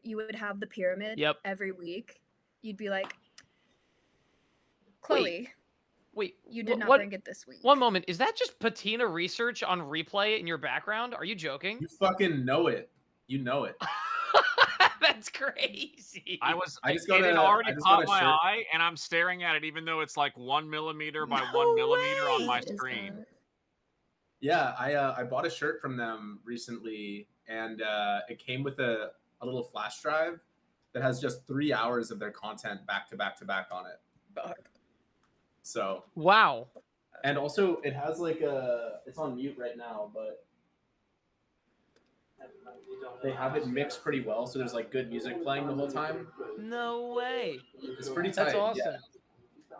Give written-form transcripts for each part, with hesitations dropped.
you would have the pyramid Yep. every week, you'd be like, Chloe, Wait, you did not what? bring it this week. One moment. Is that just patina research on replay in your background? Are you joking? You fucking know it. You know it. That's crazy. It already caught my eye, and I'm staring at it, even though it's like 1 millimeter by 1 millimeter on my screen. Yeah, I bought a shirt from them recently, and it came with a little flash drive that has just 3 hours of their content back to back to back on it. So wow. And also, it has like it's on mute right now, but they have it mixed pretty well, so there's like good music playing the whole time. No way. It's pretty tight. That's awesome. Yeah.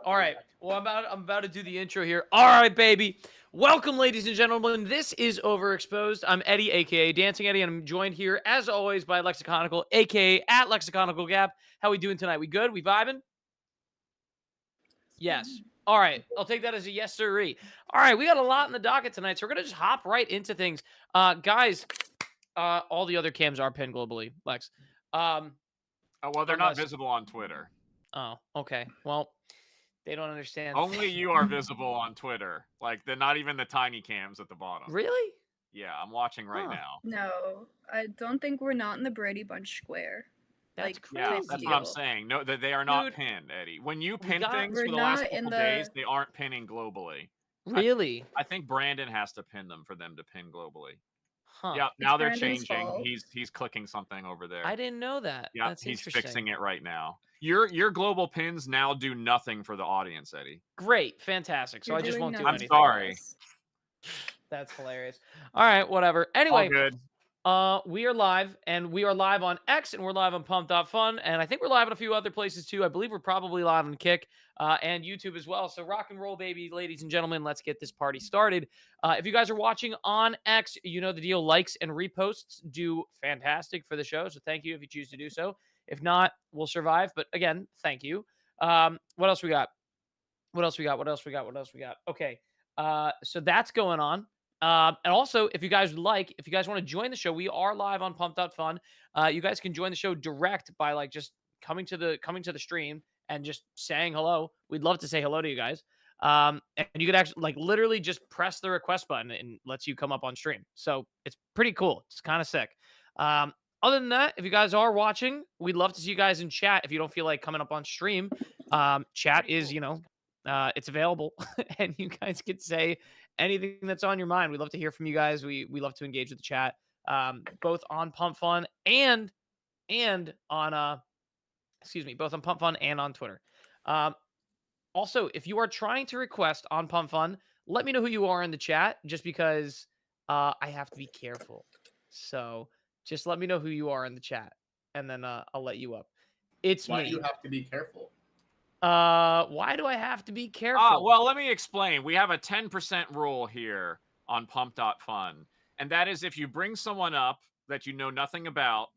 All right. Well, I'm about to do the intro here. All right, baby. Welcome, ladies and gentlemen. This is Overexposed. I'm Eddie, aka Dancing Eddie, and I'm joined here, as always, by Lexiconical, aka at Lexiconical Gap. How we doing tonight? We good? We vibing? Yes. All right. I'll take that as a yes, sirree. All right. We got a lot in the docket tonight, so we're going to just hop right into things. Guys, all the other cams are pinned globally, Lex. Oh, well, they're not visible on Twitter. Oh, okay. Well, they don't understand. Only you are visible on Twitter. Like, not even the tiny cams at the bottom. Really? Yeah, I'm watching right now. No, I don't think we're not in the Brady Bunch square. That's crazy. Yeah, that's what I'm saying. No, they are not pinned, Eddie. When you pin things for the last couple days, they aren't pinning globally. Really? I think Brandon has to pin them for them to pin globally. Huh. Yeah, now they're changing. He's clicking something over there. I didn't know that. Yeah, that's he's fixing it right now. Your global pins now do nothing for the audience, Eddie. Great, fantastic. So I just won't do anything. I'm sorry. That's hilarious. All right, whatever. Anyway, all good. We are live, and we are live on X, and we're live on Pump.Fun, and I think we're live on a few other places too. I believe we're probably live on Kick and YouTube as well. So rock and roll, baby, ladies and gentlemen. Let's get this party started. If you guys are watching on X, you know the deal. Likes and reposts do fantastic for the show, so thank you if you choose to do so. If not, we'll survive. But again, thank you. What else we got? What else we got? Okay, so that's going on. And also, if you guys want to join the show, we are live on Pump.Fun. You guys can join the show direct by like just coming to the stream and just saying hello. We'd love to say hello to you guys. And you could actually like literally just press the request button and lets you come up on stream. So it's pretty cool. It's kind of sick. Other than that, if you guys are watching, we'd love to see you guys in chat. If you don't feel like coming up on stream, chat is, it's available and you guys could say anything that's on your mind. We love to hear from you guys. We love to engage with the chat, both on Pump Fun and on both on Pump Fun and on Twitter. Also, if you are trying to request on Pump Fun, let me know who you are in the chat, just because I have to be careful. So just let me know who you are in the chat, and then I'll let you up. It's me. Why do you have to be careful? Why do I have to be careful? Well, let me explain. We have a 10% rule here on Pump.Fun, and that is if you bring someone up that you know nothing about,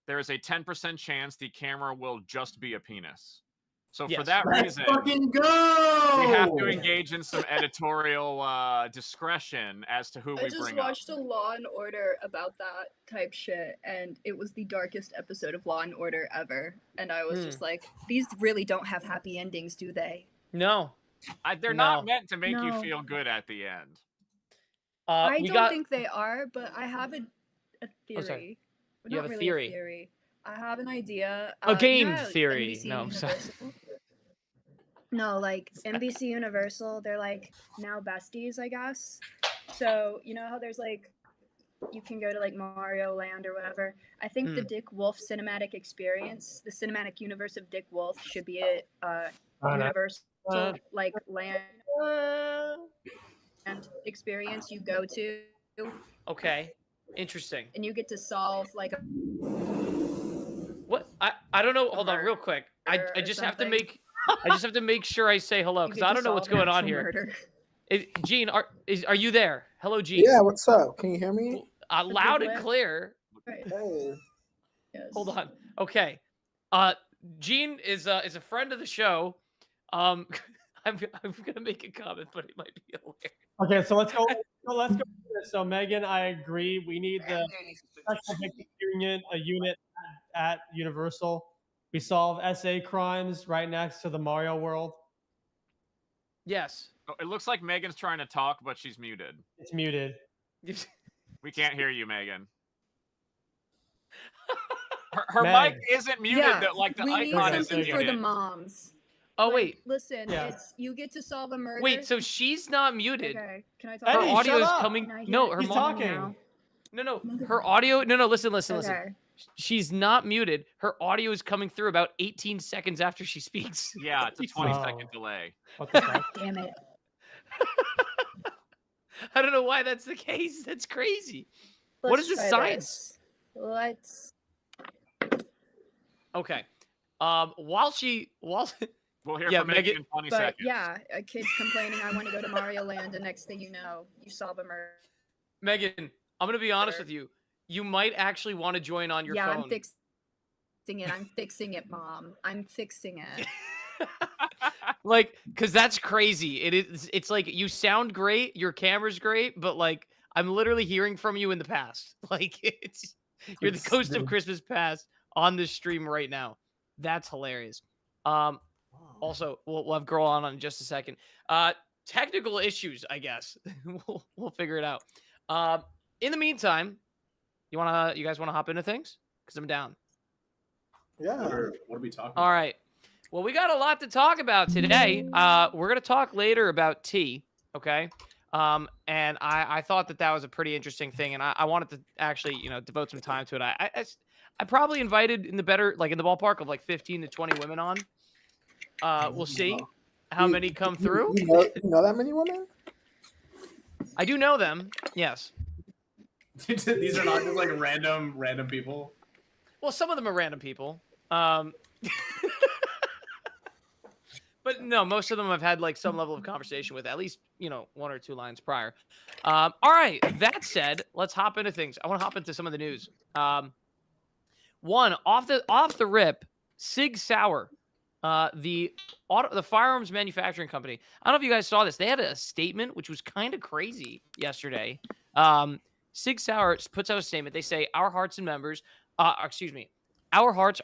there is a 10% chance the camera will just be a penis. So for that reason, fucking go! We have to engage in some editorial discretion as to who we bring up. I just watched a Law and Order about that type shit, and it was the darkest episode of Law and Order ever. And I was just like, these really don't have happy endings, do they? No. They're not meant to make you feel good at the end. I don't think they are, but I have a theory. Oh, you have a theory? I have an idea. A game theory. No, I'm sorry. No, like NBC Universal, they're like now besties, I guess. So you know how there's like, you can go to like Mario Land or whatever. I think the Dick Wolf cinematic experience, the cinematic universe of Dick Wolf, should be a Universal like land experience you go to. Okay, interesting. And you get to solve like a. What? I don't know. Hold on, real quick. I just have to make. I just have to make sure I say hello because I don't know what's going on here. Gene, are you there? Hello, Gene. Yeah, what's up? Can you hear me? Loud and clear. Hey. Yes. Hold on. Okay. Gene is a friend of the show. I'm gonna make a comment, but it might be hilarious. Okay, so let's go. Let's go. So Megan, I agree. We need the special victim unit, a unit at Universal. We solve SA crimes right next to the Mario World. Yes. Oh, it looks like Megan's trying to talk, but she's muted. It's muted. We can't hear you, Megan. Her Meg. mic isn't muted. Yeah, That like the we need icon is something for the muted. moms. Oh Like, wait, listen, Yeah. it's you get to solve a murder. wait. So she's not muted. Okay, can I Her talk? Eddie, audio shut is up. coming. Can I hear No, it? her He's mom. talking. Now? No. Her audio. No. Listen. Okay. She's not muted. Her audio is coming through about 18 seconds after she speaks. Yeah, it's a 20-second Oh. delay. What the fuck? Damn it. I don't know why that's the case. That's crazy. What is Let's this try science? this. Let's. Okay. While We'll hear Yeah, from Megan Megan- in 20 But seconds. yeah, a kid's complaining, I want to go to Mario Land, and next thing you know, you solve a murder. Megan, I'm gonna be honest with you. You might actually want to join on your Yeah, phone. I'm fixing it. I'm fixing it, Mom. I'm fixing it. Like, cause that's crazy. It's like you sound great, your camera's great, but like I'm literally hearing from you in the past. Like you're the ghost of Christmas past on this stream right now. That's hilarious. Also, we'll have girl on in just a second. Technical issues, I guess. we'll figure it out. In the meantime, you guys wanna hop into things? Cause I'm down. Yeah. What are we talking All right. Well, we got a lot to talk about today. We're gonna talk later about tea, okay? And I thought that was a pretty interesting thing, and I wanted to actually, devote some time to it. I probably invited in the ballpark of like 15 to 20 women on. We'll see how many come through. You know that many women? I do know them, yes. These are not just like random people. Well, some of them are random people. But no, most of them I've had like some level of conversation with, at least, one or two lines prior. All right. That said, let's hop into things. I want to hop into some of the news. One, off the rip, Sig Sauer, the firearms manufacturing company. I don't know if you guys saw this. They had a statement which was kind of crazy yesterday. Sig Sauer puts out a statement. They say, our hearts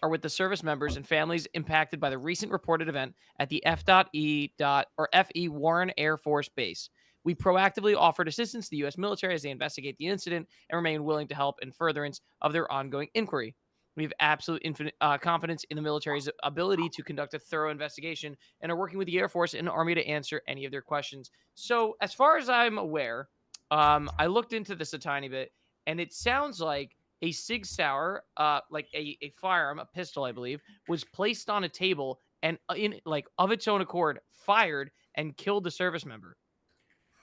are with the service members and families impacted by the recent reported event at the FE Warren Air Force Base. We proactively offered assistance to the U.S. military as they investigate the incident and remain willing to help in furtherance of their ongoing inquiry. We have absolute infinite confidence in the military's ability to conduct a thorough investigation and are working with the Air Force and Army to answer any of their questions. So, as far as I'm aware, I looked into this a tiny bit, and it sounds like a Sig Sauer, like a firearm, a pistol, I believe, was placed on a table and of its own accord fired and killed the service member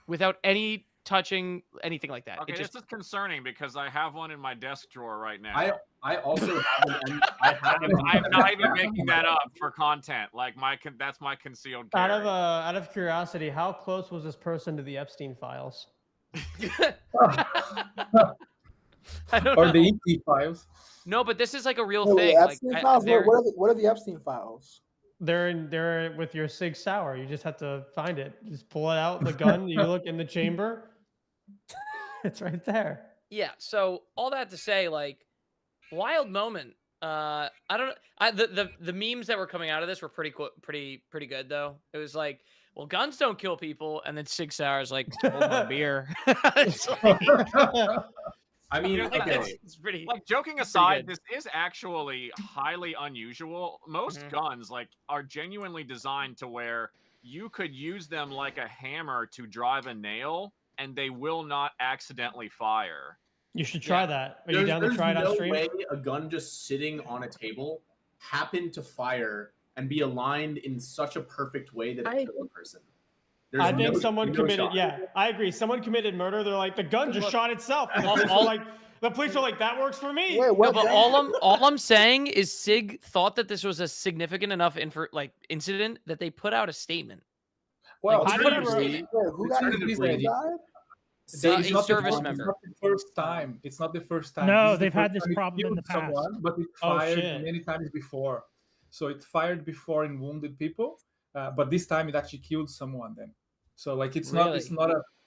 without any touching anything like that. Okay, this is concerning because I have one in my desk drawer right now. I also have I'm not even making that up for content. Like that's my concealed carry. Out of curiosity, how close was this person to the Epstein files? I don't Or know. the ET files. No, but this is like a real Wait, thing. Epstein files? What are the Epstein files? They're with your Sig Sauer. You just have to find it. Just pull it out, the gun. You look in the chamber. It's right there. Yeah. So all that to say, like, wild moment. I don't know. The memes that were coming out of this were pretty good though. It was like, well, guns don't kill people, and then 6 hours like, hold my beer. It's like, I mean, Like, okay. it's pretty. Like, joking aside, good. this is actually highly unusual. Most Mhm. guns are genuinely designed to where you could use them like a hammer to drive a nail, and they will not accidentally fire. You should try Yeah. that. Are you down to try it on no stream? way a gun just sitting on a table happened to fire and be aligned in such a perfect way that it killed a person. There's I think no- someone no committed. shot. Yeah, I agree. Someone committed murder. They're like, the gun just Look, shot itself. And the police are like, that works for me. Wait, No, what? but gun? all I'm saying is Sig thought that this was a significant enough incident that they put out a statement. Well, Like, Alternatively, Wait, who got alternatively, died? a service member. It's not the first time. It's not the first time. No, This is the they've had first this time it problem in killed the past. someone, but it Oh, fired shit. many times before. So it fired before and wounded people, but this time it actually killed someone. Then, so like it's not Really?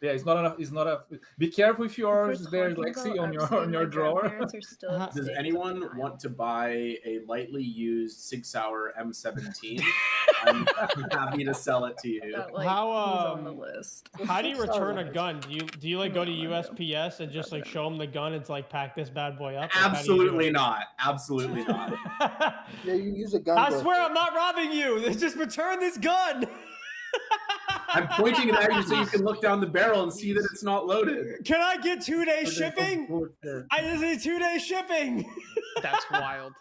Yeah, it's not enough. It's not a. Be careful with If we're yours. There's talking Lexi about on your upstate, my drawer. grandparents are still Does upstate, it's anyone like a want mile. to buy a lightly used 6 Hour M17? I'm happy to sell it to you. That, like, How, he's on the um, list. How do you return a Sorry. gun? Do you like go to No, I don't. USPS and just like President. show them the gun and it's like pack this bad boy up? Like, how do you do Absolutely it? not. Absolutely not. Yeah, you use a gun. I grip. swear I'm not robbing you. Just return this gun. I'm pointing it at you so you can look down the barrel and see that it's not loaded. Can I get 2-day There's some shipping? bullets there. I just need 2-day shipping. That's wild.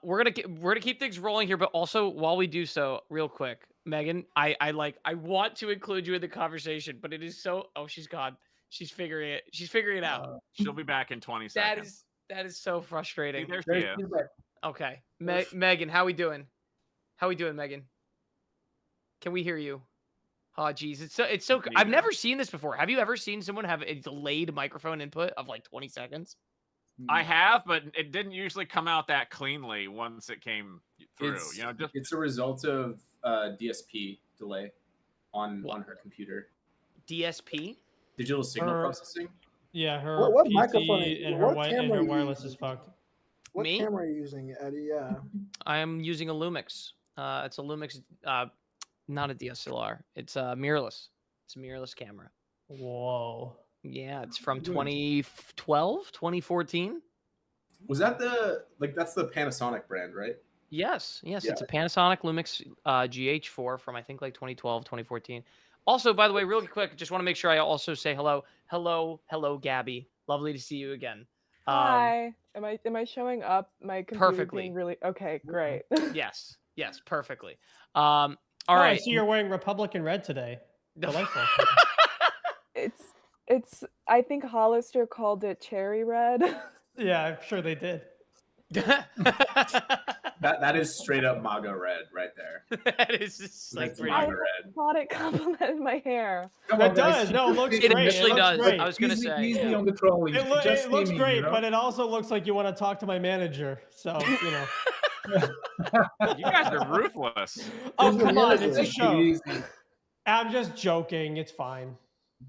We're gonna keep things rolling here, but also while we do so, real quick, Megan, I want to include you in the conversation, but it is so. Oh, she's gone. She's figuring it out. She'll be back in 20 seconds. That is so See, frustrating. there she There's is. feedback. Okay, Megan, how we doing? How we doing, Megan? Can we hear you? Oh, geez, it's so. I've never seen this before. Have you ever seen someone have a delayed microphone input of like 20 seconds? I have, but it didn't usually come out that cleanly once it came through. It's, You know, just it's a result of DSP delay on her computer. DSP. Digital signal Her- processing. Yeah, her What PC microphone? and What her camera are you wireless is using? fucked. What Me? camera are you using, Eddie? Yeah. I am using a Lumix. It's a Lumix, not a DSLR. It's mirrorless. It's a mirrorless camera. Whoa. Yeah, it's from Good. 2012, 2014. Was that that's the Panasonic brand, right? Yes, Yeah. it's a Panasonic Lumix GH4 from I think like 2012, 2014. Also, by the way, real quick, just want to make sure I also say hello. Hello, Gabby. Lovely to see you again. Hi. Am I showing up? My computer Perfectly. being really okay. Great. Yes, perfectly. All I right. see you're wearing Republican red today. Delightful. It's. I think Hollister called it cherry red. Yeah, I'm sure they did. That is straight up MAGA red right there. That is just like That's pretty. MAGA I red. thought it complimented my hair. Come That on, guys. does. No, it looks It great. actually looks does. Great. I was gonna Easy, say. easy yeah. on the trolling. It, Just it looks aiming, great, you know? but it also looks like you want to talk to my manager. So, you know. you guys are ruthless. Oh, Here's the come on. manager. It's a Take it show. easy. I'm just joking. It's fine.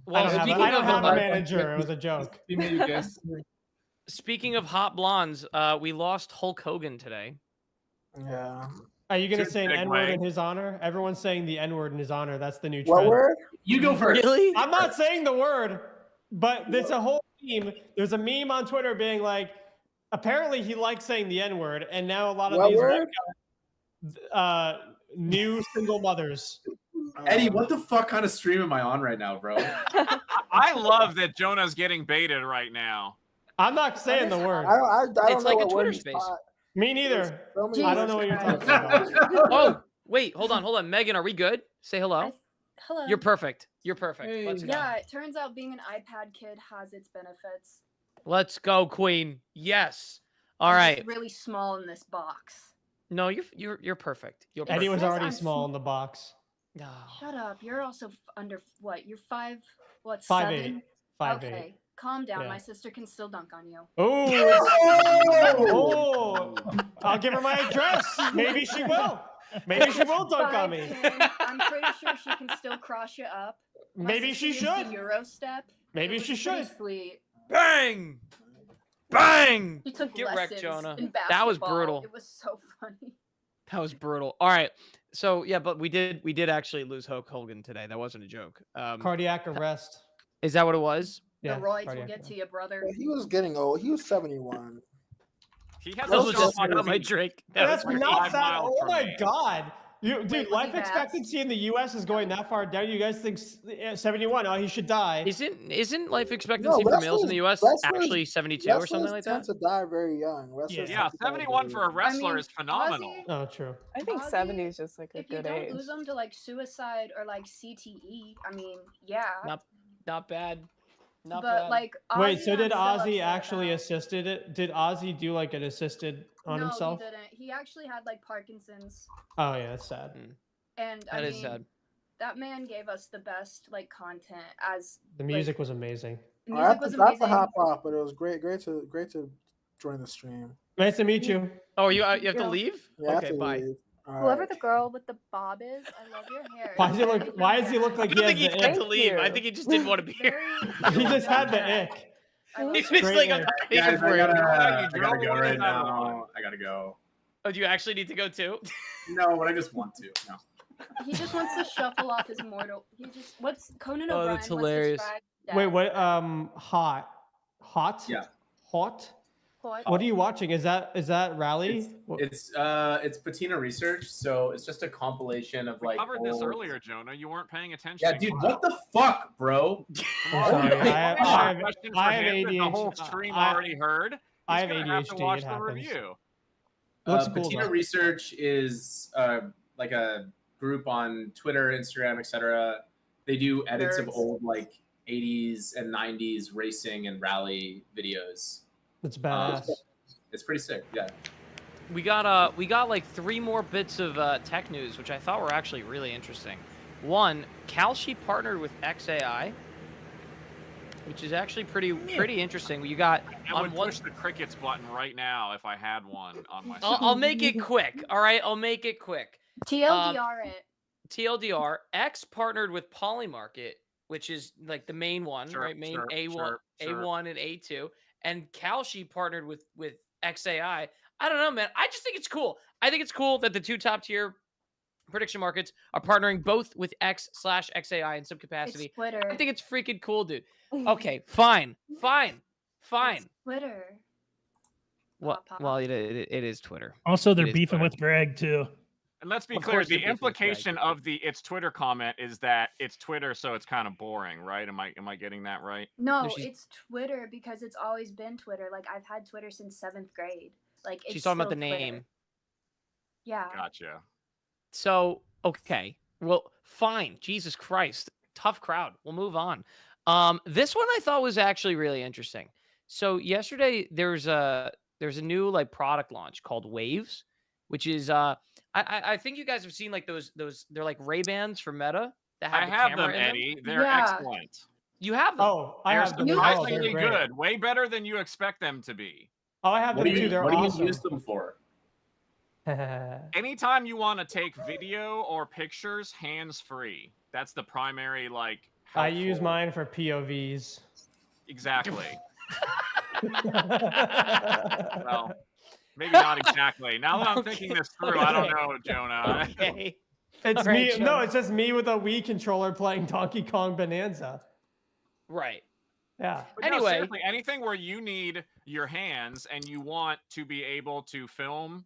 Well, I don't speaking have of a manager. It was a joke. Email you guys. speaking of hot blondes, we lost Hulk Hogan today. Yeah. Are you going to Good say an segue. N-word in his honor? Everyone's saying the N-word in his honor. That's the new What trend. word? You go first. Really? I'm not saying the word, but there's a whole meme. There's a meme on Twitter being like, apparently he likes saying the N-word, and now a lot of What these word? new single mothers. Eddie, what the fuck kind of stream am I on right now, bro? I love that Jonah's getting baited right now. I'm not saying the I word. don't It's know like a what Twitter word he's space. taught. Me neither. Show me I what don't know what you're Jesus talking Christ. about. Oh, wait, hold on. Megan, are we good? Say hello. Hello. You're perfect. Let's go. Yeah, it turns out being an iPad kid has its benefits. Let's go, Queen. Yes. All I'm right. just really small in this box. No, you're perfect. You're Eddie was says already I'm small in the box. No. Shut up. You're also under what? You're 5. What? 5'8". 7? 5'8". Okay. Calm down. Yeah. My sister can still dunk on you. Oh, I'll give her my address. Maybe she will. Maybe she will dunk on me. 5'10". I'm pretty sure she can still cross you up. My Maybe she sister used should. the Euro step. Maybe It was she pretty should. Sweet. Bang! Bang! She took Get wrecked, lessons Jonah. in That was basketball. brutal. It was so funny. That was brutal. All right. So yeah, but we did actually lose Hulk Hogan today. That wasn't a joke. Cardiac arrest. Is that what it was? The Yeah, roids will cardiac get arrest. to you, brother. Yeah, he was getting old. He was 71. He has That a was Almost cell just phone spit out my being- drink. That's like not 5 that. miles Oh from my me. god. Dude, Wait, was life he vaxxed? expectancy in the U.S. is going that far down. You guys think 71? Oh, he should die. Isn't life expectancy for males in the U.S. wrestlers- actually 72 or something like tend that? to die very young. Wrestlers Yeah, tend to die 71 very for a young. wrestler mean, is phenomenal. Ozzy- Oh, true. I think Ozzy, 70 is just like a If you good don't age. lose them to like suicide or like CTE, I mean, yeah. Not bad. Not but bad. like, Wait, Ozzy, so did I'm Ozzy upset actually about. assisted it? Did Ozzy do like an assisted on No, himself? he didn't. He actually had like Parkinson's, Oh yeah, that's sad. and I That is mean, sad. that man gave us the best like content. As The music was amazing. the I music have was to, I have to amazing. hop off, but it was great to join the stream. Nice to meet you. Oh, you have to Yeah. leave? Yeah, I have Okay, to bye. leave. Whoever Alright. the girl with the bob is, I love your hair. Why It's does he very look? Why does he look unique. like I he don't has think he the had ick? to leave. I you. think he just didn't want to be here. Very. He just had the Yeah. ick. I love He it. was Straight like, ick. I'm not here Guys, for I it. gotta go drove right away that one. now. I gotta go. Oh, do you actually need to go too? No, but I just want to. No. He just wants to shuffle off his mortal. He just what's Conan Oh, O'Brien that's once hilarious. described Wait, death what? as Hot. Yeah. Hot. what? What are you watching? Is that Rally? What- It's Patina Research, so it's just a compilation of We like covered this old- earlier, Jonah. You weren't paying attention. Yeah, dude, what the fuck, bro? I'm sorry. I have Question for I have him that the whole ADHD. stream I- already heard. I He's have gonna have to ADHD, watch it the happens. review. Looks cool, Patina though. Research is like a group on Twitter, Instagram, etc. They do edits of Nerds. old like 80s and 90s racing and rally videos. It's badass. It's pretty sick. Yeah. We got like 3 more bits of tech news, which I thought were actually really interesting. One, Kalshi partnered with XAI, which is actually pretty interesting. You got I on would one. push the crickets button right now if I had one on my. I'll make it quick. All right, I'll make it quick. TLDR it. TLDR, X partnered with Polymarket, which is like the main one, Sure, right? Main sure, A1, sure. A1 and A2, and Kalshi partnered with XAI. I don't know, man. I just think it's cool. I think it's cool that the 2 top tier prediction markets are partnering both with X/XAI in some capacity. It's Twitter. I think it's freaking cool, dude. Okay, fine. It's Twitter. Well, Pop. well, it is Twitter. Also, they're It is beefing Twitter. with Greg too. And let's be Of clear, course the they're beefing with Greg. implication of the "it's Twitter" comment is that it's Twitter, so it's kind of boring, right? Am I getting that right? No, No, she's- it's Twitter because it's always been Twitter. Like I've had Twitter since 7th grade. Like it's She's talking about still the Twitter. name. Yeah. Gotcha. So, okay. Well, fine. Jesus Christ. Tough crowd. We'll move on. This one I thought was actually really interesting. So yesterday there's a new like product launch called Waves, which is I think you guys have seen like those they're like Ray-Bans for Meta that have I the have camera them, in them. Eddie. They're Yeah. excellent. You have them. Oh, I They're have them. You as guys well. are They're surprisingly great. good. Way better than you expect them to be. Oh, I have What them do too. you They're what do awesome. you use them for? Anytime you want to take video or pictures hands free, that's the primary like. I use helpful- mine for POVs. Exactly. Well, maybe not exactly. Now that I'm thinking this through, I don't know, Jonah. Okay. It's All right, me. No, Jonah. it's just me with a Wii controller playing Donkey Kong Bonanza. Right. Yeah. But no, Anyway. seriously, anything where you need your hands and you want to be able to film,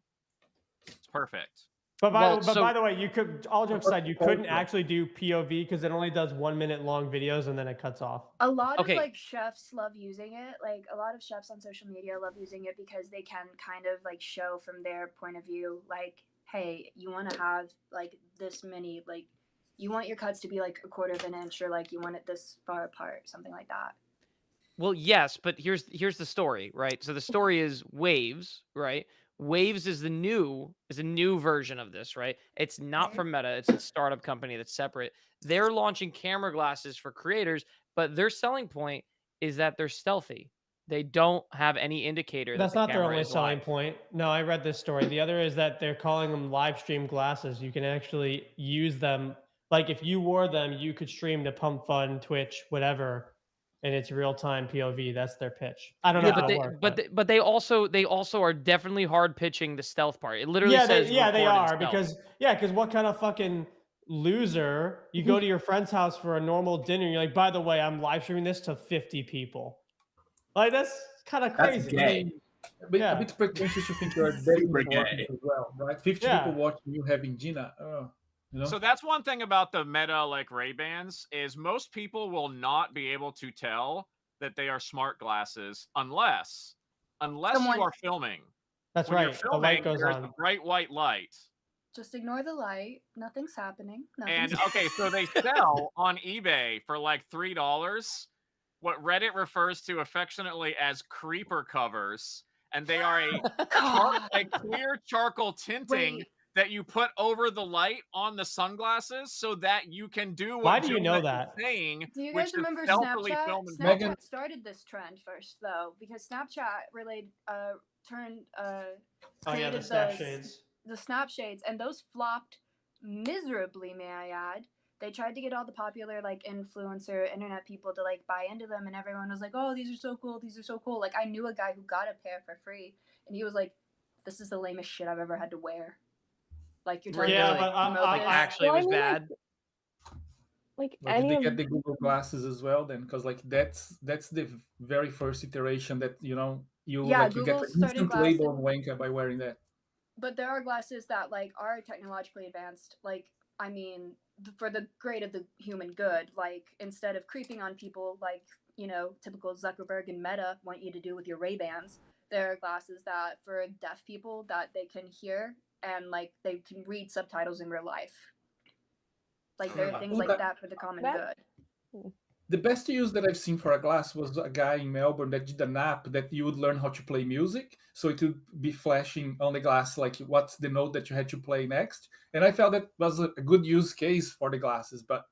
it's perfect. But Well, by the way, you could, all jokes aside, you couldn't actually do POV because it only does 1 minute long videos and then it cuts off. A lot Okay. of like chefs love using it. Like a lot of chefs on social media love using it because they can kind of like show from their point of view, like, hey, you want to have like this many, like, you want your cuts to be like 1/4 of an inch, or like you want it this far apart, something like that. Well, yes, but here's the story, right? So the story is Waves, right? Waves is a new version of this, right? It's not Right. from Meta. It's a startup company that's separate. They're launching camera glasses for creators, but their selling point is that they're stealthy. They don't have any indicator. That's that the not their camera only is selling live. point. No, I read this story. The other is that they're calling them live stream glasses. You can actually use them. Like if you wore them, you could stream to Pump Fun, Twitch, whatever, and it's real time POV. That's their pitch. I don't know Yeah, if but it'll they, work. but they also are definitely hard pitching the stealth part. It literally yeah, says they record and are stealth. because what kind of fucking loser you go to your friend's house for a normal dinner? And you're like, by the way, I'm live streaming this to 50 people. Like that's kind of That's crazy. gay. A bit pretentious to think you're very Super important gay. as well, right? 50 Yeah. people watching you having Gina. You know? So that's one thing about the Meta like Ray-Bans is most people will not be able to tell that they are smart glasses unless Someone- you are filming. That's When you're right. The filming, light goes there's on. a bright white light. Just ignore the light. Nothing's happening. And Nothing's okay, so they sell on eBay for like $3 what Reddit refers to affectionately as creeper covers, and they are a clear charcoal tinting Wait. that you put over the light on the sunglasses so that you can do what Why do you Jonah know is that? saying, Do you which guys is remember stealthily Snapchat? film and Snapchat Megan- started this trend first, though, because Snapchat turned Oh yeah, the created snap shades. the snap shades, and those flopped miserably, may I add. They tried to get all the popular like influencer internet people to like buy into them, and everyone was like, "Oh, these are so cool! These are so cool!" Like I knew a guy who got a pair for free, and he was like, "This is the lamest shit I've ever had to wear." Like you're telling me Yeah, to, but like, promote Like this? actually, it Well, I was mean, bad. Like But any did of they get the Google glasses as well then? Because like that's the very first iteration that you Yeah, like you get Google an started instant label on glassing, Wanka by wearing that. but there are glasses that like are technologically advanced. Like I mean, for the great of the human good. Like instead of creeping on people, like typical Zuckerberg and Meta want you to do with your Ray Bans, there are glasses that for deaf people that they can hear and like they can read subtitles in real life. Like there are things Look, like that for the common That- good. the best use that I've seen for a glass was a guy in Melbourne that did an app that you would learn how to play music. So it would be flashing on the glass, like what's the note that you had to play next. And I felt that was a good use case for the glasses. But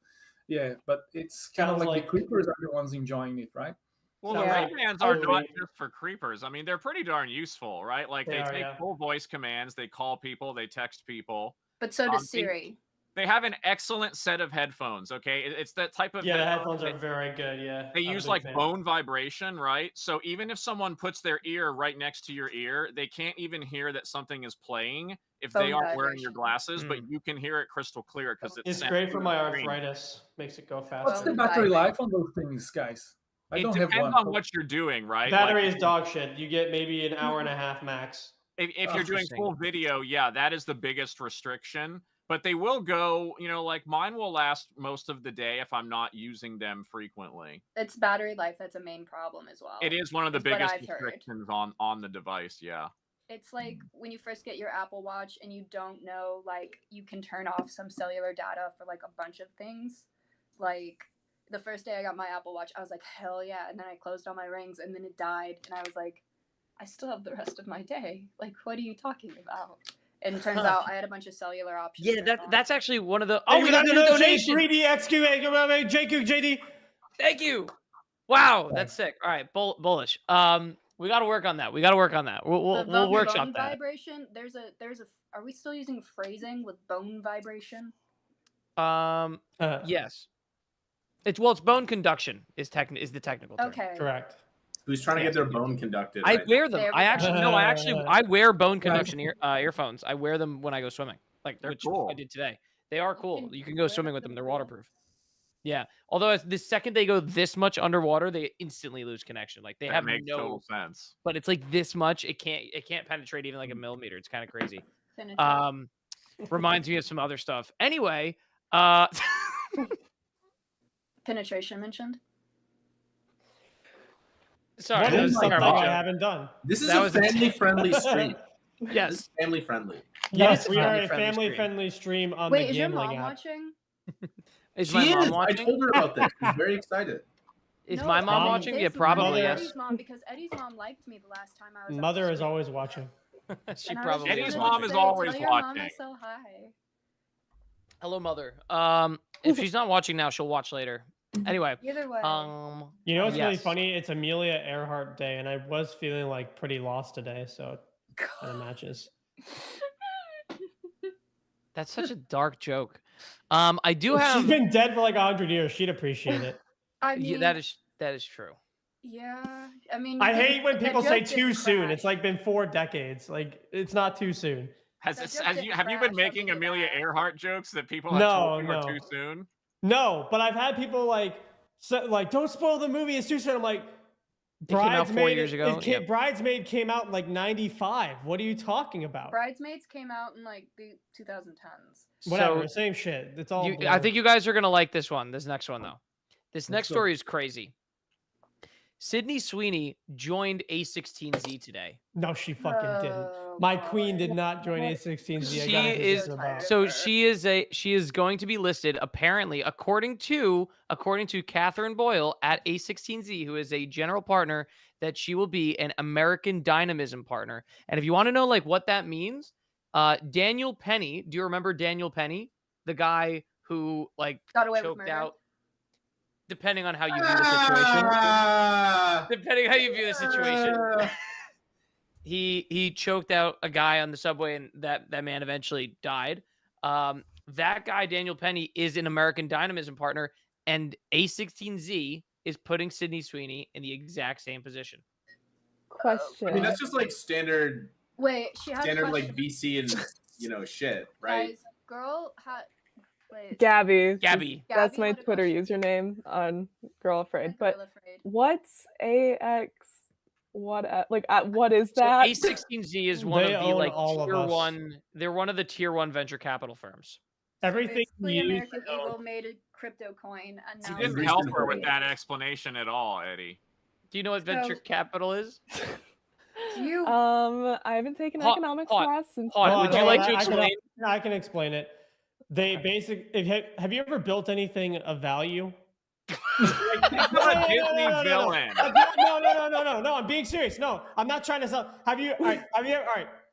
yeah, but it's kind of Sounds like the like- creepers are the ones enjoying it, right? Well, Sounds the Yeah. like Ray-Bans are not totally- just for creepers. I mean, they're pretty darn useful, right? Like They they are, take yeah. full voice commands, they call people, they text people. But so does they- Siri. They have an excellent set of headphones. Okay, it's that type of Yeah, the headphones headphones are very good. Yeah, they I'm a use big like fan. bone vibration, right? So even if someone puts their ear right next to your ear, they can't even hear that something is playing if they Bone aren't wearing your vibration. glasses, but you can hear it crystal clear because It's sent great to for the my screen. arthritis. Makes it go What's faster. the Bone battery vibrate. life on those things, guys? I It don't have depends one. on what you're doing, right? Battery Like, is dog shit. You get maybe an hour and a half max. if you're doing Interesting. full video, yeah, that is the biggest restriction. But they will go, like mine will last most of the day if I'm not using them frequently. It's battery life that's a main problem as well. It is one of the is what biggest I've heard. restrictions on the device, yeah. It's like when you first get your Apple Watch and you don't know, like, you can turn off some cellular data for like a bunch of things. Like the first day I got my Apple Watch, I was like, hell yeah. And then I closed all my rings and then it died. And I was like, I still have the rest of my day. Like, what are you talking about? And it turns out I had a bunch of cellular options. Yeah, turned on. that's actually one of the. Oh, Oh, we got a new donation. 3DXQ, JQ, JD. Thank you. Wow, that's sick. All right, bullish. We got to work on that. We'll The we'll workshop bone that. vibration. There's a. Are we still using phrasing with bone vibration? Yes. It's bone conduction is the technical term. Okay. Correct. Who's trying to Yes. get their bone conducted? I right wear them. There we I go. actually no. I wear bone conduction earphones. I wear them when I go swimming. Like They're which cool. I did today. They are cool. can You can go wear swimming them with them. in They're the pool. waterproof. Yeah. Although the second they go this much underwater, they instantly lose connection. Like they That have makes total no. sense. But it's like this much. It can't penetrate even like a millimeter. It's kind of crazy. Penetrate. Reminds me of some other stuff. Anyway, Penetration mentioned. sorry. What that is was like something our I joke. haven't done? This is That a was a- family-friendly stream. Yes. Family-friendly. Yes, is a we are a family-friendly family-friendly stream on Wait, the is your gambling mom app. watching? Is She my mom is. I watching? told her about this. She's very excited. Is No, my mom Mom- watching? his Yeah, probably. mom, Mother- Yes. Eddie's mom, because Eddie's mom liked me the last time I was. at Mother the is stream. always watching. She And I was probably. just Eddie's wanted mom to is say, always tell your mom I watching. so hi. Hello, mother. If she's not watching now, she'll watch later. Anyway, Either way. You know what's really Yes. funny? It's Amelia Earhart Day, and I was feeling like pretty lost today, so it kind of matches. that's such a dark joke. I do have. She's been dead for like 100 years. She'd appreciate it. I mean, Yeah, that is true. yeah. I mean, I you can- hate when the people say joke too didn't soon. crash. It's like been 4 decades. Like it's not too soon. Has That this, joke have didn't you been crash, I'll making give you Amelia that. Earhart jokes that people have No, told you are no. too soon? No, but I've had people like don't spoil the movie. It's too soon. I'm like, came out 4 years ago, yep. Bridesmaid came out in like 95. What are you talking about? Bridesmaids came out in like the 2010s. Whatever, So, same shit. It's all. I blur. think you guys are gonna like this one. This next one though. This next go. story is crazy. Sydney Sweeney joined A16Z today. No, she fucking didn't. Oh, My boy. queen did not join A16Z. I She got what this is- about. So she is going to be listed apparently according to Catherine Boyle at A16Z, who is a general partner, that she will be an American Dynamism partner. And if you want to know like what that means, Daniel Penny, do you remember Daniel Penny, the guy who like Got away with choked murder. out? Depending on how you view the situation. Ah! Depending how you view the situation. he choked out a guy on the subway, and that man eventually died. That guy, Daniel Penny, is an American Dynamism partner, and A16Z is putting Sydney Sweeney in the exact same position. Question. I mean, that's just like standard Wait, she has a like question. VC and shit, right? Guys, girl had. Wait. Gabby. Gabby. That's Gabby my had a Twitter question. username on Girl Afraid. And But Girl Afraid. what's AX? What is So that? A16Z is one They of the own like all of tier us. one. They're one of the tier one venture capital firms. Everything Basically, you American Eagle made a crypto coin, and You now didn't Greece help is her with great. that explanation at all, Eddie. Do you know what venture So- capital is? Do you? I haven't taken Hot- economics hot- class since. hot. Would you like to I can- explain? I can explain it. They have you ever built anything of value? He's not a Disney villain. No, I'm being serious. No, I'm not trying to sell. Have you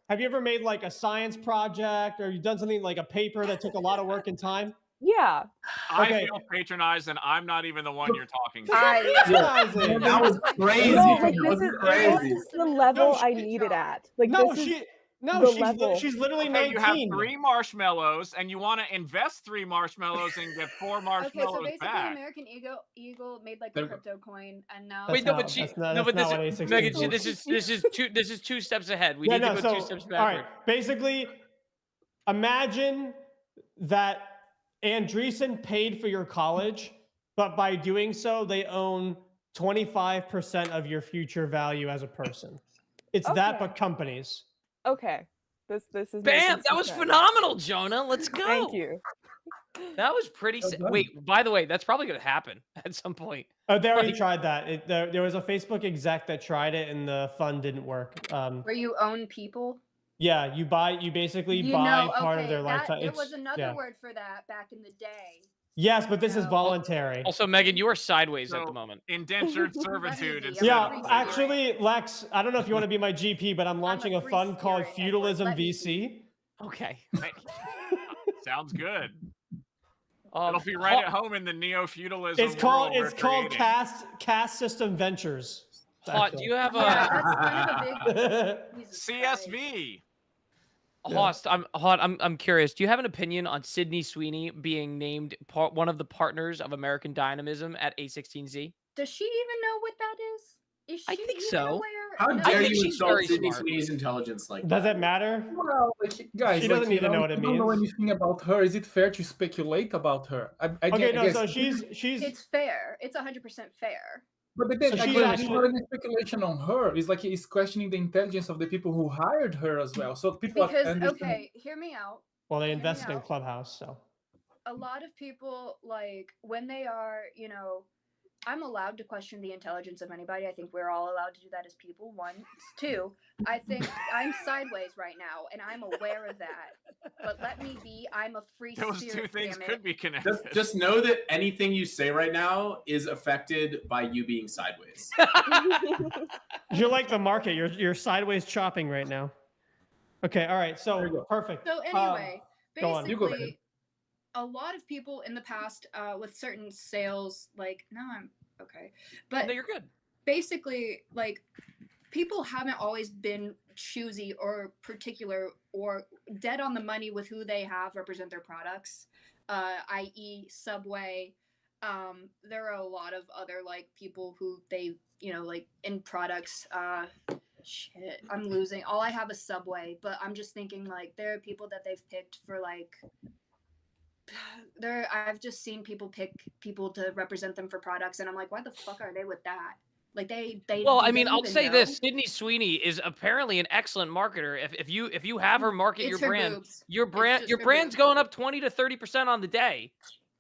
ever made like a science project, or you've done something like a paper that took a lot of work and time? Yeah. I Okay. feel patronized, and I'm not even the one you're talking to. That was crazy. No, like That this was is crazy. the level No, I she- need it at. Like No, this is she's literally Okay, you have 19. 3 marshmallows, and you want to invest 3 marshmallows and get 4 Okay, marshmallows so basically, back. American Eagle made like There a we go. crypto coin, and now. That's Wait, no, not- but she, that's not- no, but that's this not is what Megan. A16 This is 2 steps ahead. We Yeah, need no, to go so 2 steps all backward. right. Basically, imagine that Andreessen paid for your college, but by doing so, they own 25% of your future value as a person. It's that, Okay. but companies. Okay. This is Bam! making That some was sense. phenomenal, Jonah. Let's go. Thank you. That was pretty. Well done. Wait, by the way, that's probably going to happen at some point. They already Like- tried that. There was a Facebook exec that tried it, and the fund didn't work. Where you own people. Yeah, you basically You buy know, part of okay, their that, lifetime. there It's- was another yeah. word for that back in the day. Yes, but this is No. voluntary. Also, Megan, you are sideways at So- the moment. Indentured servitude. be. instead Yeah, of labor. actually, Lex, I don't know if you want to be my GP, but I'm launching a free fund called spirit, Edward. Feudalism Let me VC. Okay. Sounds good. Um, It'll be right at home in the neo-feudalism. It's called world we're caste creating. System Ventures. Hot, do you have a Yeah, that's kind of a big. have Jesus Christ. CSV. Host? I'm curious. Do you have an opinion on Sydney Sweeney being named one of the partners of American Dynamism at A16Z? Does she even know what that is? Is she I think even so. aware? How No. dare think you she's insult very Sydney smart. Sweeney's intelligence like Does that? it matter? Well, like, guys, She doesn't like, need to know what it if you don't know means. anything about her. Is it fair to speculate about her? I Okay, guess, no, so she's It's fair. It's 100% fair. But then, so like, she's it's actually- not any speculation on her. It's like he's questioning the intelligence of the people who hired her as well. So people Because understand. okay, hear me out. well, they Hear me invested in out. Clubhouse, so A lot of people like when they are, I'm allowed to question the intelligence of anybody. I think we're all allowed to do that as people. 1, 2. I think I'm sideways right now, and I'm aware of that. But let me be. I'm a free Those spirit. two things damn it. could be connected. Just know that anything you say right now is affected by you being sideways. you're like the market. You're sideways chopping right now. Okay, all right, There you so go. perfect. So anyway, go on. You go ahead. basically, a lot of people in the past with certain sales, like now I'm okay, but No, you're good. basically, like people haven't always been choosy or particular or dead on the money with who they have represent their products, i.e. Subway. There are a lot of other like people who they, like in products, shit, I'm losing. All I have is Subway, but I'm just thinking like there are people that they've picked for like I've just seen people pick people to represent them for products, and I'm like, why the fuck are they with that? Like they Well, do I mean, they I'll even say know? this: Sydney Sweeney is apparently an excellent marketer. If you have her market It's your her brand, boobs. your brand just your her brand's boobs. going up 20 to 30% on the day.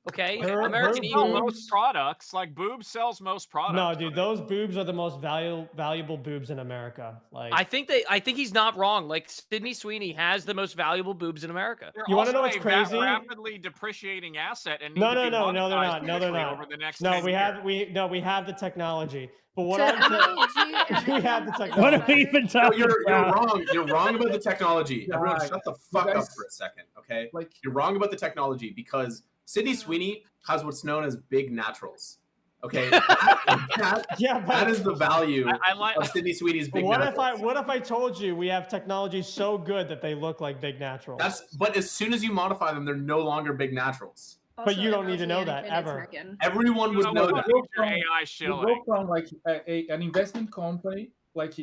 Okay, Her- American her Eagle. Sell boobs- most products. Like boobs sells most products. No, dude, those boobs are the most valuable boobs in America. Like, I think he's not wrong. Like Sydney Sweeney has the most valuable boobs in America. They're You wanna know also what's a crazy? Rapidly depreciating asset, and need No, to no, be no, no, they're monetized not. No, they're quickly not. Over the next no, 10 we years. have the technology. But what So I'm saying, MLG we have the is technology. What are we better. even No, talking you're about? wrong. You're wrong about the technology. Everyone, Guys, shut the fuck up guys- for a second, okay? Like, You're wrong about the technology because Sydney Sweeney has what's known as big naturals. Okay, that Yeah, but is the value I like. of Sydney Sweeney's big what naturals. if I told you we have technology so good that they look like big naturals? But as soon as you modify them, they're no longer big naturals. But you Also, don't need to if know Anakin, that, it's ever. Megan. Everyone would know we that. don't need your From- AI You go shilling. from like an investment company, like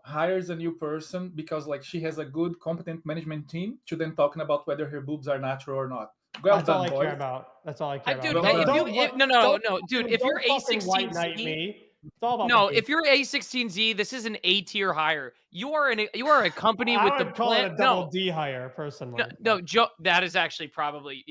hires a new person because like she has a good, competent management team, to then talking about whether her boobs are natural or not. Well That's all done, I boys. care about. That's all I care Dude, about. Well if done. you, no, dude, if you're don't fucking white A16Z, knight me. It's all about no, the if you're A16Z, this is an A tier higher. You are a company I with the would call it a plan. double No, D higher personally. no, Joe, that is actually probably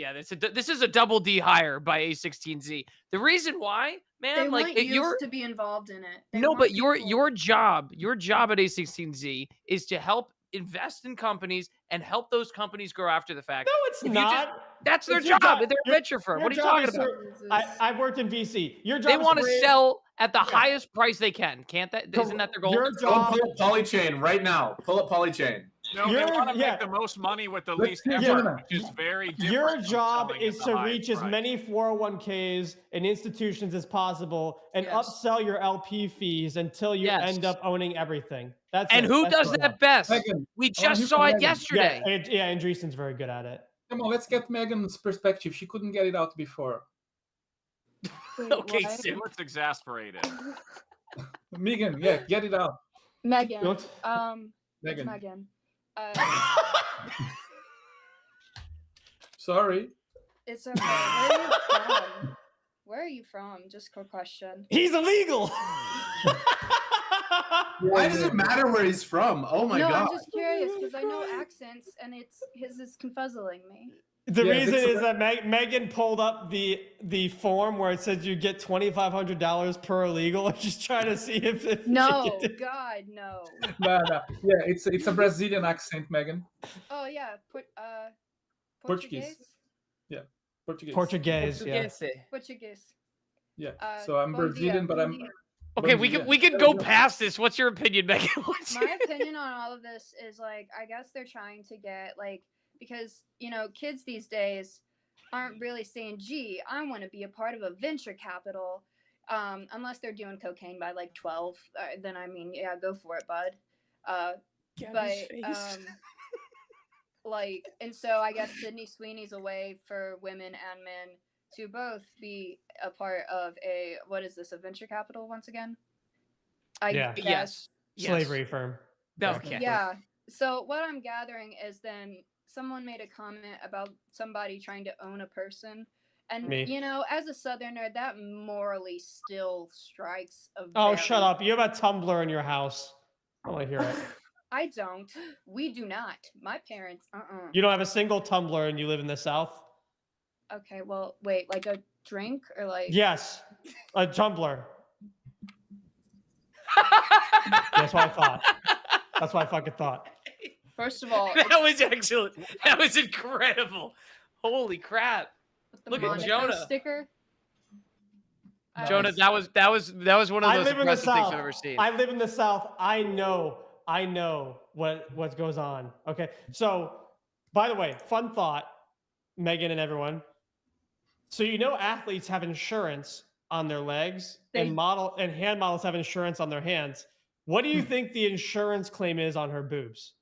this is a double D higher by A16Z. The reason why, man, They like want it- you you're to be involved in it. They no, want but your people- job at A16Z is to help invest in companies and help those companies grow after the fact. No, it's If you just- not. That's their It's your job. job. They're a Your- venture firm. your What are you job talking is about? to- I worked in VC. Your job They is want to create- sell at the Yeah. highest price they can. Can't that? Isn't that their goal? Your Go job. pull up Polychain right now. Pull up Polychain. No, they Your- want to yeah. make the most money with the Let's least hear effort, Jonah. which is very different. Your from job selling is at the to highest reach as price. many 401ks and institutions as possible and Yes. upsell your LP fees until you Yes. end up owning everything. That's And it. who That's does your that job. best? Megan, We I wanna just hear saw from it Megan. yesterday. Yeah, Andreessen's very good at it. Come on, let's get Megan's perspective. She couldn't get it out before. Wait, Okay, what? Sim. What's exasperated? Megan, yeah, get it out. Megan. Don't- It's Megan. Megan. Sorry. It's okay. Where are you from? Where are you from? Just quick question. He's illegal. Why does it matter where he's from? Oh my no, god. I'm just curious because I know accents and his is confuzzling me. The Yeah, reason this- is that Megan pulled up the form where it says you get $2,500 per illegal. And she's trying to see if No, God, no. No. Yeah, it's a Brazilian accent, Megan. Oh yeah, Portuguese. Portuguese. Portuguese. Yeah. Portuguese. Yeah. Uh, So I'm bom dia, Brazilian, but bom I'm dia. Okay, Bom we dia. can There go we go. past this. What's your opinion, Megan? What's My opinion on all of this is like I guess they're trying to get like because kids these days aren't really saying, "Gee, I want to be a part of a venture capital," unless they're doing cocaine by like 12. Then I mean, yeah, go for it, bud. Like, and so I guess Sydney Sweeney's a way for women and men to both be a part of a a venture capital once again. I Yeah. guess. Yes. Slavery firm. Okay. Yeah. So what I'm gathering is then someone made a comment about somebody trying to own a person. And Me. as a southerner, that morally still strikes a Oh, very- shut up. You have a Tumblr in your house. I want to hear it. I don't. We do not. My parents, You don't have a single Tumblr and you live in the South? Okay, well, wait, like a drink or like Yes. A Tumblr. That's what I thought. That's what I fucking thought. First of all, That was excellent. That was incredible. Holy crap. with the look at Monaco Jonah. sticker. Jonah, that was one of I those live in the impressive things South. I've ever seen. I live in the South. I know what goes on. Okay. So, by the way, fun thought, Megan and everyone. So athletes have insurance on their legs They- and hand models have insurance on their hands. What do Hmm. you think the insurance claim is on her boobs?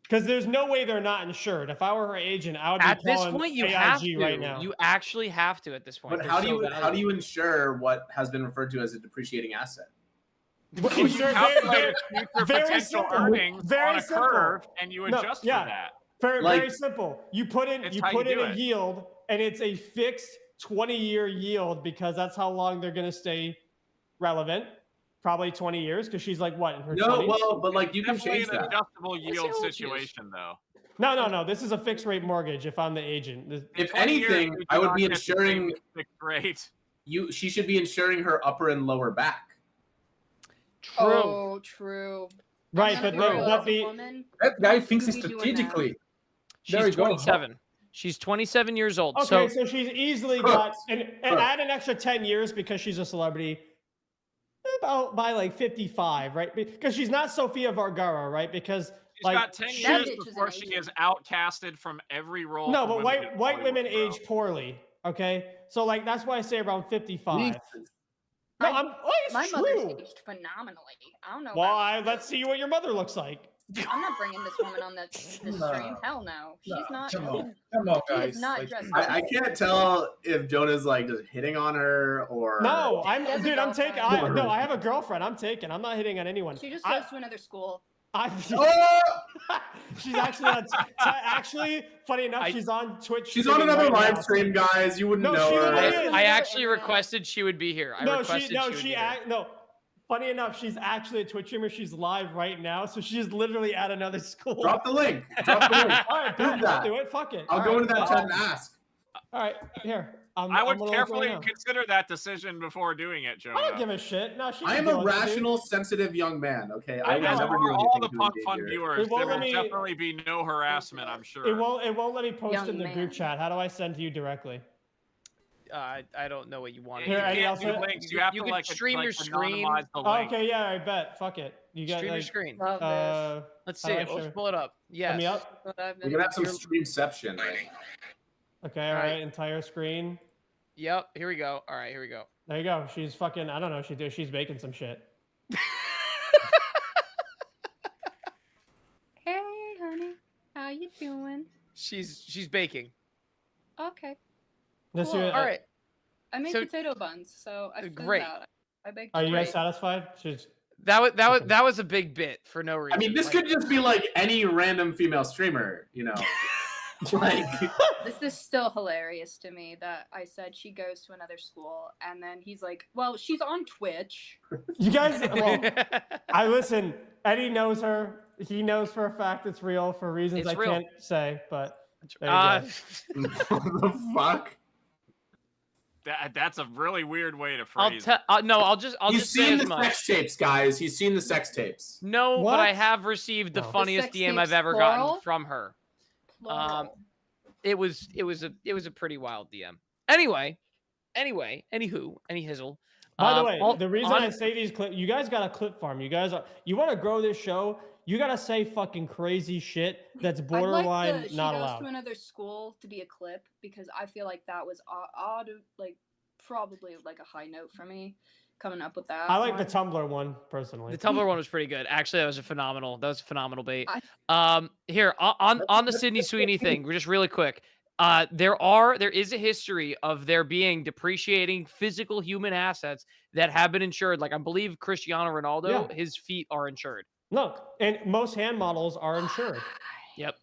Because there's no way they're not insured. If I were her agent, I would be At this calling point, you AIG have to. right now. You actually have to at this point. But They're how do so you valuable. ensure what has been referred to as a depreciating asset? Well, Well, you insure- calculate its future very potential simple. earnings Very on a simple. curve, and you No, adjust yeah. for that. Very, Like- very simple. You put in It's you how you put in do a it. yield, and it's a fixed 20-year yield because that's how long they're going to stay relevant. Probably 20 years because she's like what in her No, 20s? well, but like you can Definitely change an that. adjustable What's yield the old juice? situation, though. No. This is a fixed rate mortgage. If I'm the agent, If 20 years, anything, we I would cannot be get the insuring same fixed rate. she should be insuring her upper and lower back. True. Oh, true. right? I'm But gonna be no, real, but as a the woman, That guy thinks You be doing that. strategically. She's There you go. 27. She's 27 years old. okay, So so she's easily got and add an extra 10 years because she's a celebrity. About by like 55, right? Because she's not Sofia Vergara, right? Because She's like got 10 she- That years bitch is before an she agent. is outcasted from every role. No, for but women in white Hollywood, women bro. age poorly. Okay, so like that's why I say around 55. Jesus. No, My- it's My mother's true. aged phenomenally. I don't know. Well, let's see what your mother looks like. I'm not bringing this woman on this stream. No. Hell no. She's No, not. come on. She Come on, is guys. not Like, dressed I can't tell if Jonah's like just hitting on her or No, She has a dude, I'm taking. girlfriend. I have a girlfriend. I'm taking. I'm not hitting on anyone. She just I- goes to another school. Oh! She's actually on. Actually, funny enough, she's on Twitch. She's on streaming another right live now. stream, guys. You wouldn't No, know she her. literally is. I actually requested she would be here. I No, requested she would be here. no. Funny enough, she's actually a Twitch streamer. She's live right now, so she's literally at another school. Drop the link. Drop the link. All right, Prove bet, that. I'll do it. Fuck it. I'll All go right, into that bet. chat and ask. All right, here. I would I'm gonna look carefully right now. consider that decision before doing it, Jonah. I don't give a shit. No, she I can am a do it, dude. rational, sensitive young man. Okay, I would know. As never for do all anything the to Punk engage Fun her. viewers, It won't there let will me- definitely be no harassment, I'm sure. It won't let me post Young in the man. group chat. How do I send to you directly? I don't know what you want. Here, you I can't also- do links. You have you to can like stream your screen. anonymize the Oh, link. okay, yeah, I bet. Fuck it. You got Stream your like, screen. Love this. Let's how see do I it. Let's share? pull it up. Let Yes. me up. What I've We're been gonna have some through. streamception. Right? Okay, all right, entire screen. Yep. Here we go. All right. Here we go. There you go. She's fucking. I don't know. She's baking some shit. Hey, honey, how you doing? She's baking. Okay. This Cool. year- All right. I made So- potato buns, so I figured Great. out. I baked. Are you guys great. satisfied? She's. That was a big bit for no reason. I mean, this could just be like any random female streamer, you know. Like, This is still hilarious to me that I said she goes to another school, and then he's like, "Well, she's on Twitch." You guys. Well, I listen. Eddie knows her. He knows for a fact it's real for reasons It's I real. can't say. But there you go. what the fuck? That's a really weird way to I'll phrase tell. No, I'll just He's say seen as the much. sex tapes, guys. He's seen the sex tapes. No, but I What? have received the No. The funniest sex DM I've tapes, ever plural? gotten from her. Plural. It was a pretty wild DM. Anyway, anywho, any hizzle. By the way, all- the reason on- I say these clips, you guys got a clip farm. You guys you want to grow this show. You got to say fucking crazy shit that's I'd borderline like the, she not goes allowed. to another school to be a clip because I feel like that was odd, like probably like a high note for me coming up with that. I like the one. Tumblr one personally. the Tumblr one was pretty good. Actually, that was a phenomenal bait. I- Here on the Sydney Sweeney thing, we're just really quick. There is a history of there being depreciating physical human assets that have been insured. Like I believe Cristiano Ronaldo, his feet are insured. Look, and most hand models are insured. Yep.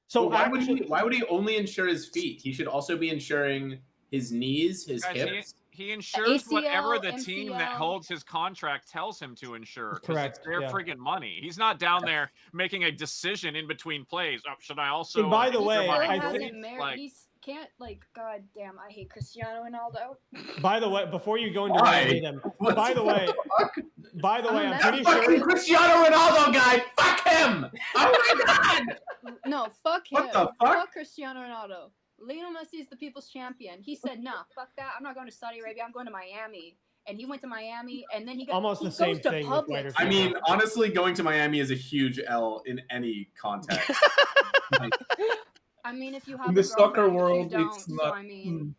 So But actually, why would he only insure his feet? He should also be insuring his knees, his Guys, hips. he insures whatever the ACL, team that MCL. holds his contract tells him to insure. 'Cause Correct, It's their yeah. friggin' money. He's not down there making a decision in between plays. Oh, should I also? And by the insure way, my He I hasn't think- married. like, He's can't like. God damn, I hate Cristiano Ronaldo. by the way, before you go into Why? rating them, What by the way, fuck? by the I'm way, a I'm Messi pretty That fucking sure. Cristiano Ronaldo guy. Fuck him. Oh my god. No, fuck him. What the fuck? Cristiano Ronaldo. Lionel Messi is the people's champion. He said, "Nah, fuck that. I'm not going to Saudi Arabia. I'm going to Miami." And he went to Miami, and then he got Almost he the same goes to thing with Publix. Waiters. I mean, honestly, going to Miami is a huge L in any context. Like, I mean, if you have In a the soccer girlfriend, world, you don't, it's so not. I mean,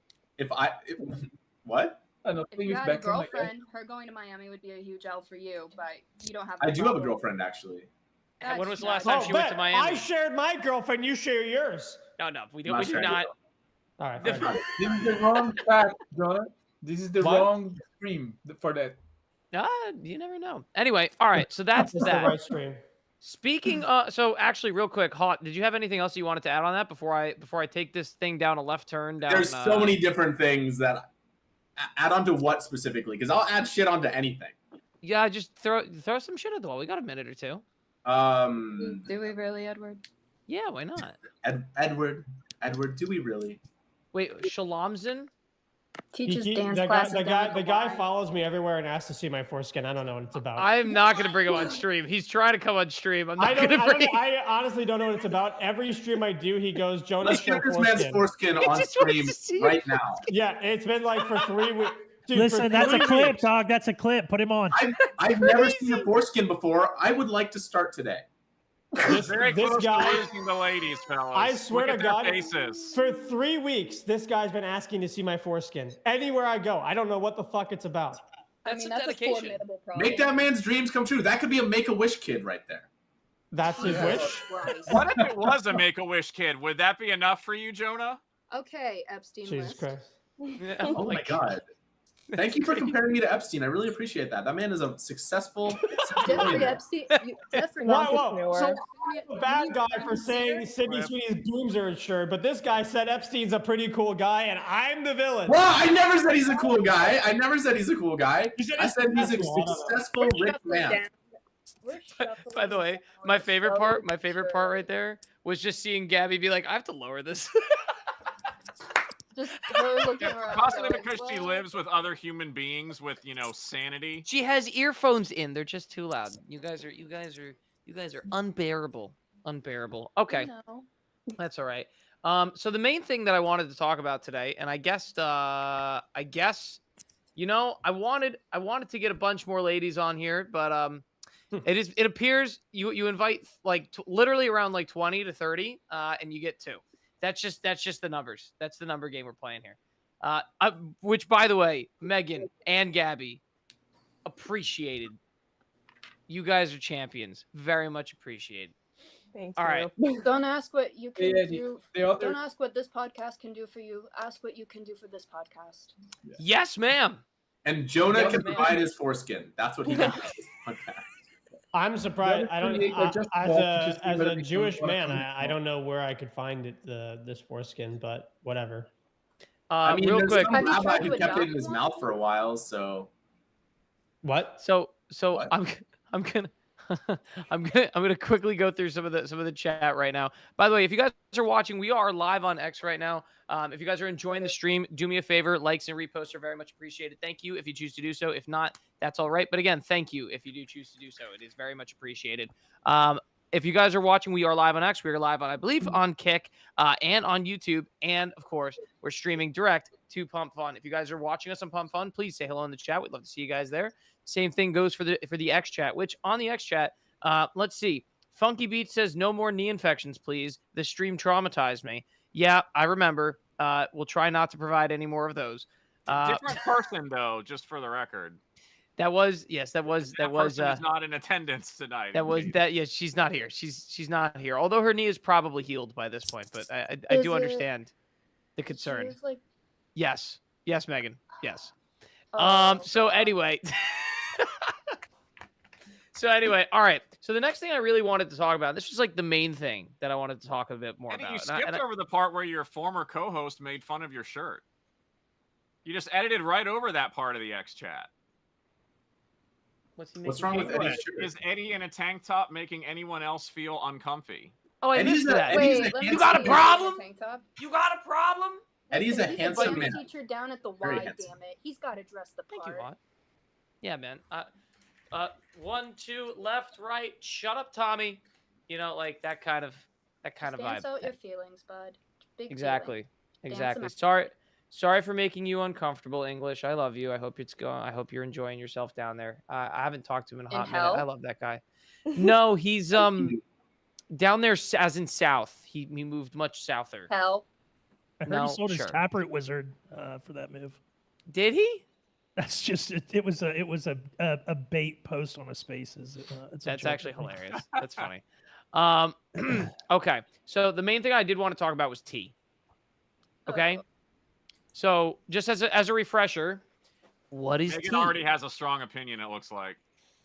what? I don't if think you it's had a back in my head. girlfriend, her going to Miami would be a huge L for you. But you don't have. I that do have a problem. girlfriend actually. When That's was the last not- time Oh, she went to bet. Miami? I shared my girlfriend. You share yours. No, we do. Not We do sure. not. All right. The- fine. This is the wrong fact, Jonah. This is the What? wrong stream for that. You never know. Anyway, all right. So that's That's the that. right stream. Speaking, so actually, real quick, Hot, did you have anything else you wanted to add on that before I take this thing down a left turn down? There's so many different things that add on to what specifically, because I'll add shit onto anything. Yeah, just throw some shit at the wall. We got a minute or two. Do we really, Edward? Yeah, why not? Edward, do we really? Wait, Shalamzin? Teaches He- dance the classes. guy, down at the guy Y. follows me everywhere and asks to see my foreskin. I don't know what it's about. I'm not gonna bring him on stream. He's trying to come on stream. I'm I not gonna bring. I honestly don't know what it's about. Every stream I do, he goes, Jonah, Let's show get this man's foreskin. foreskin He on just wants stream to see right now. Yeah, it's been like for 3 weeks. Dude, Listen, for that's a 3 clip, weeks. dog. That's a clip. Put him on. I've never seen a foreskin before. I would like to start today. Very This close guy, to losing the ladies, fellas. I swear Look to at God, their faces. for 3 weeks, this guy's been asking to see my foreskin. Anywhere I go, I don't know what the fuck it's about. That's I mean, a that's a dedication. formidable problem. Make that man's dreams come true. That could be a Make-A-Wish kid right there. That's his Jesus wish. Christ. What if it was a Make-A-Wish kid? Would that be enough for you, Jonah? Okay, Epstein Jesus list. Christ. Yeah, Oh my god. Thank you for comparing me to Epstein. I really appreciate that. That man is a successful Jeffrey millionaire. Epstein. Jeffrey Whoa, Epstein. whoa. So Entrepreneur. I'm a bad guy for saying Sydney Rip. Sweeney's booms are insured, but this guy said Epstein's a pretty cool guy, and I'm the villain. Well, I never said he's a cool guy. I never said he's a cool guy. You said I he's said he's a successful. successful We're rich shuffling man. down. We're By the shuffling way, down my favorite part, slowly but right surely. there was just seeing Gabby be like, I have to lower this. Just her looking around. Possibly going, because she "Well, lives with other human beings with, sanity. She has earphones in. They're just too loud. You guys are unbearable. Unbearable. Okay. you know." That's all right. So the main thing that I wanted to talk about today, and I guess, I wanted to get a bunch more ladies on here, but it appears you invite like literally around like 20 to 30, and you get 2. That's just the numbers. That's the number game we're playing here. Which, by the way, Megan and Gabby, appreciated. You guys are champions. Very much appreciated. Thank All right. you. Don't ask what you can Yeah, do. The other Don't ask what this podcast can do for you. Ask what you can do for this podcast. Yes, ma'am. And Jonah Yes, can man. provide his foreskin. That's what he can do. Okay. I'm surprised. I don't. 28 are just As balls, a just as whether a they Jewish come man, from I don't know where I could find it this foreskin, but whatever. I mean, Real there's quick. some Have you rabbi tried who to kept it in adopt his one? mouth for a while, so What? So What? I'm gonna I'm gonna quickly go through some of the chat right now. By the way, if you guys are watching, we are live on X right now. If you guys are enjoying the stream, do me a favor, likes and reposts are very much appreciated. Thank you if you choose to do so. If not, that's all right. But again, thank you if you do choose to do so. It is very much appreciated. If you guys are watching, we are live on X. We are live on, I believe, on Kick and on YouTube. And, of course, we're streaming direct to Pump Fun. If you guys are watching us on Pump Fun, please say hello in the chat. We'd love to see you guys there. Same thing goes for the X chat, which on the X chat, let's see. Funky Beat says, no more knee infections, please. The stream traumatized me. Yeah, I remember. We'll try not to provide any more of those. Different person, though, just for the record. That was Person is not in attendance tonight. indeed. yes, she's not here. She's not here. Although her knee is probably healed by this point, but I do Is it- understand the concern. She was like, Yes, Megan. Yes. oh, So anyway. All right. So the next thing I really wanted to talk about, this was like the main thing that I wanted to talk a bit more Eddie, about. you And I- skipped over the part where your former co-host made fun of your shirt. You just edited right over that part of the X chat. what's what's wrong with Eddie's shirt? Is Eddie in a tank top making anyone else feel uncomfy? Oh, I Eddie's missed a- that. Eddie's wait, let me You got a see if problem? he's in a tank top. You got a problem? Eddie's a He's handsome dance man. teacher down at the Very Y, handsome. damn it. He's got to dress the Thank you, part. Watt. Yeah, man. 1, 2, left, right. Shut up, Tommy. You know, like that kind of Just vibe. dance out your feelings, bud. Big Exactly. Dance Exactly. 'em Sorry for making you uncomfortable, English. I love you. I hope I hope you're enjoying yourself down there. I haven't talked to him in a In hot minute. hell? I love that guy. No, he's down there as in south. He moved much souther. Hell. I heard No, he sold his sure. Taproot Wizard for that move. Did he? That's just it was a bait post on a Spaces. It's a That's joke. actually hilarious. That's funny. Okay. So the main thing I did want to talk about was tea. Okay. Oh. So just as a refresher, what is Megan tea? already has a strong opinion, it looks like.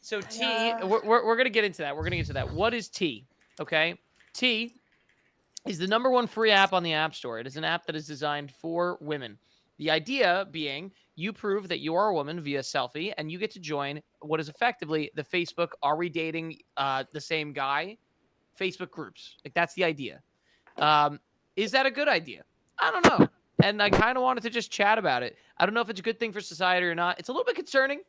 So tea, Yeah. we're gonna get into that. We're gonna get to that. What is tea? Okay, tea is the #1 free app on the App Store. It is an app that is designed for women. The idea being, you prove that you are a woman via selfie, and you get to join what is effectively the Facebook "Are we dating the same guy?" Facebook groups. Like that's the idea. Is that a good idea? I don't know. And I kind of wanted to just chat about it. I don't know if it's a good thing for society or not. It's a little bit concerning.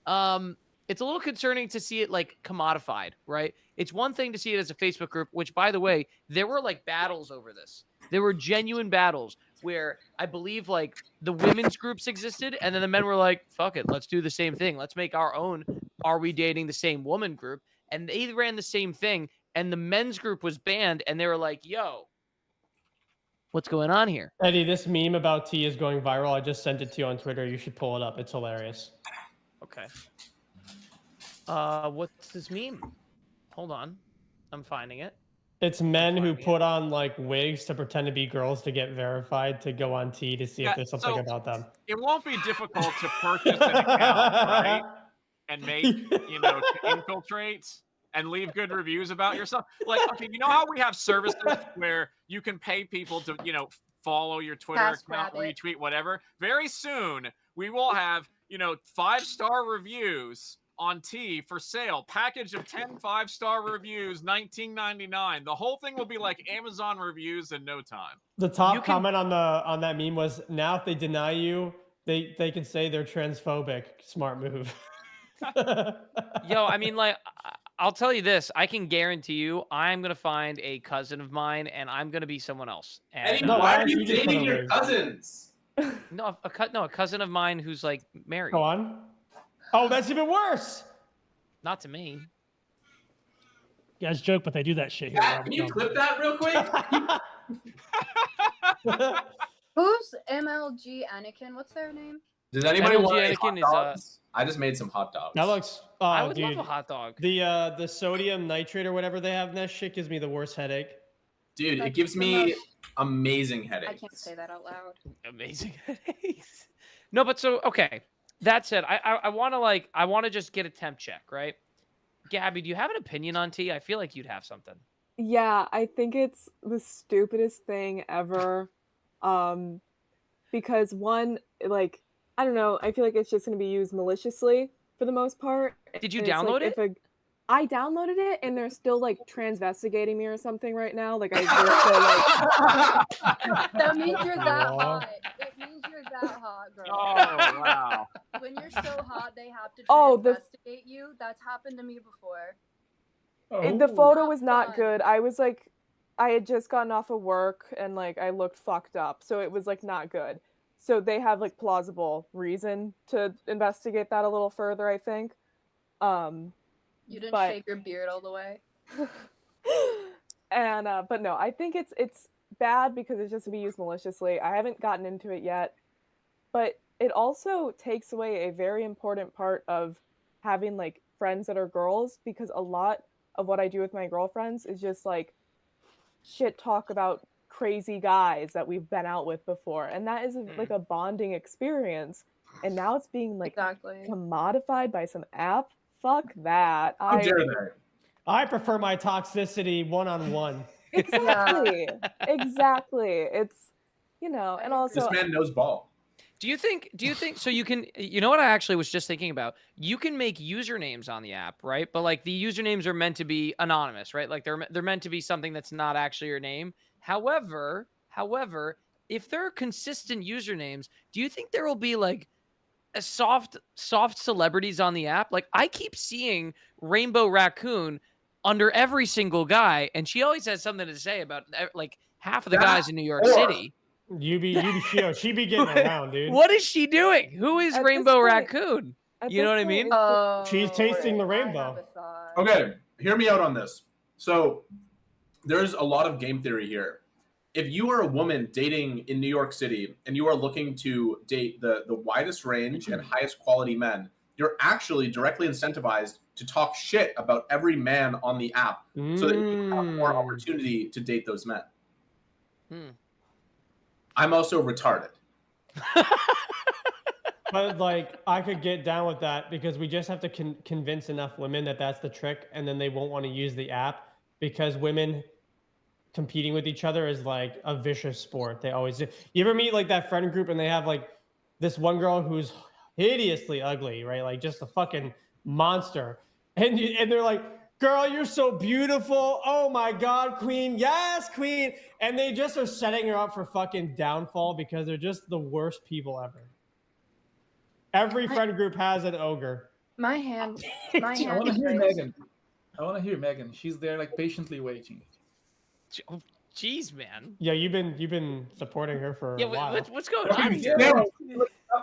It's a little concerning to see it like commodified, right? It's one thing to see it as a Facebook group, which, by the way, there were like battles over this. There were genuine battles where I believe like the women's groups existed, and then the men were like, fuck it, let's do the same thing. Let's make our own "Are we dating the same woman?" group. And they ran the same thing, and the men's group was banned, and they were like, yo, what's going on here? Eddie, this meme about tea is going viral. I just sent it to you on Twitter. You should pull it up. It's hilarious. Okay. What's this meme? Hold on, I'm finding it. It's men who finding it. put on like wigs to pretend to be girls to get verified to go on T to see Yeah, if there's something so- about them. It won't be difficult to purchase an account, right? And make, to infiltrate and leave good reviews about yourself. Like, okay, you know how we have services where you can pay people to, follow your Twitter account, TaskRabbit. retweet, whatever. Very soon, we will have, 5-star reviews on T for sale. Package of 10 5-star reviews, $19.99. The whole thing will be like Amazon reviews in no time. The top You can- comment on that meme was, now if they deny you, they can say they're transphobic. Smart move. Yo, I mean, like, I'll tell you this. I can guarantee you, I'm gonna find a cousin of mine, and I'm gonna be someone else. Eddie, And, No, why why are you don't you just dating put a your wig? cousins? no, a cousin of mine who's like married. Go on. Oh, that's even worse. Not to me. You guys joke, but they do that shit here. Pat, can you clip that real quick? Who's MLG Anakin? What's their name? Does anybody MLG want any Anakin hot is, dogs? I just made some hot dogs. That looks. I Oh, would dude. love a hot dog. The sodium nitrate or whatever they have in that shit gives me the worst headache. Dude, it That's gives the me most- amazing I headaches. can't say that out loud. Amazing headaches. No, but so okay. That said, I want to just get a temp check, right? Gabby, do you have an opinion on T? I feel like you'd have something. Yeah, I think it's the stupidest thing ever. Because one, like, I don't know, I feel like it's just going to be used maliciously for the most part. Did you And it's like, download it? I downloaded it and they're still like transvestigating me or something right now. Like I they're still like That means you're that Aw. hot. It means you're that hot, girl. Oh, wow. When you're so hot, they have to Oh, the- investigate you. That's happened to me before. the photo Not was not fun. good. I was like, I had just gotten off of work and like I looked fucked up, so it was like not good. So they have like plausible reason to investigate that a little further, I think. You didn't But- shave your beard all the way. And but no, I think it's bad because it's just to be used maliciously. I haven't gotten into it yet, but it also takes away a very important part of having like friends that are girls, because a lot of what I do with my girlfriends is just like shit talk about crazy guys that we've been out with before, and that is like a bonding experience, and now it's being like Exactly. commodified by some app. Fuck that. How dare they? I prefer my toxicity one-on-one. Exactly. Exactly. It's, and I also This man knows ball. Do you think so you can, you know what I actually was just thinking about? You can make usernames on the app, right? But like the usernames are meant to be anonymous, right? Like they're meant to be something that's not actually your name. However, if there are consistent usernames, do you think there will be like a soft celebrities on the app? Like I keep seeing Rainbow Raccoon under every single guy, and she always has something to say about like half of the That guys in New York or- City. You be she be getting around, dude. What is she doing? Who is At this Rainbow point- Raccoon? at You know this what I point, mean? it's just- Oh, She's tasting the I have rainbow. a thought. Okay, hear me out on this. So there's a lot of game theory here. If you are a woman dating in New York City and you are looking to date the widest range and highest quality men, you're actually directly incentivized to talk shit about every man on the app so that you have more opportunity to date those men. Hmm. I'm also retarded. But like, I could get down with that because we just have to convince enough women that that's the trick, and then they won't want to use the app because women competing with each other is like a vicious sport. They always do. You ever meet like that friend group and they have like this one girl who's hideously ugly, right? Like just a fucking monster, and they're like, "Girl, you're so beautiful. Oh my God, queen. Yes, queen." And they just are setting her up for fucking downfall because they're just the worst people ever. Every friend group has an ogre. My hand. My I hand want to is hear raised. Megan. I want to hear Megan. She's there, like patiently waiting. Oh, jeez, man. Yeah, you've been supporting her for Yeah, a while. what's going on Okay, here? yeah,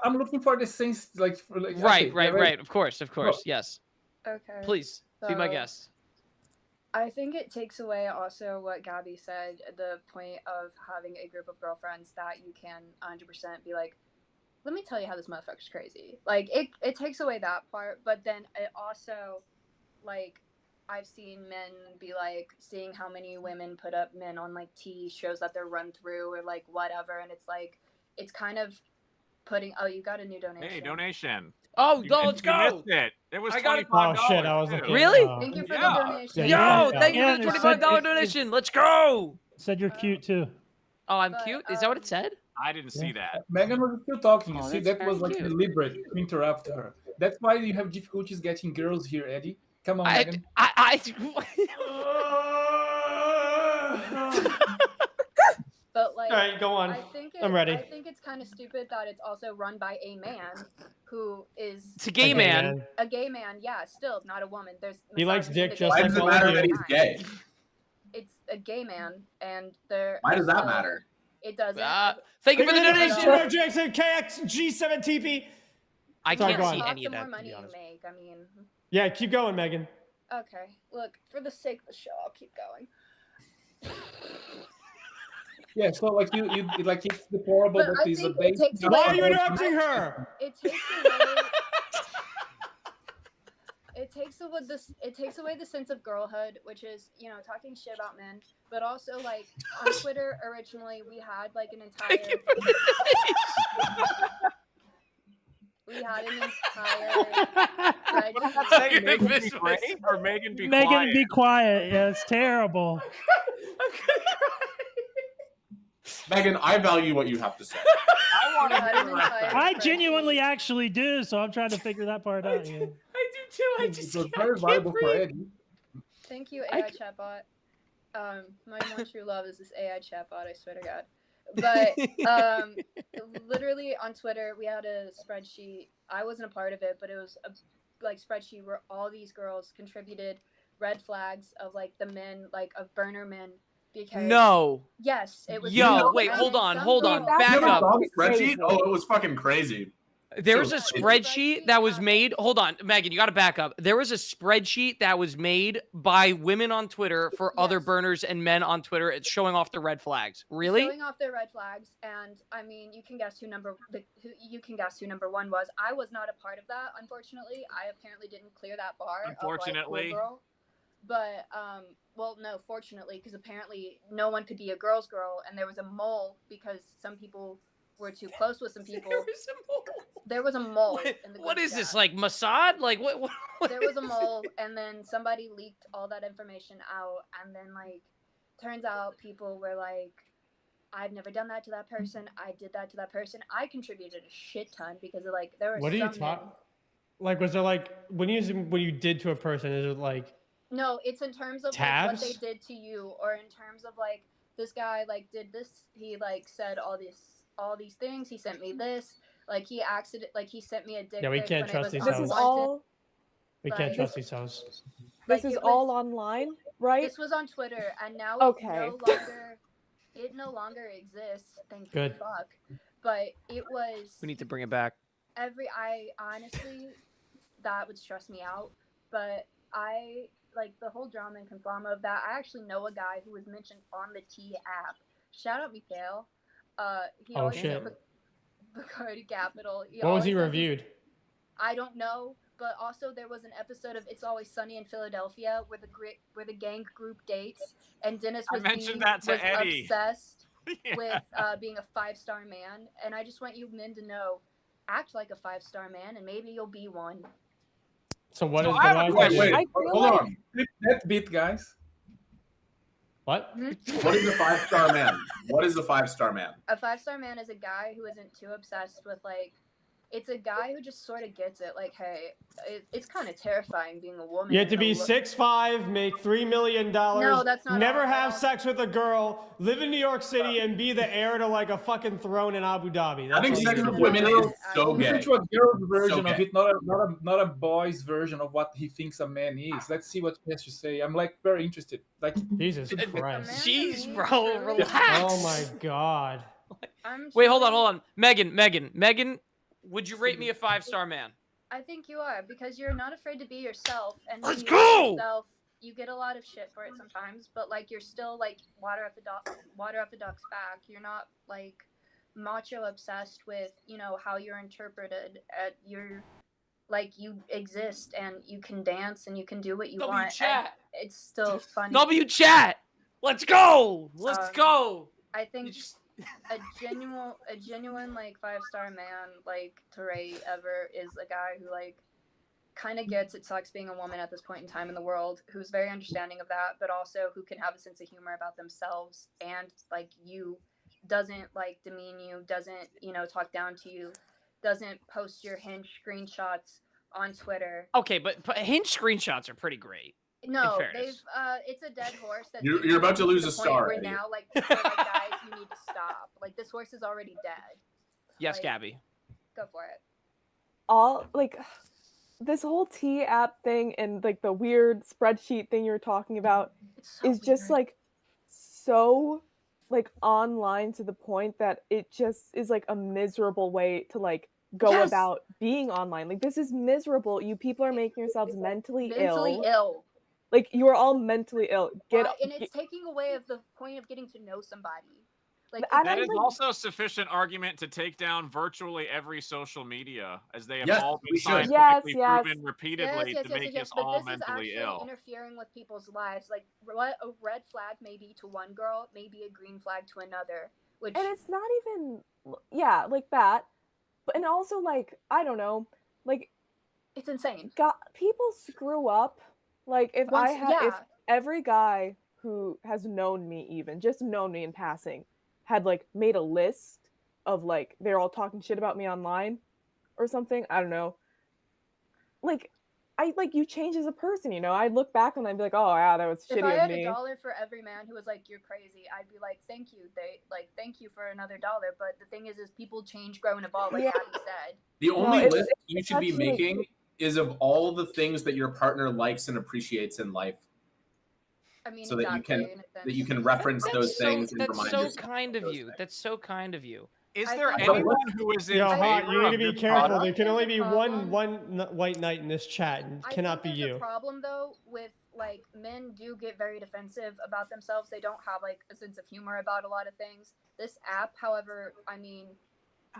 I'm looking for the sense, like, okay, Right, yeah, right. Of course. Yes. Okay. Please be my So- guest. I think it takes away also what Gabby said, the point of having a group of girlfriends that you can 100% be like, let me tell you how this motherfucker's crazy. Like it takes away that part, but then it also, like, I've seen men be like seeing how many women put up men on like T shows that they're run through or like whatever, and it's like it's kind of putting. Oh, you got a new donation. Hey, donation. Oh, You no, missed- let's you go. missed it. It was I got it. $25. Oh shit! I was too. looking. Really? Oh. Thank you for Yeah. the donation. Yeah, Yo, yeah. thank you Yeah, for and the it $25 said- donation. Let's go. Said you're cute too. Oh, I'm But, cute. Is that what it um, said? I didn't see that. Megan was still talking. You Oh, see, that's that was very like cute. deliberate to interrupt her. That's why you have difficulties getting girls here, Eddie. Come on, I, Megan. But like, All right, go on. I think I'm ready. I think it's kind of stupid that it's also run by a man who is It's a gay Okay, man. a gay man. Yeah, still not a woman. There's He likes misogyny in dick the just Why gay does it like community matter all that of he's all the time. gay? It's a gay man, and there. Why does that still- matter? It doesn't. Thank you for the donation. No. Jackson KXG7TP. I Sorry, can't go see on. any the of more that, to money be you honest. make. I mean, Yeah, keep going, Megan. okay. Look, for the sake of the show, I'll keep going. Yeah, so like you like it's deplorable But that I there's a think it base. takes Why are you away- interrupting her? It takes away. It takes away the sense of girlhood, which is, you know, talking shit about men, but also like on Twitter originally we had like an entire What does that spreadsheet. say? Megan be great or Megan be Megan, quiet? be quiet. Yeah, it's terrible. Megan, I value what you have to say. I want We to had hear an the rest of entire it. I spreadsheet. genuinely actually do, so I'm trying to figure that part out. Yeah. I do too. I It just was I very can't valuable for breathe. Eddie. Thank you, I AI chatbot. My one true love is this AI chatbot, I swear to God. But literally on Twitter, we had a spreadsheet. I wasn't a part of it, but it was a like spreadsheet where all these girls contributed red flags of like the men, like of burner men. Because No. yes, it was. Yo, so wait, bad. hold on, Some hold on. girls- That's Back You ever up. saw the Crazy. spreadsheet? Oh, it was fucking crazy. There was a So- spreadsheet that was made. Hold on, Megan, you got to back up. There was a spreadsheet that was made by women on Twitter for other Yes. burners and men on Twitter. It's showing off the red flags. Really? Showing off their red flags, and I mean, you can guess who number one was. I was not a part of that, unfortunately. I apparently didn't clear that bar. Unfortunately. Of, like, cool girl. But well, no, fortunately, because apparently no one could be a girl's girl, and there was a mole because some people were too close with some people. There was a mole. In the What group is this, chat. like Mossad? Like what There was a mole, and then somebody leaked all that information out, and then like turns out people were like, I've never done that to that person, I did that to that person. I contributed a shit ton because of like there were What are you some talking? Like, was there like when you did to a person? Is it like no, it's in terms of like, what they Tabs? did to you, or in terms of like this guy like did this, he like said all these things, he sent me this, like he sent me a dick Yeah, we pic can't when it trust was these This hoes. is unwanted. all. we can't Like- trust these hoes? Like, This is it was- all online, right? This was on Twitter, and now Okay. it no longer exists. Thank Good. fuck. But it was We need to bring it back. I honestly, that would stress me out. But I like the whole drama and conflama of that. I actually know a guy who was mentioned on the T app. Shout out Mikhail. He Oh, always shit. said Bacardi Capital. What was he always said reviewed? I don't know, but also there was an episode of It's Always Sunny in Philadelphia where the gang group dates, and Dennis I was mentioned that to was Eddie. obsessed Yeah. with being a 5-star man, and I just want you men to know, act like a 5-star man, and maybe you'll be one. So what So is I have a the question. Wait, I feel hold like- on. Flip that bit, guys. What? What is a 5-star man? What is a 5-star man? A 5-star man is a guy who isn't too obsessed with like. It's a guy who just sort of gets it. Like, hey, it's kind of terrifying being a woman. You have in to the be lo- 6'5", make $3 million. No, that's not Never all- have all. sex with a girl, live in New York City, and be the heir to like a fucking throne in Abu Dhabi. That's Having all you sex do. with women is so Listen gay. to a girl's version of gay. it, not a boy's version of what he thinks a man is. Let's see what he has to say. I'm like very interested. Like Jesus A man Christ. to Jeez, me bro, truly- relax. Oh my God. Wait, hold on. Megan, would you rate me a 5-star man? I think you are because you're not afraid to be yourself, and when Let's you go! Be yourself, you get a lot of shit for it sometimes, but like you're still like water off the duck's back. You're not like macho obsessed with, you know, how you're interpreted at your, like, you exist and you can dance and you can do what you W want. chat. It's still funny. W chat. Let's go. Let's go. I You think just a genuine like 5-star man like Teray ever is a guy who like kind of gets it sucks being a woman at this point in time in the world, who's very understanding of that, but also who can have a sense of humor about themselves and like you, doesn't like demean you, doesn't, you know, talk down to you, doesn't post your Hinge screenshots on Twitter. okay, but Hinge screenshots are pretty great. No, fairness. they've it's a dead horse. That You're about to lose a the point star, where Eddie. now, like, people are like, guys, you need to stop. Like, this horse is already dead. Yes, Like, Gabby. Go for it. All like this whole T app thing and like the weird spreadsheet thing you're talking about It's so is just weird. like so like online to the point that it just is like a miserable way to like go Yes! about being online. Like this is miserable. You people are making yourselves mentally ill. Like you are all mentally ill. Why- and it's taking away of the point of getting to know somebody. Like, I That don't is like- also sufficient argument to take down virtually every social media, as they have Yes, all been we should. scientifically Yes. proven repeatedly to make us but all this is mentally actually ill. interfering with people's lives. Like, what a red flag may be to one girl, may be a green flag to another. Which And it's not even like that. But and also like I don't know, like it's insane. people screw up. Like if Once- I had if every guy who has known me, even just known me in passing, had like made a list of like they're all talking shit about me online or something, I don't know, like I like you change as a person, you know. I look back and I'd be like, oh yeah, that was If shitty I of had me. $1 for every man who was like, "You're crazy," I'd be like, "Thank you." Thank you for another $1. But the thing is people change, grow, and evolve, like Yeah. Abby said. The only it's- list you it's should be actually- making is of all the things that your partner likes and appreciates in life, I mean, so that you exactly, can in a that you sense. can reference those That's so, things and that's remind so yourself kind of those you. things. That's so kind of you. Is I there think- anyone who is in Yo, favor Hot, you need to of be this careful. product? There can only be There's a problem. one white knight in this chat, and it I cannot be think there's you. a problem though with like men do get very defensive about themselves. They don't have like a sense of humor about a lot of things. This app, however, I mean,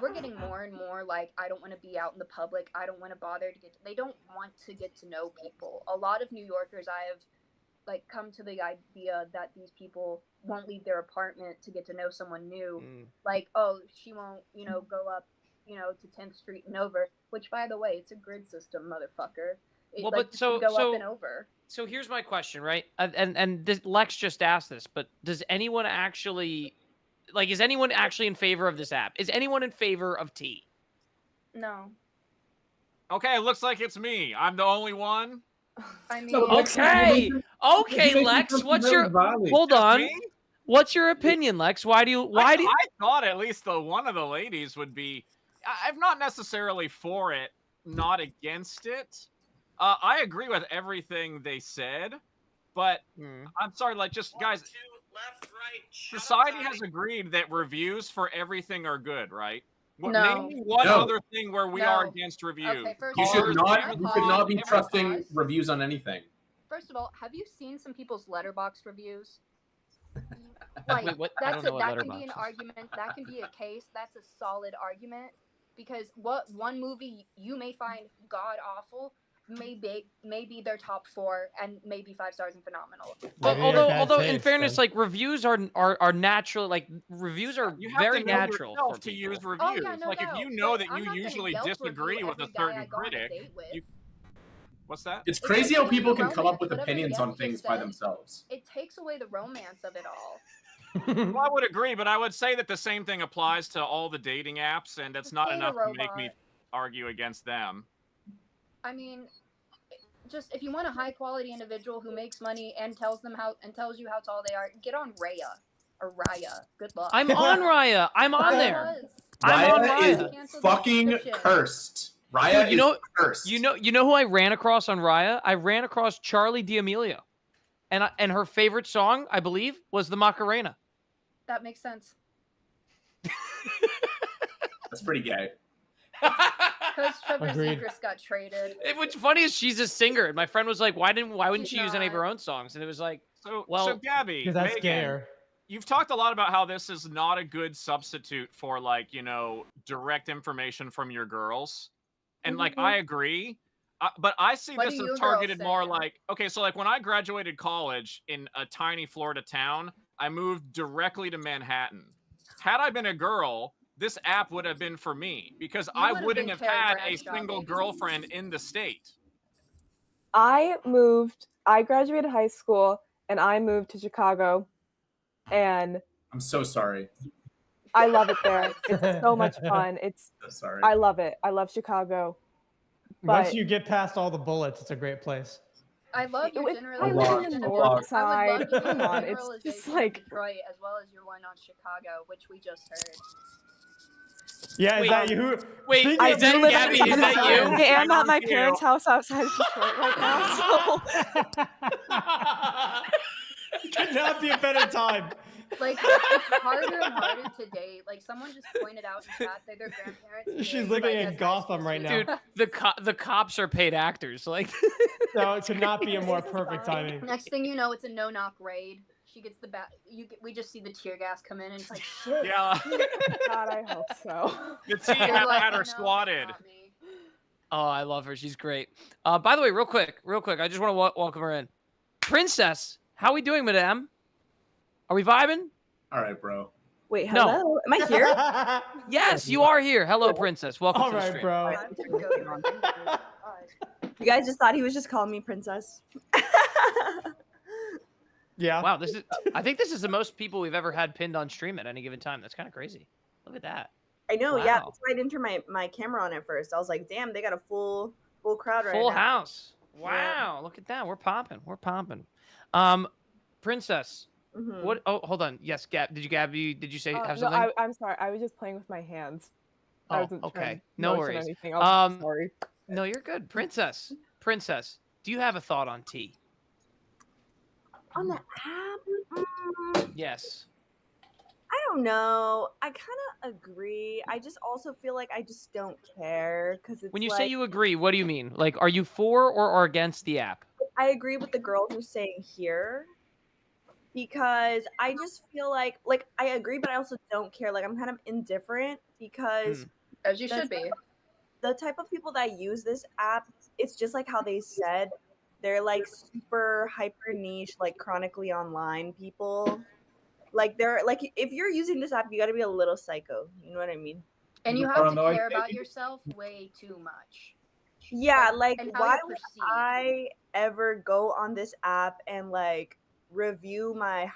we're getting more and more like I don't want to be out in the public. I don't want to bother to get. They don't want to get to know people. A lot of New Yorkers I have like come to the idea that these people won't leave their apartment to get to know someone new. Like, oh, she won't, you know, go up, you know, to 10th Street and over. Which, by the way, it's a grid system, motherfucker. Well, like, but you so- can go so- up and over. So here's my question, right? And this, Lex just asked this, but does anyone actually like? Is anyone actually in favor of this app? Is anyone in favor of T? No, Okay, it looks like it's me. I'm the only one. I mean, No, Lex, Okay, you okay, make Lex. something What's very your valid. hold Just on? me? What's your opinion, Lex? Why do you? I thought at least one of the ladies would be. I'm not necessarily for it, not against it. I agree with everything they said, but I'm sorry, like just guys. Society has agreed that reviews for everything are good, right? No. Name me one No. other thing where we are No. against reviews. Okay, first You of all, should can I not. You pause? should not be Can I trusting pause? reviews on anything. First of all, have you seen some people's letterbox reviews? Like Wait, what? I don't know what that can be Letterboxd an is. argument. That can be a case. That's a solid argument because what one movie you may find god awful may be their top 4 and maybe 5 stars and phenomenal. But Maybe they're bad although in taste, fairness, then. like reviews are natural. Like reviews are You have very to know natural yourself for to people. use reviews. Oh yeah, no like doubt. if you know But that I'm you not gonna usually Yelp disagree review with a every guy certain I go on a critic, date with. you- what's that? It's It crazy takes how away people the can come up romance, with whatever opinions Yelp on just things by said. themselves. It takes away the romance of it all. Well, I would agree, but I would say that the same thing applies to all the dating apps, and that's Just not date a enough to make me robot. argue against them. I mean, just if you want a high quality individual who makes money and tells you how tall they are, get on Raya or Raya. Good luck. I'm on Raya. I'm on Raya there. was. I'm on Raya Raya. is Cancel the fucking subscription. cursed. Raya Dude, you is know- cursed. You know who I ran across on Raya? I ran across Charlie D'Amelio, and her favorite song, I believe, was the Macarena. That makes sense. That's pretty gay. Because Trevor Agreed. Zegras got traded. What's funny is she's a singer, and my friend was like, "Why wouldn't She's she use any of not. her own songs?" And it was like, So, Well, so Gabby, Because that's Megan, gayer. You've talked a lot about how this is not a good substitute for like, direct information from your girls. And like, I agree. But I see What this do as you girls targeted more say? like, okay, so like when I graduated college in a tiny Florida town, I moved directly to Manhattan. Had I been a girl, this app would have been for me because I would've wouldn't been have Carrie had a Bradshaw, single baby. girlfriend in the state. I graduated high school and I moved to Chicago, and I'm so sorry. I love it there. It's so much fun. So sorry. I love it. I love Chicago. Once But you get past all the bullets, it's a great place. I love your I generalization. live in the Hold north on. I would side. love to hear Come your on, it's generalization just of like Detroit as well as your one on Chicago, which we just heard. Yeah, Wait, is that you? Wait, Speaking I is of that do live Gabby? outside Is of that Detroit. you? I am at my Thank you. parents' house outside of Detroit right now. So Could not be a better time. Like, it's harder and harder to date. Like, someone just pointed out in chat that their grandparents. She's married, living like, in as high Gotham school right now. students. Dude, the cops are paid actors. Like, So it could not be a more This is perfect fine. timing. Next thing you know, it's a no-knock raid. She gets the bat. We just see the tear gas come in, and it's like, shit. Yeah, God, I hope so. the T They're had like, her "No, that's swatted. not me." oh, I love her. She's great. By the way, real quick, I just want to welcome her in. Princess, how we doing, madame? Are we vibing? All right, bro. Wait, No. hello? Am I here? Yes, you are here. Hello, princess. Welcome All to the right, stream. bro. Time to go to God. You guys just thought he was just calling me princess. Yeah. Wow, I think this is the most people we've ever had pinned on stream at any given time. That's kind of crazy. Look at that. I know, yeah. Wow. That's why I didn't turn my camera on at first. I was like, damn, they got a full crowd right Full now. house. Wow, look at that. We're popping. Princess, Mhm. what? Oh, hold on. Yes, Gabby, did you say have No, something? I'm sorry. I was just playing with my hands. I Oh, wasn't trying okay. to No motion worries. Anything else. Um, Sorry. No, you're good. Princess, do you have a thought on tea? On the app? Yes. I don't know. I kind of agree. I just also feel like I just don't care because it's When you like, say you agree, what do you mean? Like, are you for or against the app? I agree with the girls who are saying here because I just feel like I agree, but I also don't care. Like I'm kind of indifferent because As you the should be. the type of people that use this app, it's just like how they said, they're like super hyper niche, like chronically online people. Like they're like if you're using this app, you got to be a little psycho. You know what I mean? And you have to Paranoid, care about maybe? yourself way too much. Yeah, like And how why you're would perceived. I ever go on this app and like review my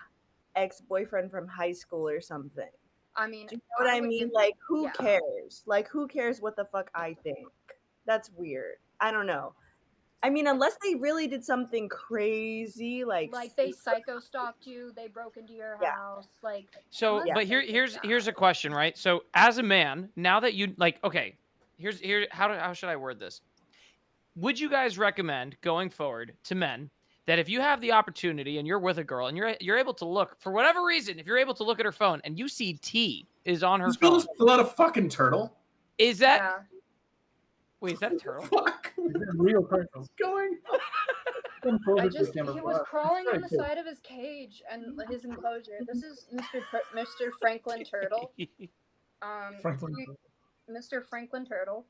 ex-boyfriend from high school or something? I mean, Do you know what I would mean? give- Like who yeah. cares? Like who cares what the fuck I think? That's weird. I don't know. I mean, unless they really did something crazy, like they psycho stalked you, they broke into your Yeah. house, like. So, unless but they did here's that. a question, right? So, as a man, now that you like, okay, how should I word this? Would you guys recommend going forward to men that if you have the opportunity and you're with a girl and you're able to look for whatever reason, if you're able to look at her phone and you see T is on her This girl phone, is still out a fucking turtle. is that Yeah. wait, is that a turtle? Fuck. Real turtles. What's going on? Come closer I to the just camera he for was us. crawling on Very the cool. side of his cage and his enclosure. This is Mr. Franklin Turtle. Franklin. Mr. Franklin Turtle.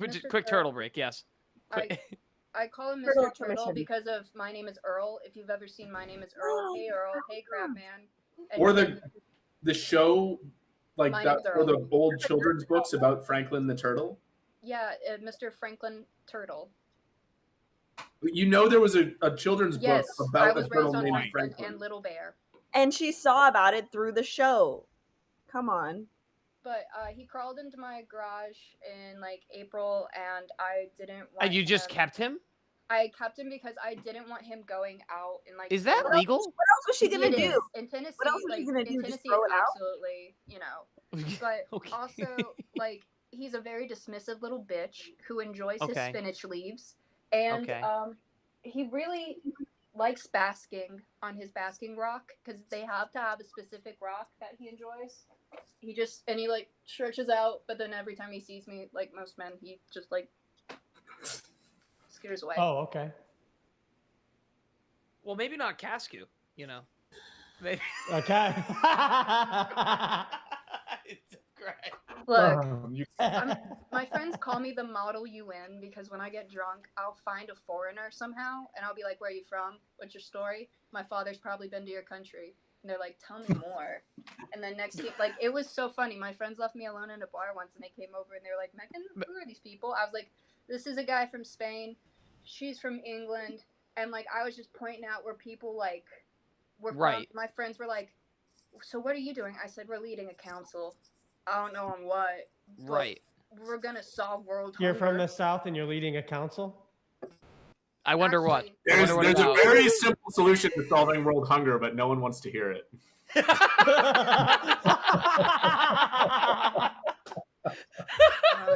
Mr. Quick turtle break, yes. I call him Turtle Mr. Turtle intermission. because of My Name is Earl. If you've ever seen My Name is Earl, hey crab man. And Or then the show, like My that, name's or the Earl. old children's books about Franklin the turtle. yeah, Mr. Franklin Turtle. You know, there was a children's Yes, book I about was a turtle raised on named Franklin Franklin. and Little Bear. and she saw about it through the show. Come on. But he crawled into my garage in like April, and I didn't want. And you just him- kept him? I kept him because I didn't want him going out and like. Is that legal? What else was she gonna It do? is. In Tennessee? What else was like, she gonna in do? Just Tennessee, throw it's it out? absolutely, But Okay. also, like, he's a very dismissive little bitch who enjoys his Okay. spinach leaves, and Okay. he really likes basking on his basking rock because they have to have a specific rock that he enjoys. He like stretches out, but then every time he sees me, like most men, he just like scares away. Oh, okay. Well, maybe not Cascu, you know. Maybe. Okay. It's great. Look, You- my friends call me the model UN because when I get drunk, I'll find a foreigner somehow and I'll be like, "Where are you from? What's your story? My father's probably been to your country." And they're like, "Tell me more." And then next thing, like, it was so funny. My friends left me alone in a bar once and they came over and they were like, "Megan, who are these people?" I was like, "This is a guy from Spain. She's from England." And like, I was just pointing out where people like were from. Right. My friends were like, "So what are you doing?" I said, "We're leading a council. I don't know on what. But Right. we're gonna solve world You're hunger." from the South and you're leading a council? I wonder what. Actually, I There's wonder what a about. very simple solution to solving world hunger, but no one wants to hear it.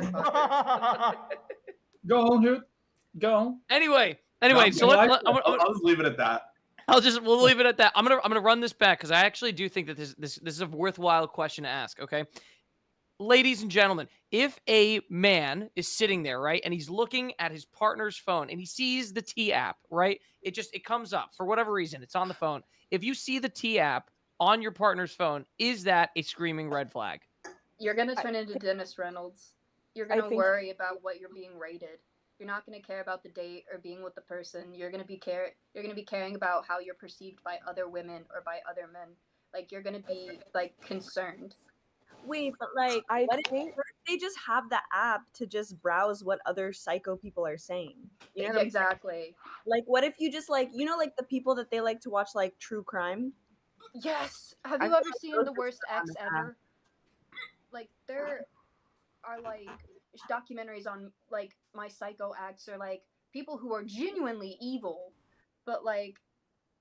motherfucker. Go on, Hoot. Go on. Anyway, No, so no, I'll just leave it at that. we'll leave it at that. I'm gonna run this back because I actually do think that this is a worthwhile question to ask. Okay, ladies and gentlemen, if a man is sitting there, right, and he's looking at his partner's phone and he sees the T app, right, it comes up for whatever reason, it's on the phone. If you see the T app on your partner's phone, is that a screaming red flag? You're gonna turn into Dennis Reynolds. You're I gonna think- worry about what you're being rated. You're not gonna care about the date or being with the person. You're gonna be caring about how you're perceived by other women or by other men. Like, you're gonna be like concerned. Wait, but like, I what if think they just have the app to just browse what other psycho people are saying? You know, what I'm saying? Exactly. Like, what if you just like, like the people that they like to watch like true crime? Yes. Have I you ever thought seen those The were Worst on Ex the app. Ever? Like, there are like documentaries on like my psycho acts or like people who are genuinely evil, but like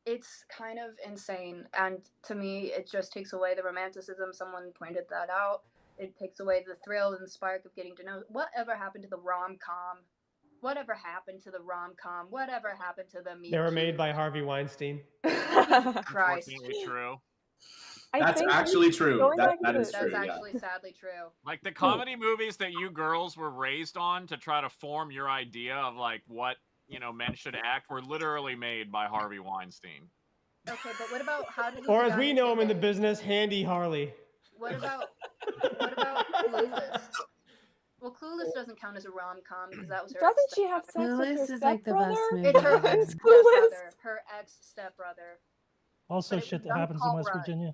it's kind of insane. And to me, it just takes away the romanticism. Someone pointed that out. It takes away the thrill and spark of getting to know. Whatever happened to the rom-com? Whatever happened to the rom-com? Whatever happened to the meet They were made cute? by Harvey Weinstein. Christ. Unfortunately true. That's think actually true. going That back that to is the- true. That's Yeah. actually sadly true. Like the comedy movies that you girls were raised on to try to form your idea of like what, men should act were literally made by Harvey Weinstein. Okay, but what about how did he Or get as on we know him in the today? business, Handy Harley. What about Clueless? Well, Clueless doesn't count as a rom-com because that was her. Doesn't she have sex with Clueless her is like the best stepbrother? movie It's her ever. ex Clueless. stepbrother. Her ex stepbrother. Also, But it shit was that young happens in Paul West Rudd. Virginia.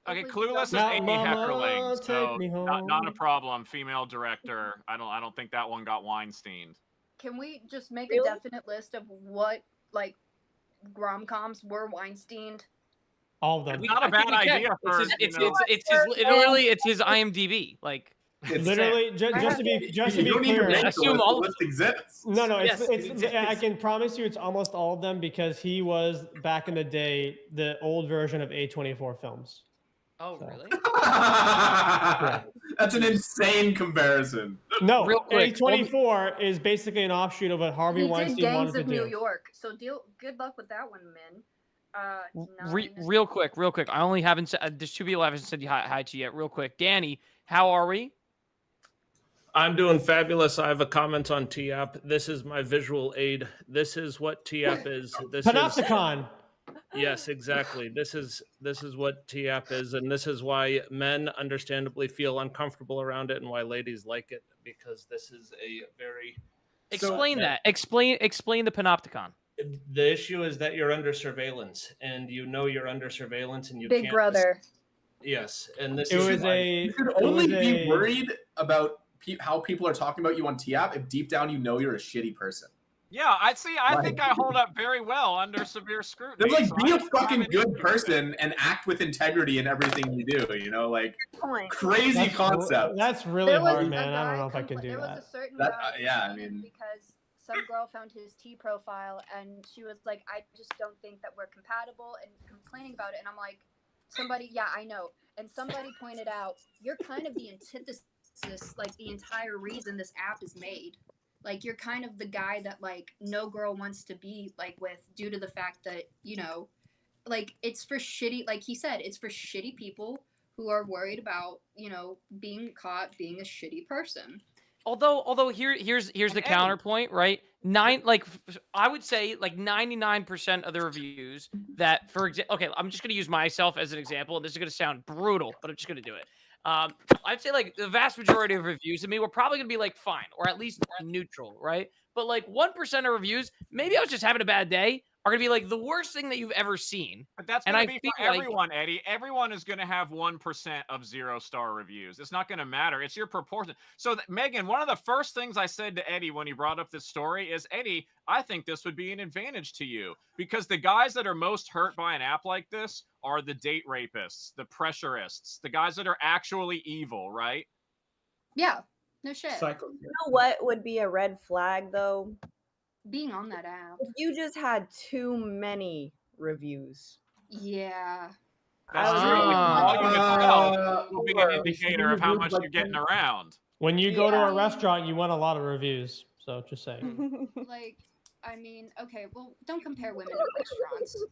Okay, It was Clueless is young- Amy Mama, Heckerling, take so me not a home. problem. Female director. I don't think that one got Weinstein. Can we just make Really? a definite list of what like rom-coms were Weinsteined? All of them. It's not a I think bad we can. idea for It's his IMDb. Like, It's Literally, just to be you don't need to clear. make Assume the all of list exists. No, Yes, I can promise you it's almost all of them because he was back in the day the old version of A24 films. oh So. really? That's an insane comparison. No, Real quick, A24 is basically an offshoot of what Harvey He did Weinstein Gangs wanted to of New do. York, so good luck with that one, Min. Real quick. I only haven't said. There's two people I haven't said hi to yet. Real quick, Danny, how are we? I'm doing fabulous. I have a comment on TAP. This is my visual aid. This is what TAP is. This is Panopticon. yes, exactly. This is what TAP is, and this is why men understandably feel uncomfortable around it, and why ladies like it, because this is a very Explain that. Explain the Panopticon. The issue is that you're under surveillance, and you know you're under surveillance, and you Big can't. Brother. Yes, and this It is was why- a. You should it only was be a- worried about how people are talking about you on TAP if deep down you know you're a shitty person. Yeah, I see. I Right. think I hold up very well under severe scrutiny. There's like so be I a don't have fucking an good issue with person and act with integrity in everything you do. Like Point. crazy That's, concept. That's really There was hard, a man. I don't guy know if I can do there that. was a certain That- guy yeah, I complaining mean- because some girl found his T profile and she was like, I just don't think that we're compatible and complaining about it. And I'm like, yeah, I know. And somebody pointed out, you're kind of the antithesis, like the entire reason this app is made. Like, you're kind of the guy that like no girl wants to be like with due to the fact that, like it's for shitty, like he said, it's for shitty people who are worried about, being caught being a shitty person. Although here's the Eddie. counterpoint, right? I would say like 99% of the reviews that, for example, okay, I'm just gonna use myself as an example, and this is gonna sound brutal, but I'm just gonna do it. I'd say like the vast majority of reviews of me were probably gonna be like fine or at least neutral, right? But like 1% of reviews, maybe I was just having a bad day, are gonna be like the worst thing that you've ever seen. But that's And going I to be feel for like- everyone, Eddie. Everyone is going to have 1% of 0-star reviews. It's not going to matter. It's your proportion. So, Megan, one of the first things I said to Eddie when he brought up this story is, Eddie, I think this would be an advantage to you because the guys that are most hurt by an app like this are the date rapists, the pressurists, the guys that are actually evil, right? Yeah, no shit. Psycho. You know what would be a red flag though? Being on that app. If you just had too many reviews. Yeah. That's I true. would- All you can tell will be an or indicator of how much like you're getting around. When you go to a Yeah. restaurant, you want a lot of reviews. So just saying. Like, I mean, okay, well, don't compare women to restaurants.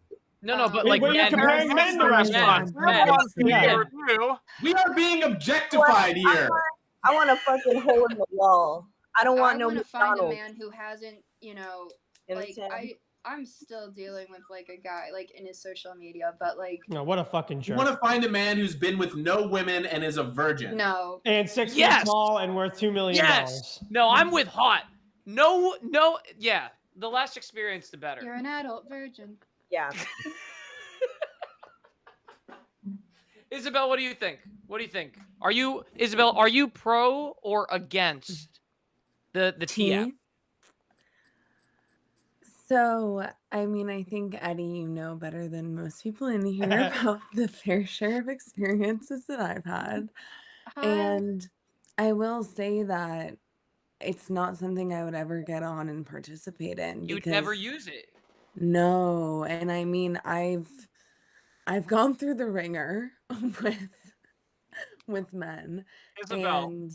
No, but Wait, like when you're men- comparing men to restaurants. men. Yeah. Review. We are being objectified here. I want a fucking hole in the wall. I don't want I no want to find a McDonald's. man who hasn't, You know what I'm like saying? I'm still dealing with like a guy like in his social media, but like No, what a fucking You jerk. want to find a man who's been with no women and is a virgin. no. And 6 feet Yes. tall and worth $2 million. Yes. No, I'm with hot. No, yeah. The less experience, the better. You're an adult virgin. Yeah. Isabel, what do you think? What do you think? Isabel, are you pro or against the T app? So, I mean, I think Eddie, you know better than most people in here about the fair share of experiences that I've had. And I will say that it's not something I would ever get on and participate in. You'd never because- use it. No, and I mean, I've gone through the ringer with men, Isabel, and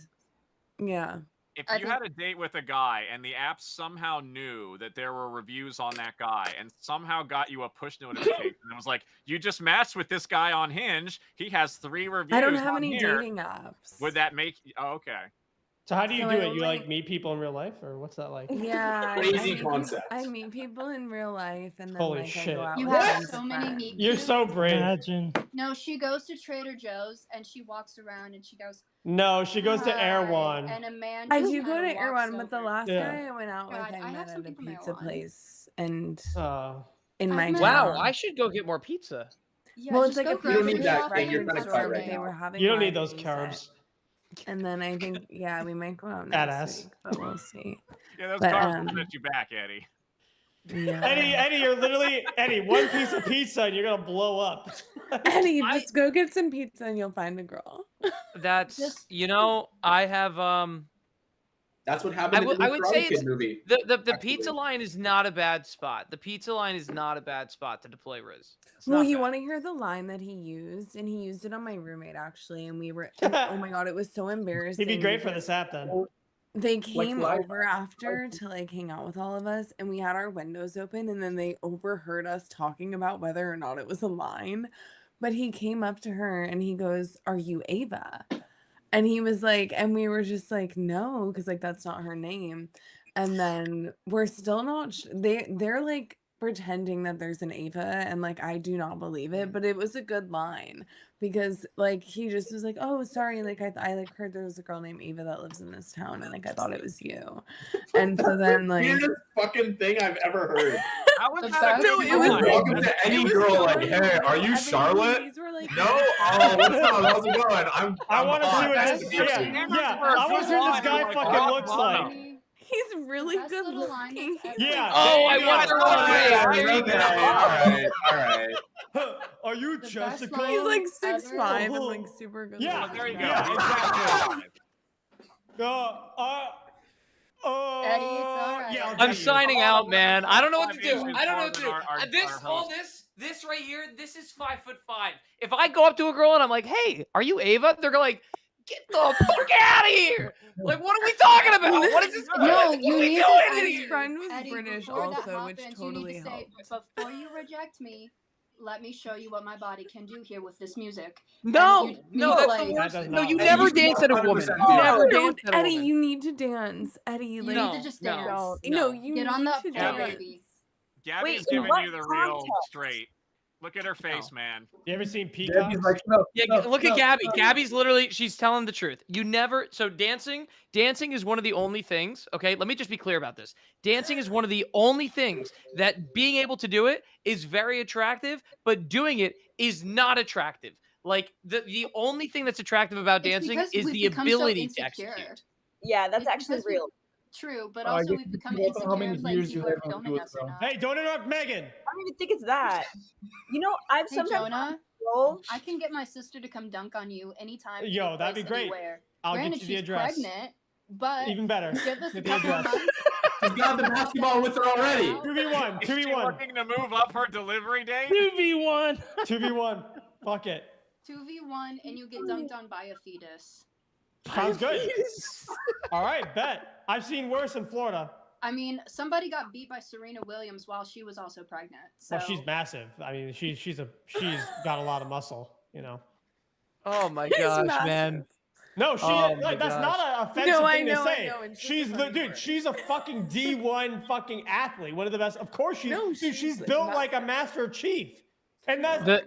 yeah. if I you had a date with a guy and the app somehow knew that there were reviews on that guy and somehow got you a push notification and was like, you just matched with this guy on Hinge, he has 3 reviews. I don't have on any here," dating apps. Would that make? Oh, okay. So how do you So do I it? don't You like like- meet people in real life, or what's that like? Yeah, Crazy concept. I meet people in real life, and then Holy like I shit. go out You with have friends so of many friends. meet You're cutes. so brave. Imagine. No, she goes to Trader Joe's and she walks around and she goes, No, she goes to "Hi," Erewhon. and a man. I just do go kinda to walks Erewhon, but the over. last Yeah. guy I went out God, with, I I have met at a something from pizza Erewhon. place, and In my I've met- Wow, town. I should go get more pizza. Yeah, well, just it's like go a You don't pizza need that, place Kate, you're right kinda next cut door, right but they now. were having You don't need live those music. carbs. And then I think, yeah, we might go out Badass. next week, but we'll see. Yeah, those But, cars will set you back, Eddie. Yeah. Eddie, you're literally one piece of pizza and you're gonna blow up. Eddie, I- just go get some pizza and you'll find a girl. That's Just- I have That's what happened in the I would Karate say Kid it's- movie. the pizza Actually. line is not a bad spot. The pizza line is not a bad spot to deploy Riz. It's Well, not you bad. want to hear the line that he used, and he used it on my roommate actually, and we were, oh my god, it was so embarrassing. He'd be great for because this app then. They came live- over after to like hang out with all of us, and we had our windows open, and then they overheard us talking about whether or not it was a line. But he came up to her and he goes, "Are you Ava?" And he was like, and we were just like, "No," because like that's not her name. And then we're still not. They're like pretending that there's an Ava, and like I do not believe it, but it was a good line because like he just was like, "Oh, sorry, like I like heard there was a girl named Ava that lives in this town, and like I thought it was you." And so then like. Weirdest fucking thing I've ever heard. How was The that a best- No, good it was line? like- Welcome to any it was girl, so like, hey, are you annoying. Charlotte? These were, like, No? Oh, what's up? How's it going? I want to see hot. what Nice this. to meet Yeah, you. yeah. for a I want to good see what this line, guy like, fucking rock looks bottom. like. He's really Best good little line looking. ever. Yeah. Oh, I Yeah, want to yeah, know. Okay, all right. Are you The best Jessica? line He's like ever. 6'5" and like super good. Yeah, Well, there you go. Yeah, Exactly. Eddie, it's all right. Yeah, I'll I'm get you. signing out, man. I don't know what to do. Inches I don't know what to do. taller than our This, all host. this right here, this is 5'5". If I go up to a girl and I'm like, "Hey, are you Ava?" They're going like, "Get the fuck out of here!" Like, what are we talking about? What is this? No, what you are we need doing to- in His here? friend was Eddie, British before that also, which happens, totally you need to helped. say, before you reject me, let me show you what my body can do here with this music. No, you no, need to, that's like- the That worst. does No, not you work. never You should dance at a woman. 100% You do never that. dance at a Eddie, woman. you need to dance. Eddie, You like, need to just no. dance. Don't. no, you Get on need that to pole, dance. baby. Gabby's in giving what you the real context? straight. Look at her face, man. You ever seen Gabby's Peacocks? like, no, Yeah, no, look no, at Gabby. no. Gabby's literally, she's telling the truth. You never, so dancing is one of the only things, okay? Let me just be clear about this. Dancing is one of the only things that being able to do it is very attractive, but doing it is not attractive. Like, the only thing that's attractive about It's dancing because is we've the become so ability to insecure. execute. Yeah, that's It's actually because we- real. True, but I also guess we've it become depends on how insecure many if like years you people are have on filming do it, us or though. not. Hey, don't interrupt Megan. I don't even think it's that. You know, I've Hey, sometimes Jonah, roll. I can get my sister to come dunk on you anytime. Yo, any that'd be place, great. Anywhere. I'll Granted, get you the she's address. pregnant, but Even better. give us a Get the couple of address. months. She's got the basketball with her already. 2v1. Is she 2v1. looking to move up her delivery date? 2v1. 2v1. Fuck it. 2v1 and you get dunked on by a fetus. Sounds good. All right, bet. I've seen worse in Florida. I mean, somebody got beat by Serena Williams while she was also pregnant. So Well, she's massive. I mean, she's got a lot of muscle. You know. Oh my He's gosh, massive. man. No, she Oh my like that's gosh. not an offensive No, I thing know, to I say. know, it's just She's a the funny dude. word. She's a fucking D1 fucking athlete. One of the best. Of course she's. No, dude, she's she's built like a Master Chief, and that's The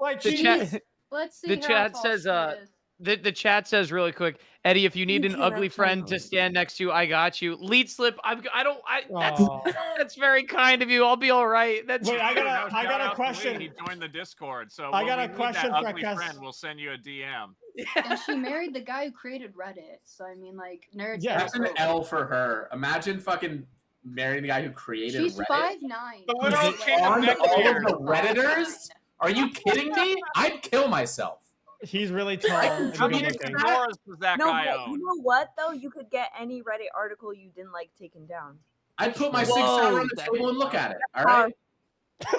like the she's. chat let's see. the how chat tall says she is. the chat says really quick, Eddie, if you need You an can't ugly have friend to titles. stand next to, I got you. Lead slip. That's Aw. that's very kind of you. I'll be all right. That's Wait, I No, got shout a out to Lee. question. He joined the Discord, so I when got we a need question that for ugly Kes- friend, we'll send you a DM. And she married the guy who created Reddit. So I mean, like nerds. Yeah. That's never an grow. L for her. Imagine fucking marrying the guy who created She's Reddit. 5'9". The literal He's king of on neck all of beard. the Redditors? Are you kidding me? I'd kill myself. He's really tall. and How good many looking. fedoras does that No, guy but own? you know what though? You could get any Reddit article you didn't like taken down. I'd put my Whoa, 6 hour on the that table is and look at it. All Power. right.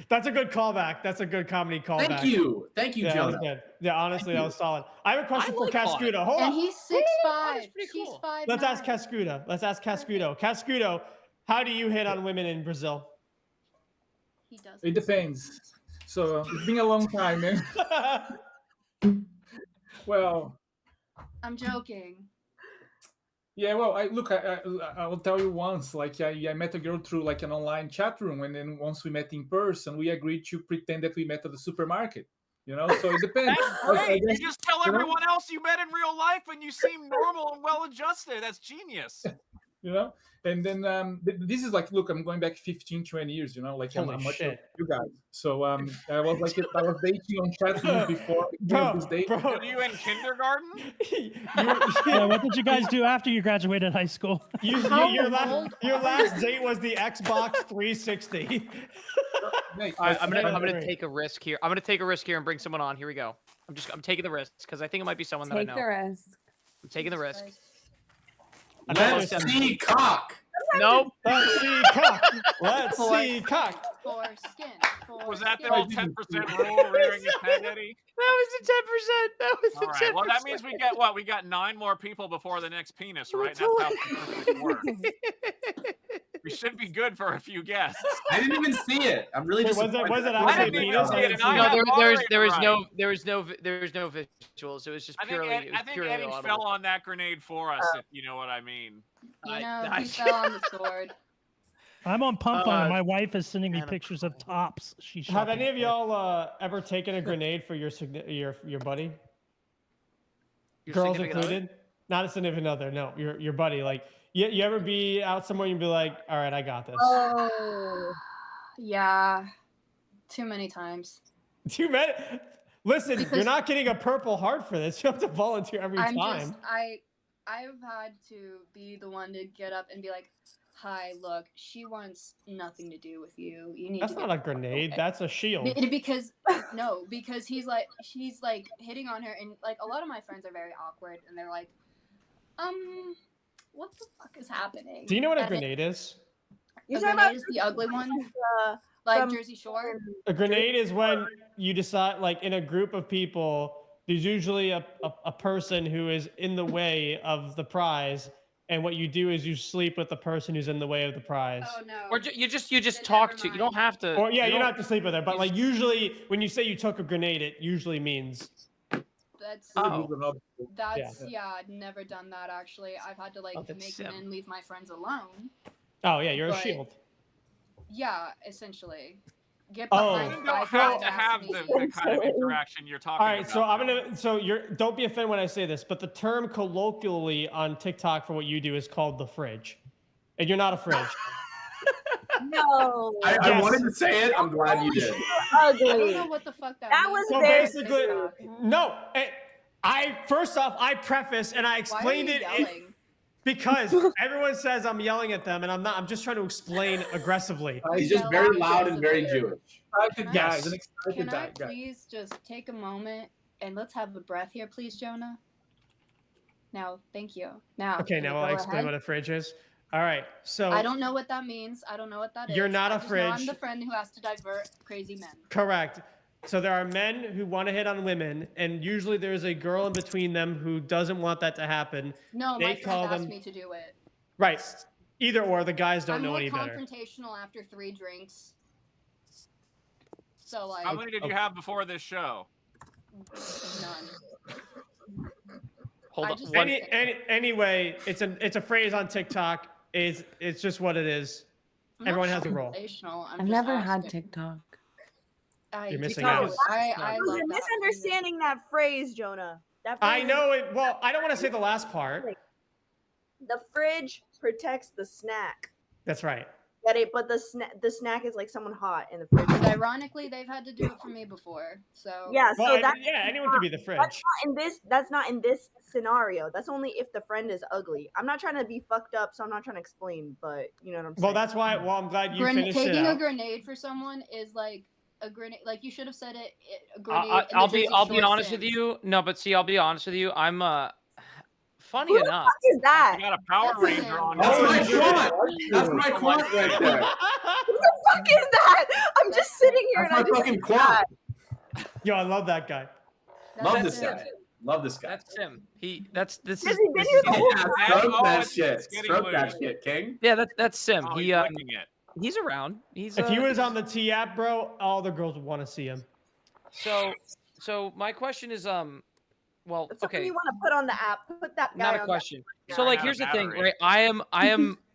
That's a good callback. That's a good comedy callback. Thank you. Thank you, Yeah, that was Jonah. good. Yeah, honestly, that was solid. I have a question for like all Cascuda. that. Hold And on. he's 6'5". pretty She's cool. 5'9". Let's ask Cascuda. Let's ask Cascudo. Cascudo, how do you hit on women in Brazil? He does. It depends. So it's been a long time, man. Well, I'm joking. yeah. Well, I will tell you once. Like I met a girl through like an online chat room, and then once we met in person, we agreed to pretend that we met at the supermarket. You know, so it depends. That's Like, I great. You guess, just tell you know? everyone else you met in real life and you seem normal and well adjusted. That's genius. you know, and then this is like, look, I'm going back 15, 20 years. You know, like I'm Holy much shit. older than you guys. So I was dating on chat rooms before this date. Bro, Were you in kindergarten? Yeah, what did you guys do after you graduated high school? your last date was the Xbox 360. Mate, All right, I'm That's gonna great. take a risk here. I'm gonna take a risk here and bring someone on. Here we go. I'm taking the risk because I think it might be someone that I Take know. the risk. I'm taking the risk. I know Let's it's- see cock. Nope. Let's see cock. Let's see cock. For skin. For Was that the skin. old 10% rule rearing his head, Eddie? That was the 10%. That was the All 10%. right. Well, that means we get what? We got 9 more people before the next penis, right? That's how statistics work. We should be good for a few guests. I didn't even see it. I'm really Wait, was it- disappointed. was it I actually didn't penis? see I it. didn't see No, it. there was Moderator no visuals. It was just I think purely. I think purely Eddie audible. fell on that grenade for us, if you know what I mean. You I- know, I- he fell on the sword. I'm on Pump Fun, Uh, and my wife is sending me Anna. pictures of tops. She's Have any of y'all ever taken a grenade for your buddy? Your Girls significant other? included? Not a significant other. No, your buddy. Like you ever be out somewhere and be like, all right, I got this. Oh. Yeah. Too many times. Too many. Listen, you're Because- not getting a Purple Heart for this. You have to volunteer every I'm time. just I've had to be the one to get up and be like, "Hi, look, she wants nothing to do with you. You need That's to not get a grenade. That's a shield. because no, because she's like hitting on her, and like a lot of my friends are very awkward, and they're like, what the fuck is happening? Do you know what a And grenade is? A grenade is the ugly one, like from- Jersey Shore. A grenade is when you decide, like in a group of people, there's usually a person who is in the way of the prize, and what you do is you sleep with the person who's in the way of the prize. Oh no. Or you just Then talk never to. You don't mind. have to. Or yeah, you don't don't have to sleep with her, but you like usually when you say you took a grenade, it usually means That's Oh. that's yeah. I've never done that actually. I've had to like Oh, that's make sim. men leave my friends alone. oh yeah, you're a But- shield. Yeah, essentially. Get Oh. behind You guy don't who have to asked have me. the kind of interaction you're talking All right, about. so I'm though. gonna. So you're. Don't be offended when I say this, but the term colloquially on TikTok for what you do is called the fridge, and you're not a fridge. No. I Yes. wanted to say it. I'm glad you did. I don't Ugly. know what the fuck that That means. was So very basically, TikTok. no. I first off, I preface and I Why are explained you it yelling? because everyone says I'm yelling at them, and I'm not. I'm just trying to explain aggressively. He's just very loud and very aggressively. Jewish. Excited guy. Yes. He's an excited Can I guy. please just take a moment and let's have a breath here, please, Jonah? Now, thank you. Now, Okay, can now you I'll go explain ahead? what a fridge is. All right, so I don't know what that means. I don't know what that is. You're not I a just know I'm fridge. the friend who has to divert crazy men. correct. So there are men who want to hit on women, and usually there's a girl in between them who doesn't want that to happen. No, They my call friend asked them- me to do it. Right. Either or, the guys don't I'm know more any better. confrontational after 3 drinks. So like How many did you have before this show? none. Hold I on. just- One, Anyway, it's a phrase on TikTok. It's just what it is. I'm Everyone not has a role. confrontational, I'm I've just never had asking. TikTok. You're missing TikTok out. is- I You're love that. misunderstanding that phrase, Jonah. That I phrase know it. Well, I don't want to say the last part. The fridge protects the snack. That's right. But the snack is like someone hot in the fridge. But ironically, they've had to do it for me before. So Yeah, so Well, that's yeah, anyone could be the fridge. That's not in this scenario. That's only if the friend is ugly. I'm not trying to be fucked up, so I'm not trying to explain, but you know what I'm saying. Well, that's why. Well, I'm glad you finished it taking a out. grenade for someone is like a grenade. Like you should have said it. A grenade. I'll in the be Jersey I'll be Shore honest with Sims. you. No, but see, I'll be honest with you. I'm funny Who the enough. fuck is that? You got a Power That's Ranger him. on. That's your my shirt. quad. That's my quad right there. Who the fuck is that? I'm just sitting here That's and I my just fucking see quad. that. Yo, I love that guy. Love That's this him. guy. Love this guy. That's him. This Has is he been this here is- the whole Yeah, time? stroke Oh, that it's shit. getting Stroke that loose. shit, King. Yeah, that's Sim. Oh, He he's licking it. he's around. He's If he was on the T app, bro, all the girls would want to see him. So my question is well, That's something okay. you want to put on the app. Put that guy Not on a the question. Yeah, So I like had a here's the thing, battery. right?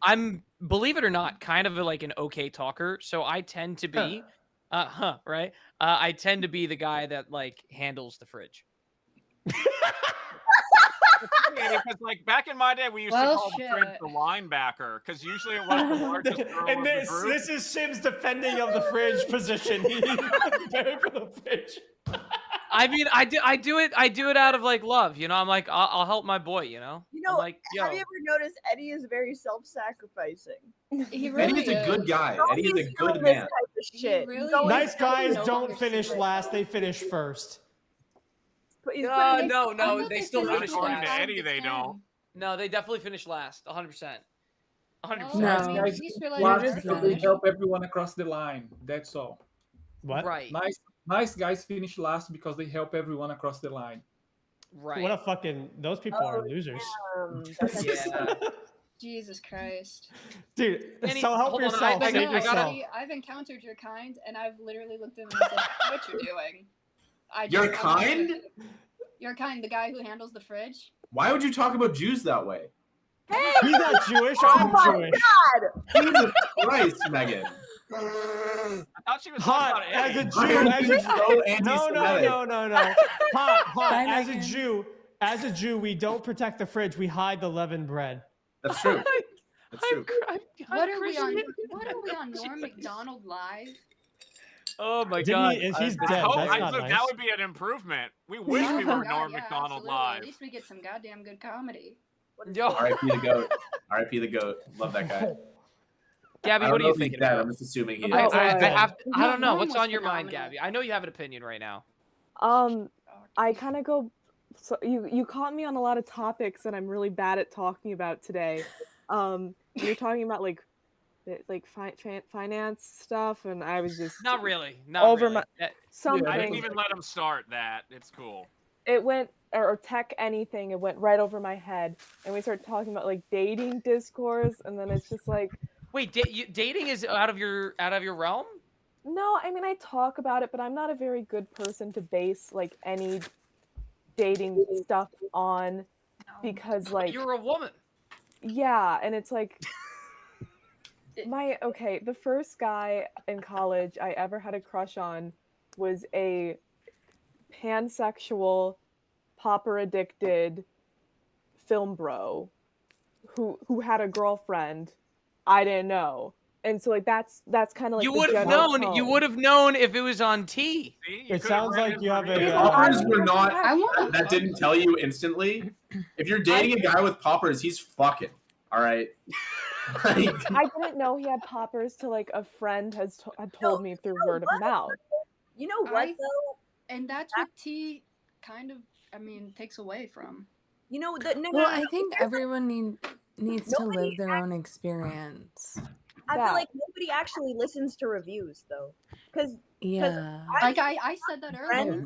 I'm believe it or not, kind of like an okay talker. So I tend to be right? I tend to be the guy that like handles the fridge. Because like back in my day, we used Well, to call the fridge shit. the linebacker because usually it was the largest girl And of this the group. this is Sim's defending of the fridge position. He's preparing for the fridge. I mean, I do it out of like love, you know. I'm like, I'll help my boy, you know. You I'm know, like, yo, have you ever noticed Eddie is very self-sacrificing? He really Eddie's a is. good guy. Eddie's a He's good doing man. this type of shit. really He's always is. Nice guys no don't longer finish secret. last; they finish first. he's no, putting no, I'm no, not they the still finish finish According last. to last. Eddie, they don't. No, they definitely finish last, 100%. 100%. Well, No. I mean, at Guys, least you're like, You're Last just because they nice. help everyone across the line. That's all. What? Right. Nice guys finish last because they help everyone across the line. Right. What a fucking those people Oh, are losers, That's Yeah. Jesus Christ. dude. Any- So help hold on, yourself. I Save gotta- yourself. Eddie, I've encountered your kind, and I've literally looked at him and said, "I know what you're doing." Your I want kind? you- Your kind, the guy who handles the fridge. Why would you talk about Jews that way? He's not Jewish. Oh I'm my Jewish. Jesus Christ, Megan. I thought she was Hot talking as a about Jew. Why are As you a, so no, anti-Semitic? no. Hot. Bye, As a Megan. Jew, we don't protect the fridge. We hide the leavened bread. That's true. That's true. What are we on? What are we on? Norm Macdonald live? Oh my Didn't god. he- he's I dead. hope- That's I not look, nice. That would be an improvement. We wish we Oh, were God, Norm yeah, Macdonald absolutely. live. At least we get some goddamn good comedy. Yo, R.I.P. the goat. R.I.P. the goat. Love that guy. Gabby, I what don't are you know if he's thinking dead. about? I'm just assuming he is. I don't know. Norm What's was on your mind, phenomenal. Gabby? I know you have an opinion right now. I kind of go. So you caught me on a lot of topics that I'm really bad at talking about today. You're talking about like finance stuff, and I was just Not really. Not over really. my That- something. I didn't even let him start that. It's cool. It went or tech anything, it went right over my head, and we started talking about like dating discourse, and then it's just like, Wait, dating is out of your realm? no, I mean I talk about it, but I'm not a very good person to base like any dating stuff on, because like You're a woman. yeah, and it's like the first guy in college I ever had a crush on was a pansexual, popper addicted film bro who had a girlfriend I didn't know. And so like that's kind of like You the would have general known. You tone. would have known if it was on T. It sounds like you have a. Poppers were not. That didn't tell you instantly. If you're dating a guy with poppers, he's fucking. All right. Like, I didn't know he had poppers till like a friend had told me through word of mouth. You know what though? And that's what T kind of, I mean, takes away from. You know, Well, I think everyone needs to live their own experience. I feel like nobody actually listens to reviews though, because Yeah. Like I said that earlier.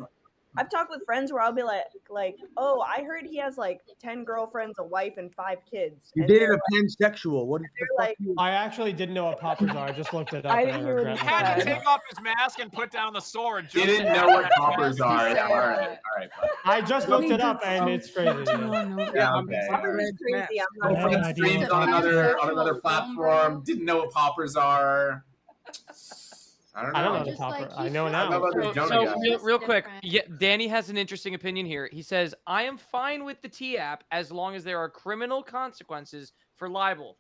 I've talked with friends where I'll be like, oh, I heard he has like 10 girlfriends, a wife, and 5 kids. You And dated they're a pansexual. What the fuck? like, I actually didn't know what poppers are. I just looked it up. I and didn't hear what regret he looking Had it to up. take off his mask and put down the sword. just didn't so know that what I poppers could are. say Yeah, all it. right, all right. Bud. I just looked Wait, it up, that's and so it's crazy. fucking unknown. Yeah, okay. poppers is crazy. I'm not No Girlfriend idea streams what on poppers another platform. Didn't know what poppers are. I don't know. I don't know the Just popper. like, I he's know just- I don't know now. about this So, Jonah so guy. real quick, Different. yeah, Danny has an interesting opinion here. He says, "I am fine with the T app as long as there are criminal consequences for libel."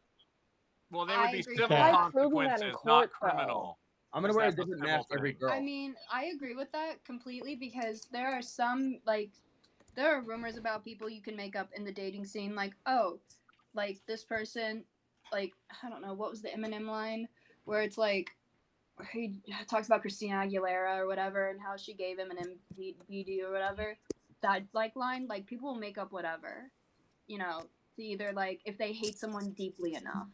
Well, they would I be agree. civil Try proving that in consequences, court, not though. criminal. I'm gonna Because wear a that's a different civil mask every thing. girl. I mean, I agree with that completely because there are some like there are rumors about people you can make up in the dating scene, like, oh, like this person, like I don't know, what was the Eminem line where it's like he talks about Christina Aguilera or whatever and how she gave him an MVD or whatever. That like line, like people will make up whatever, you know, to either like if they hate someone deeply enough.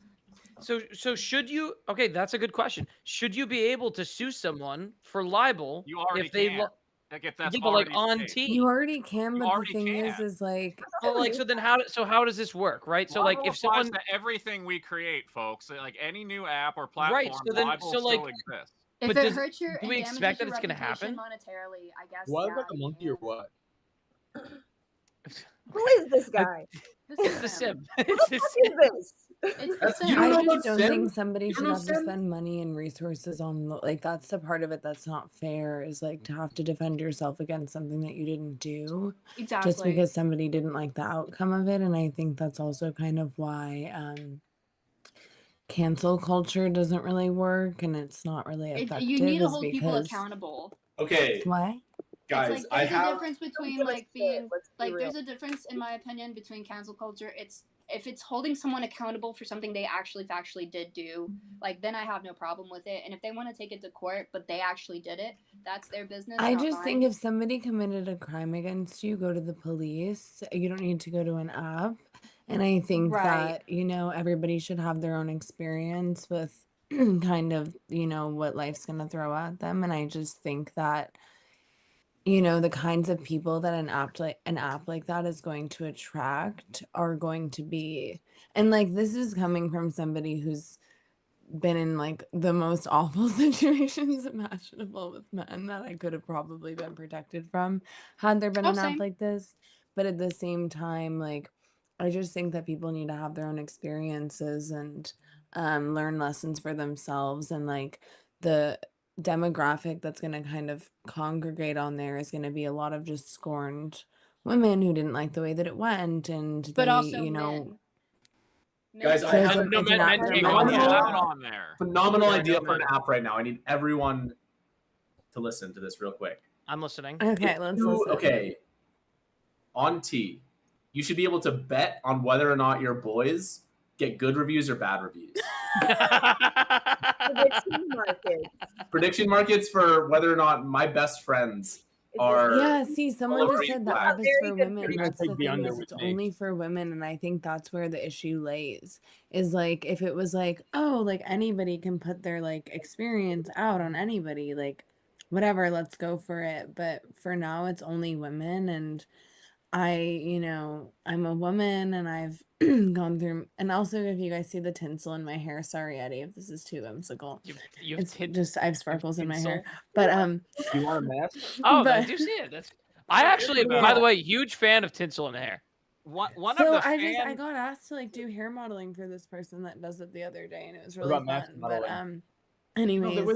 So should you? Okay, that's a good question. Should you be able to sue someone for libel You already if they? can. Like if that's Yeah, but like already on state. T. You already can, You but the already thing can. is like, But like, so then how? So how does this work, right? So like, Libel if applies someone, to everything we create, folks, like any new app or platform, right? So then, libel so like, still exists. If But it does- hurts your do and we damages expect that your it's gonna reputation happen? monetarily, I guess. What yeah, about the you monkey can. or what? who is this guy? This it's is the him. sim. Who It's the the fuck sim. is this? It's the You sim. don't know I about just don't Sim? think somebody You should don't know have to Sim? spend money and resources on like that's the part of it that's not fair is like to have to defend yourself against something that you didn't do just Exactly. because somebody didn't like the outcome of it. And I think that's also kind of why cancel culture doesn't really work and it's not really effective You need to is hold people because accountable. Okay, what? guys, It's I like there's a have. difference between give a like shit, being let's be like real. there's a difference in my opinion between cancel culture. It's if it's holding someone accountable for something they actually factually did do, like then I have no problem with it. And if they want to take it to court, but they actually did it, that's their business. I not just mine. think if somebody committed a crime against you, go to the police. You don't need to go to an app. And I think Right. that, you know, everybody should have their own experience with kind of, you know, what life's going to throw at them. And I just think that, you know, the kinds of people that an app like that is going to attract are going to be, and like this is coming from somebody who's been in like the most awful situations imaginable with men that I could have probably been protected from had there been Oh, an app same. like this. But at the same time, like I just think that people need to have their own experiences and learn lessons for themselves. And like the demographic that's going to kind of congregate on there is going to be a lot of just scorned women who didn't like the way that it went. And But they, also you know, men. Guys, so I it's, have a, No, it's an men app for can't men. go phenomenal- allowed Yeah. on there. Phenomenal Yeah, idea no, for an men. app right now. I need everyone to listen to this real quick. I'm listening. Okay, let's You- listen. okay, on T, you should be able to bet on whether or not your boys get good reviews or bad reviews. Prediction markets. Prediction markets for whether or not my best friends are. Yeah, see, someone of just green said the flags. app is Very for good women. prediction. That's Take the the thing under is with it's me. only for women, and I think that's where the issue lays. Is like if it was like, oh, like anybody can put their like experience out on anybody, like whatever, let's go for it. But for now, it's only women, and I'm a woman and I've gone through, and also if you guys see the tinsel in my hair, sorry Eddie if this is too whimsical. You It's just I have sparkles in my hair. tinsel? But You want a mask? Oh, I but do see it. I actually, by the way, huge fan of tinsel in the hair. One so of the I got asked to like do hair modeling for this person that does it the other day, and it was What really about mask fun. But modeling? anyways, No, the way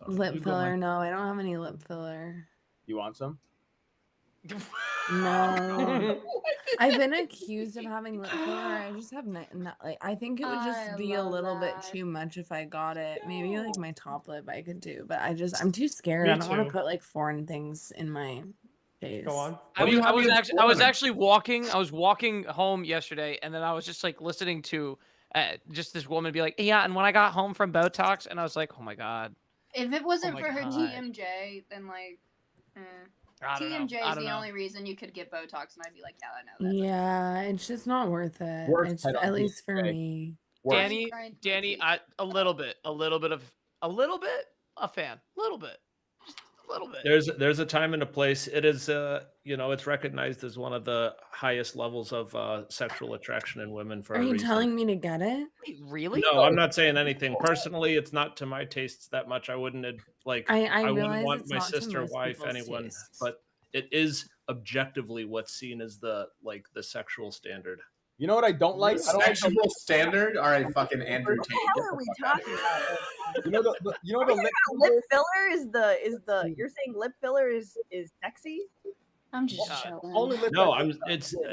lip you go, filler. Mike. No, I don't have any lip filler. You want some? No, I've been accused of having lip filler. I just have not like. I think it would I just be a love little bit that. too much if I got it. Maybe like my top lip I could do, but I'm too scared. Me I don't want too. to put like foreign things in my face. Go on. I was actually walking. I was walking home yesterday, and then I was just like listening to just this woman be like, "Yeah," and when I got home from Botox, and I was like, "Oh my god." If it wasn't my for her God. TMJ, then like, I don't know. TMJ I is don't the know. only reason you could get Botox, and I'd be like, yeah, I know that. Yeah, it's just not worth it. Worth It's it on at least for TMJ. me. Worth. Danny, a little bit a fan, a little bit. There's a time and a place. It is it's recognized as one of the highest levels of sexual attraction in women for Are a you reason. telling me to get it? Wait, really? No, I'm not saying anything. Personally, it's not to my tastes that much. I wouldn't like I wouldn't realize want it's my not to sister, most wife, people's anyone, tastes. but it is objectively what's seen as the sexual standard. You know what I don't like? I don't like Sexual standard? All right, fucking Andrew Tate. What the hell are we talking about? You know the Are you talking about lip filler is the you're saying lip filler is sexy? I'm just chilling. only lip No, filler.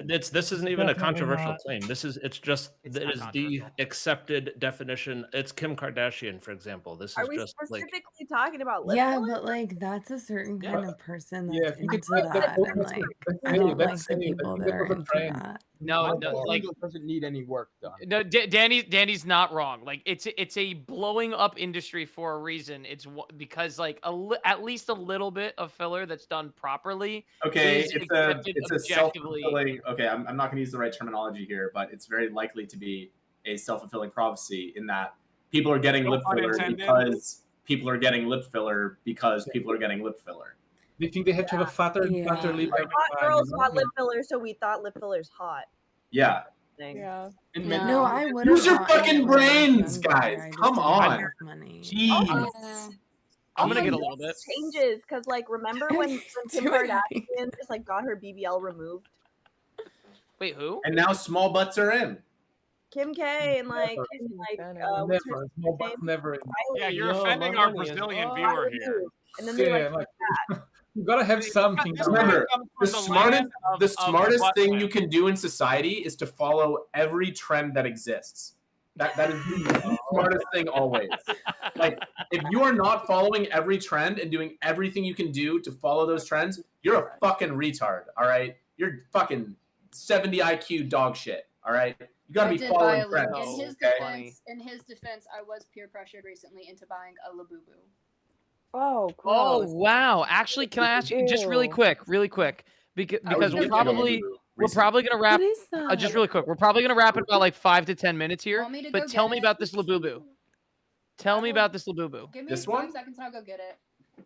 this isn't even a Definitely controversial not. claim. It's just It's it not is the controversial. accepted definition. It's Kim Kardashian, for example. This Are is we just like specifically talking about lip Yeah, filler? but like that's a certain kind of person that's Yeah, if you could into try that, and that's like that's I safe, don't that's like the safe. I people think that that are was a into trend. that. No, like doesn't need any work done. no, Danny's not wrong. Like it's a blowing up industry for a reason. It's because like at least a little bit of filler that's done properly. Okay, is it's accepted a objectively. self-fulfilling. Okay, I'm not going to use the right terminology here, but it's very likely to be a self-fulfilling prophecy in that people are getting No lip pun filler intended. because people are getting lip filler because people are getting lip filler. They think they have to have a fatter Yeah. lip every Hot time, girls you know? got lip filler, so we thought lip filler's hot. Yeah. Thing. Yeah. And No. No, I would Use your fucking brains, guys. Come on. Money. Jeez. I'm gonna Also, get a little bit. this changes because like remember when Kim Do it. Kardashian just like got her BBL removed? Wait, who? And now small butts are in. Kim K and like what's her Never, small name? butts never. Yeah, you're Yo, offending my our money is Brazilian up. viewer here. And then they Yeah, like like you gotta have something. This now. Remember, comes the from smartest land of- the of smartest butt thing men. you can do in society is to follow every trend that exists. That is the smartest thing always. Like if you are not following every trend and doing everything you can do to follow those trends, you're a fucking retard. All right, you're fucking 70 IQ dog shit. All right, you gotta I be did following buy a trends. Labubu. In his defense, I was peer pressured recently into buying a Labubu. Oh, Oh gross. wow! Actually, can I ask you just really Ew. que because I was we're gifted a probably Labubu we're recently. probably gonna wrap What is that? just really quick. We're probably gonna wrap in about like 5 to 10 minutes here. Want me to But go tell get me it? about this Labubu. Tell me about this Labubu. Give me This 20 one? seconds and I'll go get it.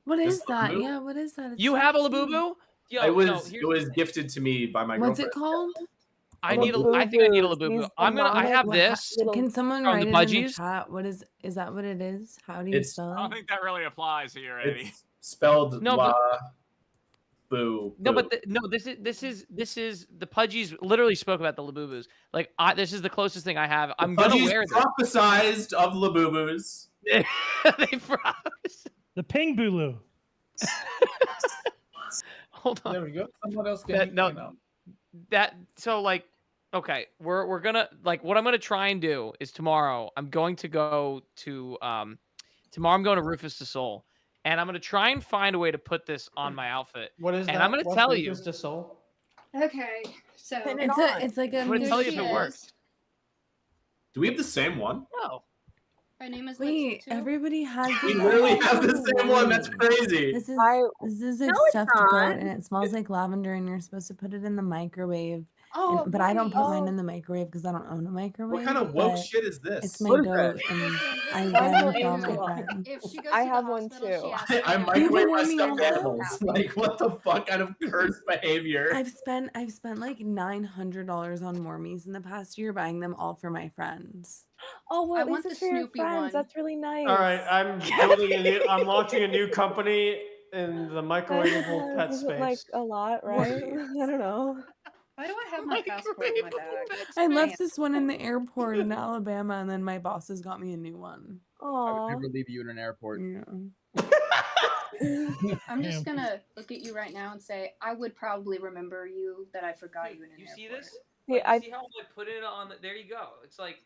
What is that? Labubu? Yeah, what is that? It's You so have a cute. Labubu? Yo, It was no, it here's was the thing. gifted to me by my What's girlfriend. it called? I think I need a Labubus, Labubu. these I demonic have What- this. Can someone from write the it in the Budgies? chat? What is that? What it is? How do you It's- spell I don't it? think that really applies here, Eddie. It's spelled No, La but- Boo. No, Boo. but this is the Pudgies literally spoke about the Labubus. Like this is the closest thing I have. I'm gonna Pudgies wear this. prophesized of Labubus. They promise. The Ping Bulu. Hold on. There we go. Someone else can That- no, now. So like okay, we're gonna like what I'm gonna try and do is tomorrow I'm going to go to tomorrow I'm going to Rufus de Sol and I'm gonna try and find a way to put this on my outfit. What is And that? I'm gonna What's tell you. Rufus de Sol? Okay, so Pin it It's on. it's like a I'm gonna tell you if Here it she works. is. Do we have the same one? No. Her name is Wait, Lips too. everybody has We the literally exact have the same one. That's crazy. This is I- this is No, a it's stuffed goat not. and it smells like lavender and you're supposed to put it in the microwave Oh, but I don't put right. mine in the microwave because I don't own a microwave. What kind of woke but shit is this? It's my What is that? goat, and I Mine's buy an them for all my angel. friends. If she goes I to have the one hospital, she too. asks I me if microwave my warming stuffed up? animals. Like, what the fuck kind of cursed behavior? I've spent like $900 on Mormies in the past year, buying them all for my friends. Oh, well, I at least want it's the for your Snoopy friends. one. That's really nice. All right, I'm launching a new company in the microwavable pet Isn't space. like a lot, right? I don't know. Why do I have my passport in my bag? I left this one in the airport in Alabama, and then my bosses got me a new one. I Aw. would never leave you in an airport. Yeah. I'm just Damn. gonna look at you right now and say I would probably remember you that I forgot you in an You airport. see this? Yeah, Like, I. you see how I put it on? There you go. It's like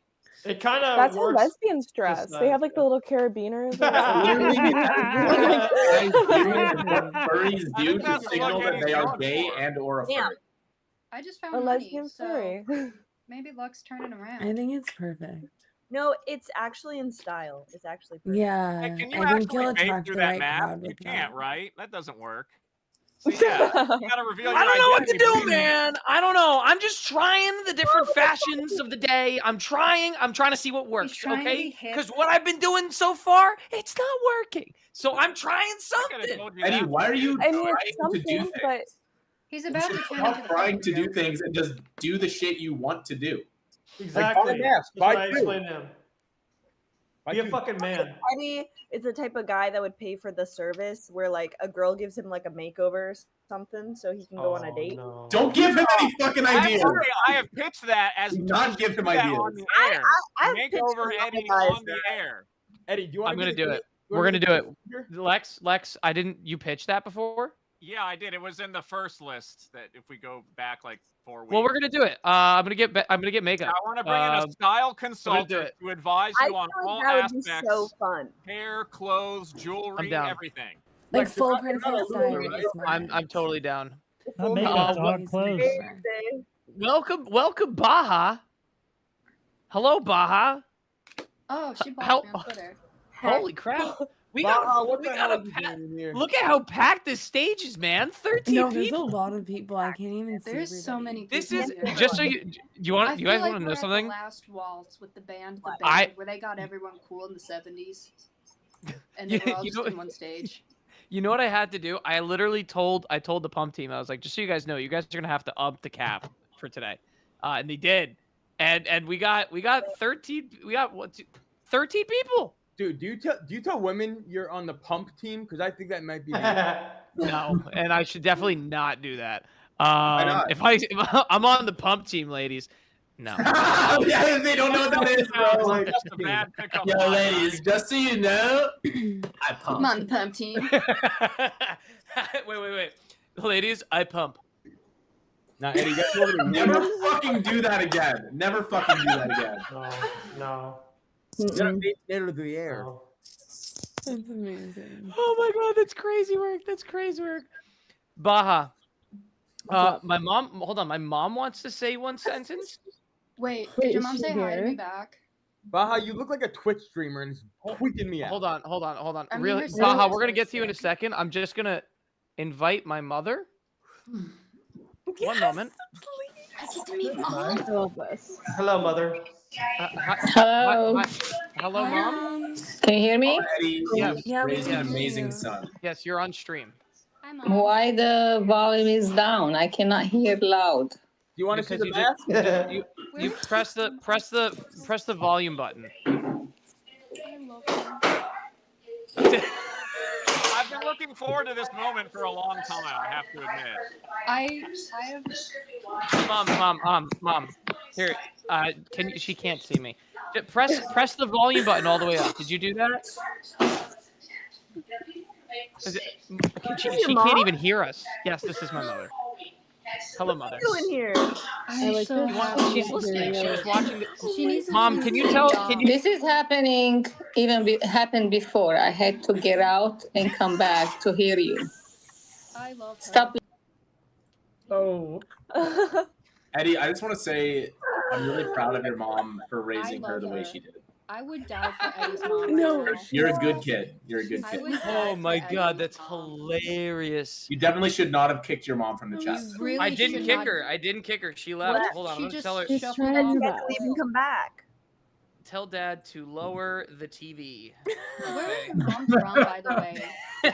It kind of That's how works. lesbians dress. They have like the little carabiners. Literally, Like- what furries I do think to that's signal what that they are Eddie's gay going for. and or a Yeah. furry. I just a found money, lesbian so furry. maybe luck's turning around. I think it's perfect. No, it's actually in style. It's actually perfect. Yeah, Hey, can you I think you'll actually vape attract through the that right mask? crowd You with can't, that. right? That doesn't work. So yeah, you gotta reveal your I don't know what to identity. do, man. I don't know. I'm just trying the different fashions of the day. I'm trying to see what works, trying to okay? be hip. Because what I've been doing so far, it's not working. So I'm trying I could've something. told you Eddie, that. why are you I mean, trying it's to do something, but things? He's You about should to turn stop into the trying fucking to do Joker. things and just do the shit you want to do. Exactly. Like, buy a mask, That's what buy I two. explained to him. Buy Be a two. fucking man. Eddie is the type of guy that would pay for the service where like a girl gives him like a makeover or something so he can go on a date. No. Don't give him any fucking ideas. I have pitched that as Do not give him that ideas. on the air. I've Make pitched over a lot of Eddie guys on the that. air. Eddie, do you want I'm gonna do it. We're gonna do it. Lex, I didn't. You pitched that before? Yeah, I did. It was in the first list. That if we go back like 4 weeks. Well, we're gonna do it. I'm gonna get makeup. I want to bring in a style consultant to advise I you feel on like all that would be aspects: so fun. hair, clothes, jewelry, down. everything. Like Lex, full you're not princess a loser, style. right? is smart. I'm totally down. Not makeup, Uh, dog clothes. Welcome, Baja. Hello, Baja. Oh, she How- blocked me on Twitter. Holy crap! We Baja, got what we the got hell a are you pack. doing in here? Look at how packed this stage is, man. 13 No, there's a people. lot of people. I can't even see. There's so everybody. many people. This is here. just so you I you guys feel like want to know we're at something? The last waltz with the band, where they got everyone cool in the 70s, and they were all just in one stage. You know what I had to do? I literally told the pump team, I was like, just so you guys know, you guys are gonna have to up the cap for today, and they did, and we got 13 13 people. Dude, do you tell women you're on the pump team? Because I think that might be. No, and I should definitely not do that. not? If I'm on the pump team, ladies, no. Yeah, they don't know what that is, bro. Like, Just a bad pickup yo, line. ladies, just so you know, I pump. Come on, pump team. wait. Ladies, I pump. Now, Eddie, that's over there. Never fucking do that again. Never fucking do that again. No. You gotta face it into the air. No. That's amazing. Oh my god, that's crazy work. That's crazy work. Baja. My mom. Hold on. My mom wants to say one sentence. Wait, Wait, did your is mom she say hi to here? me back? Baja, you look like a Twitch streamer and it's tweaking me out. Hold on. I mean, Really, her Baja. sister's We're gonna so get to you in a sick. second. I'm just gonna invite my mother. One moment. I get to meet mom. I love this. Hello, mother. Hello. Hello, mom. Can you hear me? Eddie, Yes. Yeah, we raised an can hear amazing you. son. Yes, you're on stream. Hi, mom. Why the volume is down? I cannot hear loud. Do you want to see Because the you mask? You press the volume button. I love her. I've been looking forward to this moment for a long time. I have to admit. I have. Mom. Here, she can't see me. Press the volume button all the way up. Did you do that? She can't even hear us. Yes, this is my mother. Hello, mother. What are you doing here? I'm so happy. She's listening. She was watching. She needs to Mom, can you tell? Can you? This is happening, happened before. I had to get out and come back to hear you. I love her. Stop. Oh. Eddie, I just want to say I'm really proud of your mom for raising I her the love way her. she did. I would die for Eddie's mom. No, right now. You're a good kid. You're a good I kid. would die Oh for my god, Eddie's that's mom. hilarious. You definitely should not have kicked your mom from the chat. You really I didn't should kick not- her. I didn't kick her. She left. What? Hold on. She I'm gonna just tell her. She's shuffled trying to off. schedule even come back. Tell Dad to lower the TV. Where are your moms from, by the way?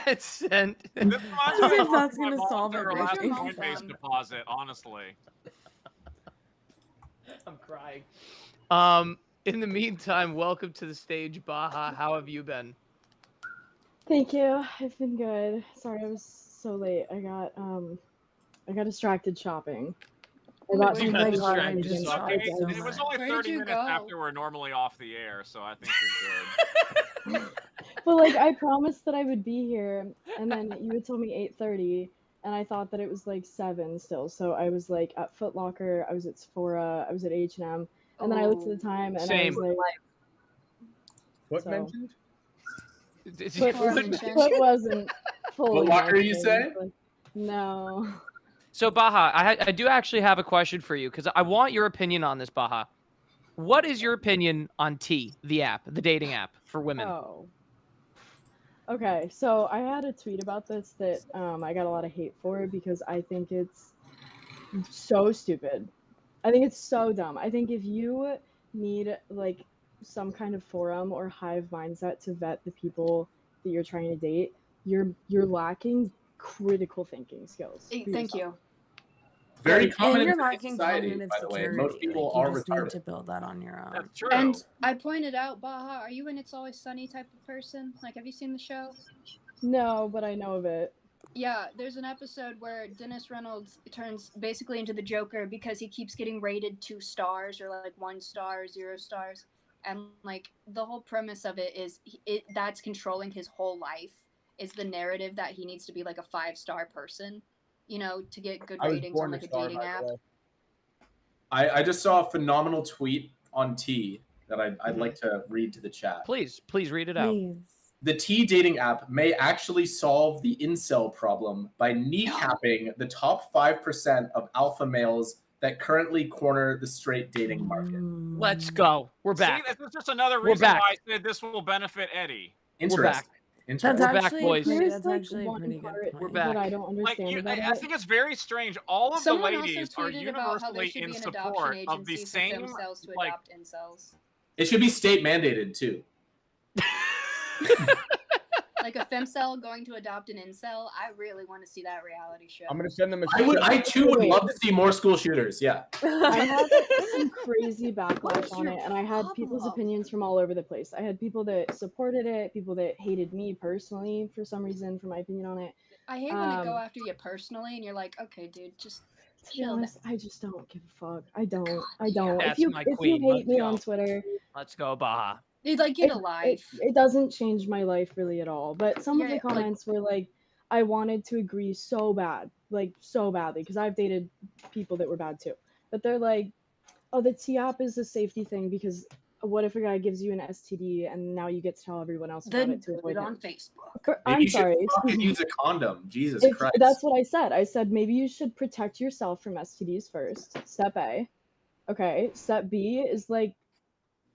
It's sent. This reminds As me if of that's my gonna mom solve after her last everything. Coinbase deposit, honestly. I'm crying. In the meantime, welcome to the stage, Baha. How have you been? Thank you. I've been good. Sorry I was so late. I got distracted shopping. I got You some got things distracted on again, shopping. Okay, so I it was only Where did 30 you minutes go? after we're normally off the air, so I think you're good. But like I promised that I would be here, and then you had told me 8:30, and I thought that it was like 7 still. So I was like at Foot Locker, I was at Sephora, I was at H&M, and then I looked at the time and Same. I was like, What So- mentioned? Foot wasn't fully. Foot Locker, you mentioned, say? but no. So, Baha, I do actually have a question for you because I want your opinion on this, Baha. What is your opinion on T, the app, the dating app for women? Oh. Okay, so I had a tweet about this that I got a lot of hate for because I think it's so stupid. I think it's so dumb. I think if you need like some kind of forum or hive mindset to vet the people that you're trying to date, you're lacking critical thinking skills. Hey, for thank yourself. you. Very And common you're in lacking society, cognitive by the way. security. Most people like, you are just retarded. need to build that on your own. That's true. And I pointed out, Baha, are you an It's Always Sunny type of person? Like, have you seen the show? No, but I know of it. Yeah, there's an episode where Dennis Reynolds turns basically into the Joker because he keeps getting rated 2 stars or like 1 star, 0 stars, and like the whole premise of it is that's controlling his whole life. Is the narrative that he needs to be like a 5-star person, you know, to get good I was ratings born on a like a star, dating by the app. way. I just saw a phenomenal tweet on T that I'd like to read to the chat. Please read it out. Please. The T dating app may actually solve the incel problem by kneecapping the top 5% of alpha males that currently corner the straight dating market. Let's go. We're back. See, this is just another We're reason back. why I said this will benefit Eddie. We're back. Interesting. That's We're back, actually boys. There's That's like actually a one pretty good part point. We're back. that I don't Like, understand about I it. think it's very strange. All of Someone the also ladies are tweeted about how there universally should in be an adoption support of the agency for same, themselves to like, adopt incels. It should be state mandated too. Like a femcel going to adopt an incel. I really want to see that reality show. I'm gonna send them a. I too would love to see more school shooters. Yeah. I had some crazy backlash on it, and I had people's opinions from all over the place. I had people that supported it, people that hated me personally for some reason for my opinion on it. I hate when they go after you personally, and you're like, okay, dude, just To be chill. honest, I just don't give a fuck. I don't. That's if you my if queen. you hate Let's me go. on Twitter, Let's go, Baha. Dude, like, get a life. it doesn't change my life really at all. But some of Yeah, the like- comments were like, I wanted to agree so bad, like so badly, because I've dated people that were bad too. But they're like, oh, the T-app is a safety thing because what if a guy gives you an STD and now you get to tell everyone else about Then it to put avoid it on him? Facebook. Maybe I'm you should sorry. fucking use a condom. Jesus If- Christ. That's what I said. I said maybe you should protect yourself from STDs first. Step A. Okay. Step B is like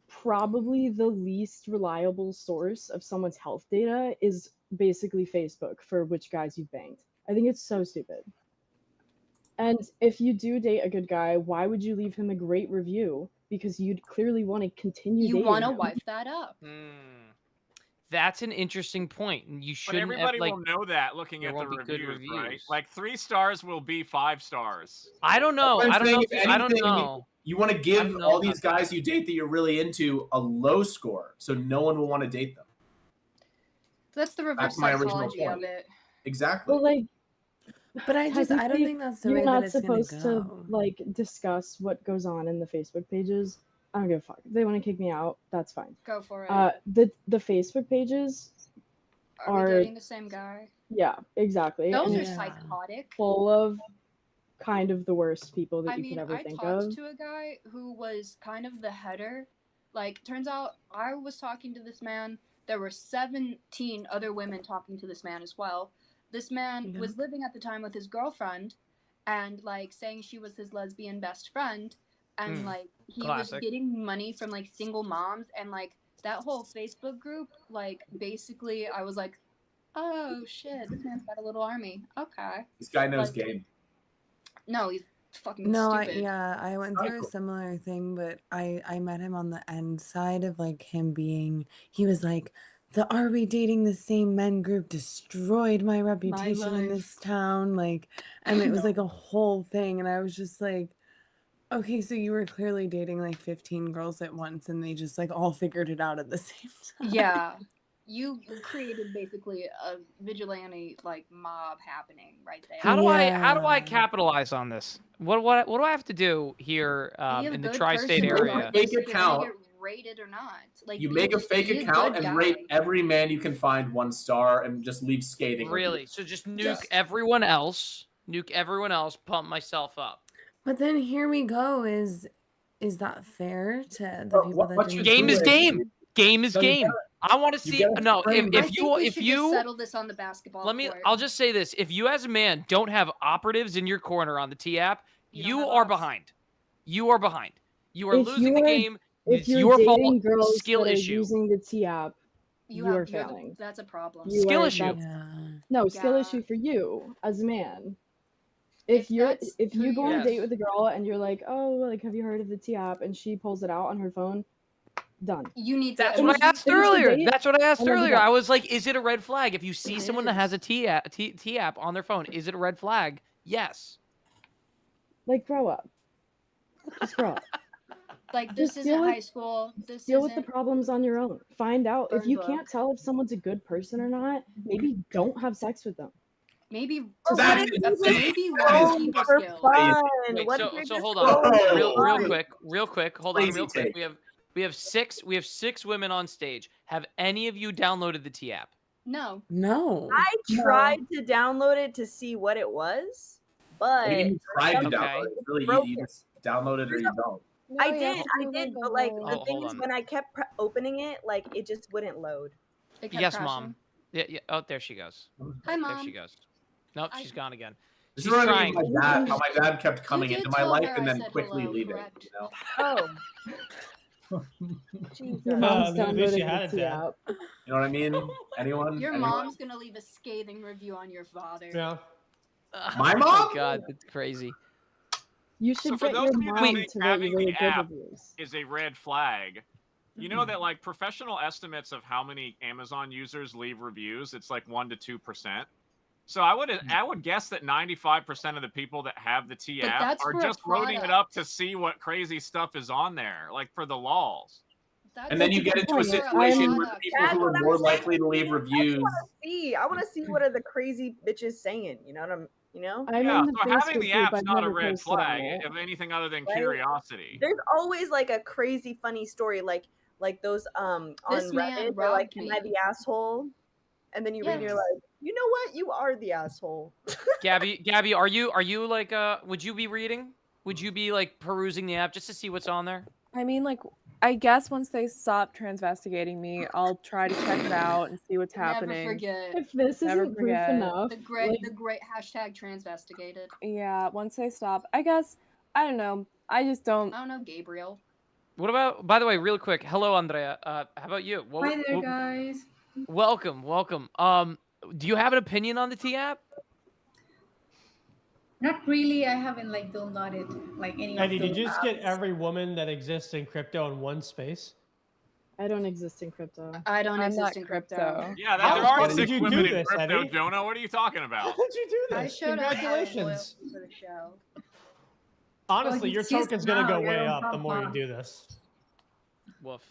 probably the least reliable source of someone's health data is basically Facebook for which guys you've banged. I think it's so stupid. And if you do date a good guy, why would you leave him a great review? Because you'd clearly want to continue You dating want to him. wife that up. That's an interesting point. You But shouldn't everybody have, like, will know that looking there at the won't be good reviews, right? reviews. Like 3 stars will be 5 stars. I don't know. That's what I'm I don't know. saying, If, if I don't anything, know. You want to I give don't know all about these guys you date that you're really into a low score, so no one will want to date them. That's the reverse That's my original psychology of point. it. Exactly. Well, like, But I don't technically, think that's the you're way not that it's gonna supposed go. to like discuss what goes on in the Facebook pages. I don't give a fuck. If they want to kick me out, that's fine. Go for it. The Facebook pages Are we dating the same guy? yeah, exactly. Those and are it's psychotic. full of kind of the worst people that I you mean, could ever I think talked of. to a guy who was kind of the header. Like, turns out I was talking to this man. There were 17 other women talking to this man as well. This man Yeah. was living at the time with his girlfriend and, like, saying she was his lesbian best friend. and Mm. like he Classic. was getting money from like single moms, and like that whole Facebook group, like basically I was like, oh shit, this man's got a little army. Okay. This guy knows Like, game. No, he's fucking No, stupid. I went through a similar thing, but I met him on the end side of like him being. He was like, the "Are we dating the same men" group destroyed my reputation in this town, like, and it was like a whole thing, and I was just like, okay, so you were clearly dating like 15 girls at once, and they just like all figured it out at the same time. Yeah. You created basically a vigilante like mob happening right there. How do I capitalize on this? What do I have to do here Be a in the good tri-state person, area? regardless Fake if you're gonna account. get rated or not. Like You be make a just- fake be a account good and guy. rate every man you can find 1 star and just leave scathing. Really? reviews. So just nuke Yes. everyone else. Nuke everyone else. Pump myself up. But then here we go. Is that fair to the people that didn't Game do is it? game. Game is No, you game. I want to you see. gotta No, frame it. I if think you we if should you just settle this on the basketball let me. court. I'll just say this: if you as a man don't have operatives in your corner on the T app, you are behind. You are behind. You are If losing the you're- game. If It's you're your dating fault. girls Skill that are issue. using the T app, you are you're failing. that's a problem. You Skill are- issue. that's- No, skill Yeah. issue for you as a man. If you go on a Yes. date with a girl and you're like, oh, like, have you heard of the T app? And she pulls it out on her phone, done. You need to. That's what I asked finish the earlier. date, That's what I asked and then earlier. you're I done. was like, is it a red flag? If you see someone that has a T app on their phone, is it a red flag? Yes. Like, grow up. Just grow up. Like this Just isn't deal with- high school. This Deal with the isn't. problems on your own. Find out if Burn you book. can't tell if someone's a good person or not. Maybe don't have sex with them. Maybe That maybe is maybe That learn is people for skills. fun. Wait, What so if you're so just hold on, going real for fun? quick. Hold on, Crazy real quick. take. We have six women on stage. Have any of you downloaded the T app? No. No. I tried to download it to see what it was, but You didn't try to Okay. download it. It's really Broken. easy. You just download it or you don't. I No, you have did, to I do, did, like, but like a the Oh, hold thing is, on. when I kept opening it, like it just wouldn't load. It kept Yes, crashing. mom. Yeah. Oh, there she goes. Hi, There mom. she goes. Nope, I- she's gone again. This She's is what I mean trying. by dad, how my dad kept coming did into my tell life her and I then said quickly hello, leaving. correct? You know? Oh, Your mom's at least you downloaded had the it, T Dad. app. You know what I mean? Anyone? Your Anyone? mom's gonna leave a scathing review on your father. Yeah. My Oh mom? God, that's crazy. You So should for get those your of you that mom think to write having you really the good app reviews. is a red flag, you know that like professional estimates of how many Amazon users leave reviews, it's like 1 to 2%. So I would guess that 95% of the people that have the T But app that's are for a just loading it product. up to see what crazy stuff is on there, like for the lols. That's And then you a get good into a point. situation where the I'm- people That's who are what I'm more saying. likely to leave reviews. I want to see what are the crazy bitches saying. You know what I'm? You know? I'm Yeah, in the so having Facebook the group. app's I've not a never red posted on flag, it. if anything other than Right? curiosity. There's always like a crazy funny story, like those on This man Reddit. They're like, robbed "Am I me." the asshole?" And then you read, and you're Yes. like, "You know what? You are the asshole." Gabby, are you like would you be reading? Would you be like perusing the app just to see what's on there? I mean, like, I guess once they stop transvestigating me, I'll try to check it out and see what's happening. Never forget If this Never isn't proof forget. enough, the great like, the great hashtag transvestigated. Yeah, once they stop, I guess, I don't know. I just don't. I don't know, Gabriel. What about, by the way, real quick, hello Andrea. How about you? Hi there, guys. Welcome. Do you have an opinion on the T app? Not really. I haven't like downloaded like any Eddie, of did those you just get apps. every woman that exists in crypto in one space? I don't exist in crypto. I don't I'm exist not in crypto. Yeah, How there the are fuck did 6 you do women in this, crypto, Eddie? Jonah. What are you talking How about? did you do I this? showed up Congratulations. for the show. Honestly, your it's just token's gonna now, go you're way on up the more you Pop-Pop. do this. Woof.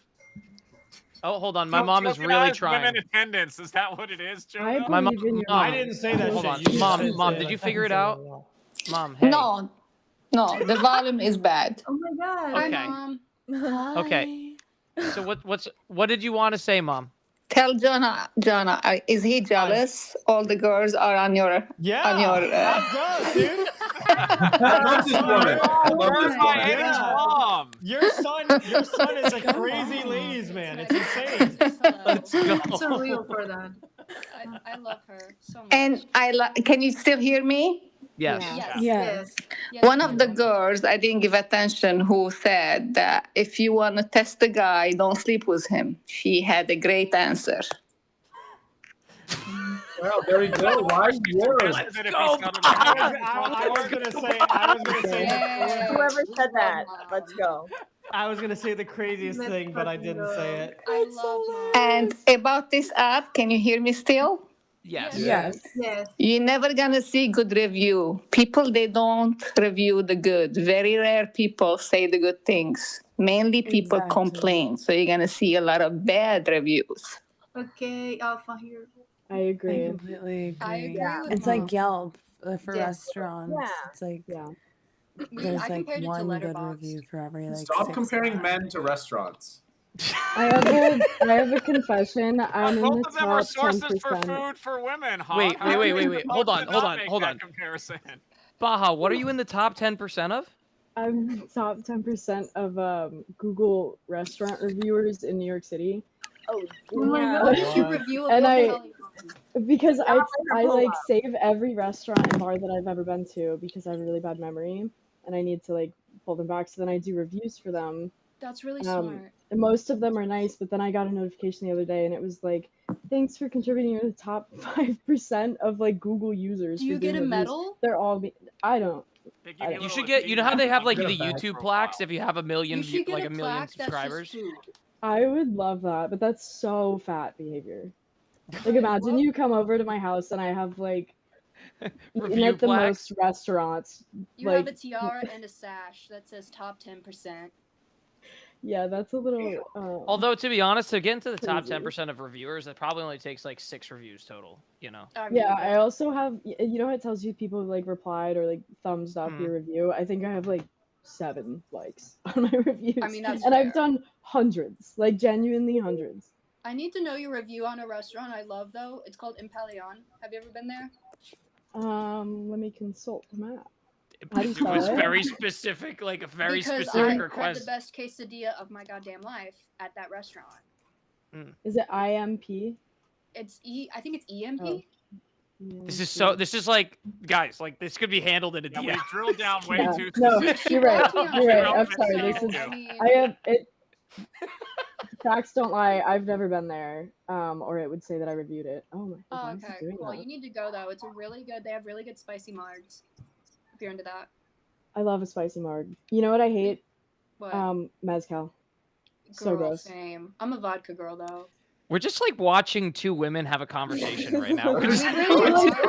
Oh, hold on. My So mom is tokenized really trying. women attendance. Is that what it is, Jonah? My mom, believe in your mom, I didn't say that hold shit. on. You just Mom, said mom, it did you like figure it seconds out? ago. Mom, hey. No, the volume is bad. Oh my god. Hi, Okay. Mom. Okay. So what did you want to say, Mom? Tell Jonah, is he jealous? All the girls are on your Yeah. on your. That goes, dude. I love this woman. I love this My woman. Eddie's mom. Your son is a crazy ladies man. It's insane. Let's go. I'm so real for that. I love her so much. And can you still hear me? Yes. Yes. One of the girls, I didn't give attention, who said that if you want to test the guy, don't sleep with him. She had a great answer. Well, there you go. Wise words. I was gonna say Whoever said that, let's go. I was gonna say the craziest thing, but I didn't say it. I love And about this app, can you hear me still? Yes. Yes. Yes. You're never gonna see good review. People, they don't review the good. Very rare people say the good things. Mainly people complain. So you're gonna see a lot of bad reviews. Okay, Alpha here. I agree. I completely agree. I agree with It's Mom. like Yelp for Yes. restaurants. Yeah. It's like We- there's I like compared it to one good Letterboxd. review for every like Stop 6 comparing guys. men to restaurants. I have a confession. I'm in Both the of them are top sources for 10%. food for women. Hawk. Wait. How are you Hold supposed on. to Hold not on. make Hold that on. Comparison. Baja, what are you in the top 10% of? I'm top 10% of Google restaurant reviewers in New York City. Oh, What did you review And about I, Hollywood? because I Polo. like save every restaurant and bar that I've ever been to because I have a really bad memory and I need to like pull them back. So then I do reviews for them. That's really Um, smart. and most of them are nice, but then I got a notification the other day and it was like, thanks for contributing to the top 5% of like Google users. Do for you get doing a reviews." medal? They're all, I don't. You should get. You know how they have like Get the a badge YouTube profile. plaques if you have a million, You should get like a a million plaque that's just subscribers. food. I would love that, but that's so fat behavior. Like imagine you come over to my house and I have like eaten Review at the plaques. most restaurants. You like have a tiara and a sash that says top 10%. yeah, that's a little Although to be honest, to get into the top Crazy. 10% of reviewers, that probably only takes like 6 reviews total. You know. I mean, yeah, I also have you know how it tells you people like replied or like thumbs up your review? I think I have like 7 likes on my reviews. I mean, that's and I've fair. done hundreds, like genuinely hundreds. I need to know your review on a restaurant I love though. It's called Impelion. Have you ever been there? Let me consult the map. How do you It spell was it? very specific, like a very Because specific I had the request. best quesadilla of my goddamn life at that restaurant. Is it IMP? It's I think it's EMP. Oh. This is so. This is like, guys, like this could be handled in a Yeah, DM. we've drilled down way Yeah. too No, specific. you're right. You're right. I'm Relevant sorry. to This you. is. I mean, I have it. Facts don't lie. I've never been there, or it would say that I reviewed it. Oh my. Oh, why is it okay, doing cool. that? You need to go though. It's a really good. They have really good spicy margs. If you're into that. I love a spicy marg. You know what I hate? What? Mezcal. So Girl, gross. same. I'm a vodka girl though. We're just like watching 2 women have a conversation right now. We're just-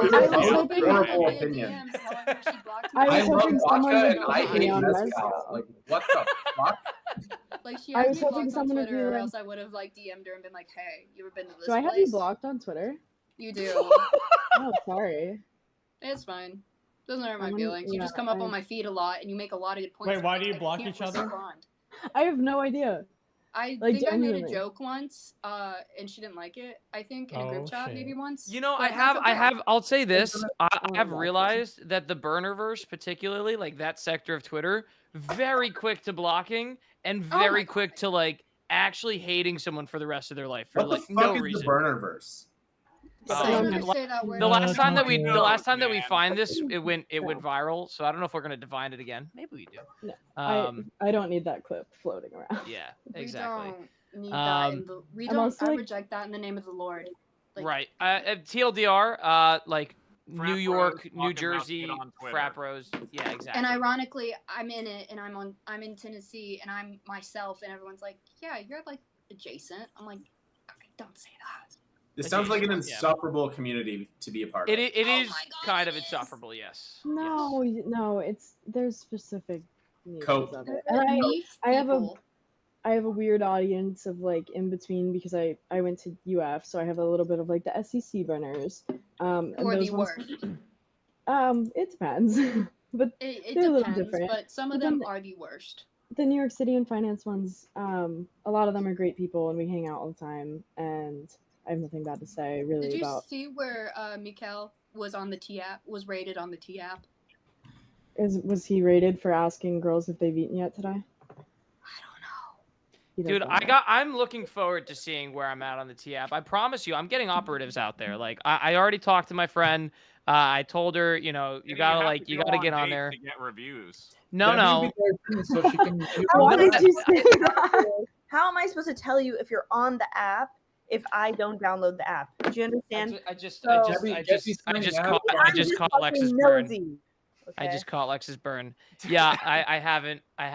Horrible opinion. I I was love hoping someone vodka would and I put me hate on mezcal. mezcal. Like, what the fuck? Like she I has was me hoping blocked on someone would be Twitter, or like- else I would have like DM'd her and been like, "Hey, you ever been to this Do I have place?" you blocked on Twitter? You do. Oh, sorry. It's fine. Doesn't hurt my Someone- feelings. You just yeah, come up I- on my feed a lot, and you make a lot of good points. Wait, and why I do you just block can't each other? respond. I have no idea. I Like, think I made a genuinely. joke once, and she didn't like it. I think in a group Oh, chat shit. maybe once. You know, but I that's okay. have. I'll say this. I Oh, have gotcha. realized that the burnerverse, particularly like that sector of Twitter, very quick to blocking and Oh very my quick to like actually hating someone for the rest of their life for What the like fuck no is reason. the burnerverse? Say Um, when I the say that word. The last time that we Who the last time that knows, we man? find this, it went viral. So I don't know if we're gonna define it again. Maybe we do. No, Um, I don't need that clip floating around. yeah, We exactly. don't need that in Um, the. We I'm don't. also, I like- reject that in the name of the Lord. Like, Right. TLDR. Like Frat New bros York, talking New about Jersey, shit on Twitter. frat bros. Yeah, exactly. And ironically, I'm in it, and I'm in Tennessee, and I'm myself, and everyone's like, "Yeah, you're like adjacent." I'm like, "Don't say that." This sounds like an Yeah. insufferable community to be a part It of. it Oh is my God, kind it of is. insufferable. Yes. No, no, it's there's specific niches Cope. of They're it. And niche I have a people. I have a weird audience of like in between because I went to UF, so I have a little bit of like the SEC burners. Who And are those the ones, worst? it depends, but It they're a little depends, different. but some of But them then are the worst. the New York City and finance ones, a lot of them are great people, and we hang out all the time. And I have nothing bad to say really Did you about. see where Mikael was on the T app? Was rated on the T app? Was he rated for asking girls if they've eaten yet today? I don't know. he does Dude, that. I'm looking forward to seeing where I'm at on the T app. I promise you, I'm getting operatives out there. Like I already talked to my friend. I told her, you know, you gotta have like to you go gotta get on dates there. to get reviews. No, no. So she can Why did you say that? How am I supposed to tell you if you're on the app if I don't download the app? Do you understand? I just So- caught I'm just Lex's fucking burn. nosy, I okay? just caught Lex's burn. Yeah, I haven't Can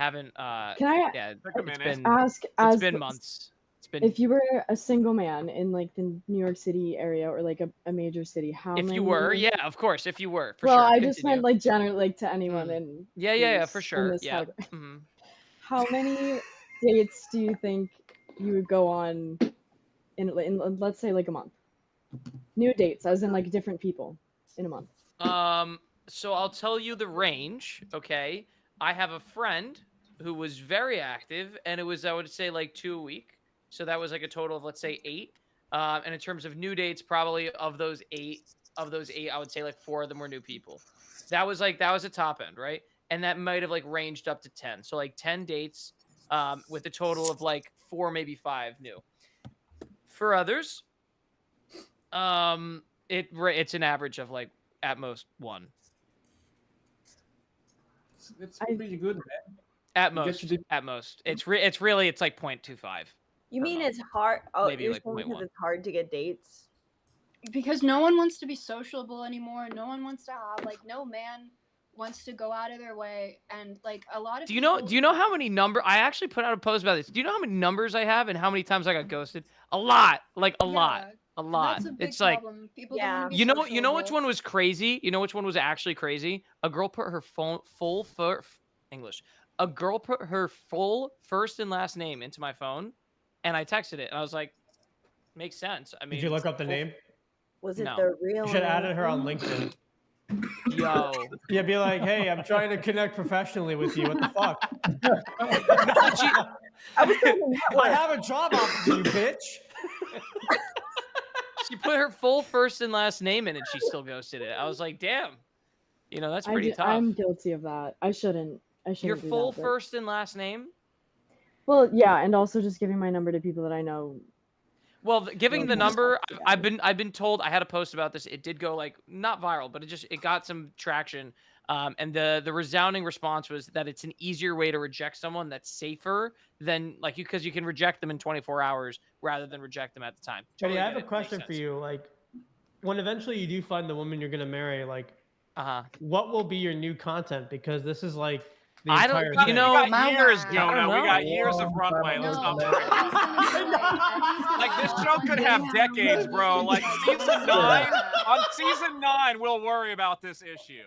I yeah, a it's minute. been ask it's as been months. It's been if you were a single man in like the New York City area or like a major city, how if many? you were, yeah, of course, if you were, for well, sure. I just Continue. meant like generally, like to anyone in. Yeah, for in sure. this Yeah. category. Mhm. How many dates do you think you would go on in let's say like a month? New dates, as in like different people in a month. So I'll tell you the range, okay? I have a friend who was very active, and it was, I would say, like 2 a week. So that was like a total of, let's say, 8. And in terms of new dates, probably of those eight, I would say like 4 of them were new people. That was a top end, right? And that might have like ranged up to 10. So like 10 dates, with a total of like 4, maybe 5 new. For others, it's an average of like at most 1. It's pretty good, man. At You get most, to do- at most. It's really it's like 0.25. You mean it's hard? Oh, Maybe you're like saying because 0.1. it's hard to get dates? Because no one wants to be sociable anymore. No one wants to have no man wants to go out of their way, and like a lot of Do you know how many I actually put out a post about this. Do you know how many numbers I have and how many times I got ghosted? A lot. Like a lot. A lot. That's a big It's like problem. People don't want to be you know sociable. which one was crazy? You know which one was actually crazy? A girl put her A girl put her full first and last name into my phone, and I texted it, and I was like, makes sense. I mean, Did you look up the name? Was it No. the real? You should have added her on name? LinkedIn. Yo. Yeah, be like, hey, I'm trying to connect professionally with you. What the fuck? I have a job offer for you, bitch. She put her full first and last name in, and she still ghosted it. I was like, damn. You know, that's pretty tough. I'm guilty of that. I shouldn't. Your do full that, but- first and last name? Well, yeah, and also just giving my number to people that I know. Well, giving the Okay. number, I've been told. I had a post about this. It did go like not viral, but it got some traction. And the resounding response was that it's an easier way to reject someone that's safer than because you can reject them in 24 hours rather than reject them at the time. Totally, I have get a it. question Makes for sense. you. Like, when eventually you do find the woman you're gonna marry, like, what will be your new content? Because this is like the I entire don't. thing. You know, We got years, I don't Jonah. We know. got years of runway. Let's not worry about it. Like this show could have decades, bro. Like season 9. On season 9, we'll worry about this issue.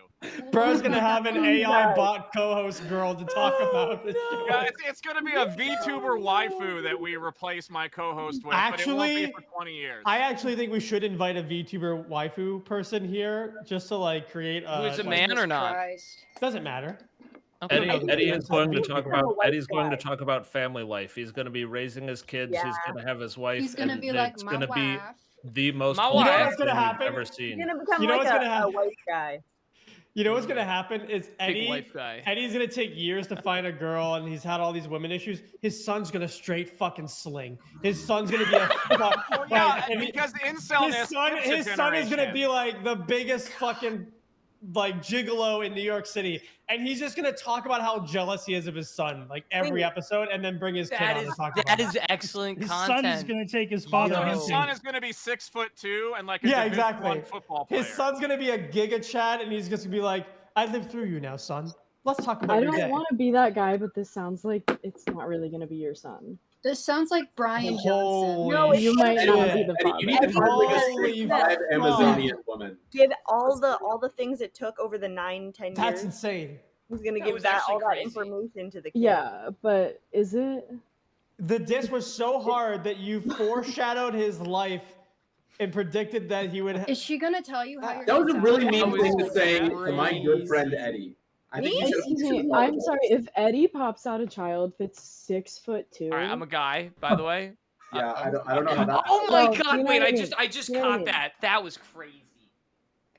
Bro's gonna have an AI bot co-host girl to talk about this. show. Yeah, it's gonna be a VTuber waifu that we replace my co-host with, but it won't Actually, be for 20 years. I actually think we should invite a VTuber waifu person here just to like create a. Who's a man or not? Doesn't matter. Eddie is going to talk about white Eddie's going to talk about family life. He's going to be raising his kids. He's Yeah. going to have his wife. He's gonna and be like, it's "My going to be wife." the most My You know wholesome what's gonna thing you've happen? ever seen. You're gonna become You know like what's gonna a happen? white guy. You know what's gonna happen is Eddie. wife guy. Eddie's gonna take years to find a girl, and he's had all these women issues. His son's gonna straight fucking sling. His son's gonna be a fuck. yeah, and because incelness his son skips a is gonna generation. be like the biggest fucking like gigolo in New York City, and he's just gonna talk about how jealous he is of his son, like every episode, and then bring his kid on to talk about That it. is excellent His content. son is going to take his father His hunting. son is going to be 6'2" and like a Yeah, Division exactly. I football player. His son's gonna be a giga Chad, and he's just gonna be like, "I lived through you now, son. Let's talk about I your don't day." want to be that guy, but this sounds like it's not really gonna be your son. This sounds like Brian Johnson. No, you might not be the Eddie, father. you need to find like a Holy 65 fuck. Amazonian woman. Give all the things it took over the 9-10 That's years. insane. He's gonna That give was that actually all that crazy. information to the kid. Yeah, but is it? The diss was so hard that you foreshadowed his life and predicted that he would. Is she gonna tell you how you're? That was a really mean was thing to say to my good crazy. friend Eddie. I think you should Excuse me. I'm sorry. If Eddie pops out a child that's 6'2", All right, I'm a guy, by the way. Yeah, I don't know how that. Oh my Well, god! you know Wait, what I I mean. just You know what I caught mean. that. That was crazy.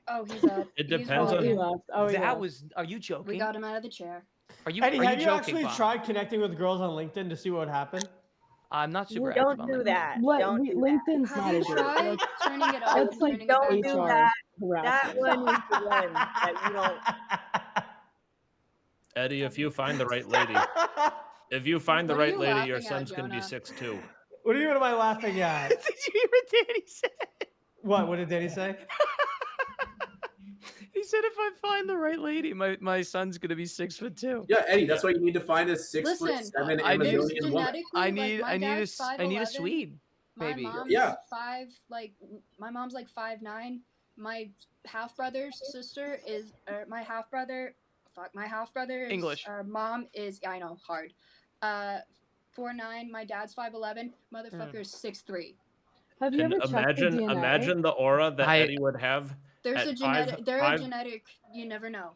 Oh, he's up. It He's depends Oh, on- he walking. left. Oh, he That left. was. Are you joking? We got him out of the chair. Are you? Eddie, are have you joking, actually Bob? tried connecting with girls on LinkedIn to see what would happen? I'm not super Don't active on do LinkedIn. that. What Don't we, do that. LinkedIn's Have not you a date. tried turning it off? That's and like turning it Don't back do on? that. That harassment. one is the one that you don't. Eddie, if you find the right lady, if you find the What are right you lady, your laughing at, son's gonna be Jonah? 6'2". What do you mean am I laughing at? Did you hear what Danny said? What did Danny say? He said if I find the right lady, my son's gonna be 6'2". Yeah, Eddie, that's why you need to find a 6'7" Listen, there's Amazonian woman. genetically, I like, need my I need a dad's s- I need a 5'11", Swede, My baby. mom's Yeah. my mom's like 5'9". My half brother's sister is my half brother. Fuck, my half brother's English. mom is I know hard. 4'9". My dad's 5'11". Motherfucker's 6'3". Have you And ever checked the DNA? imagine the aura that Eddie would have. There's at a genetic. five- They're five- a genetic. You never know.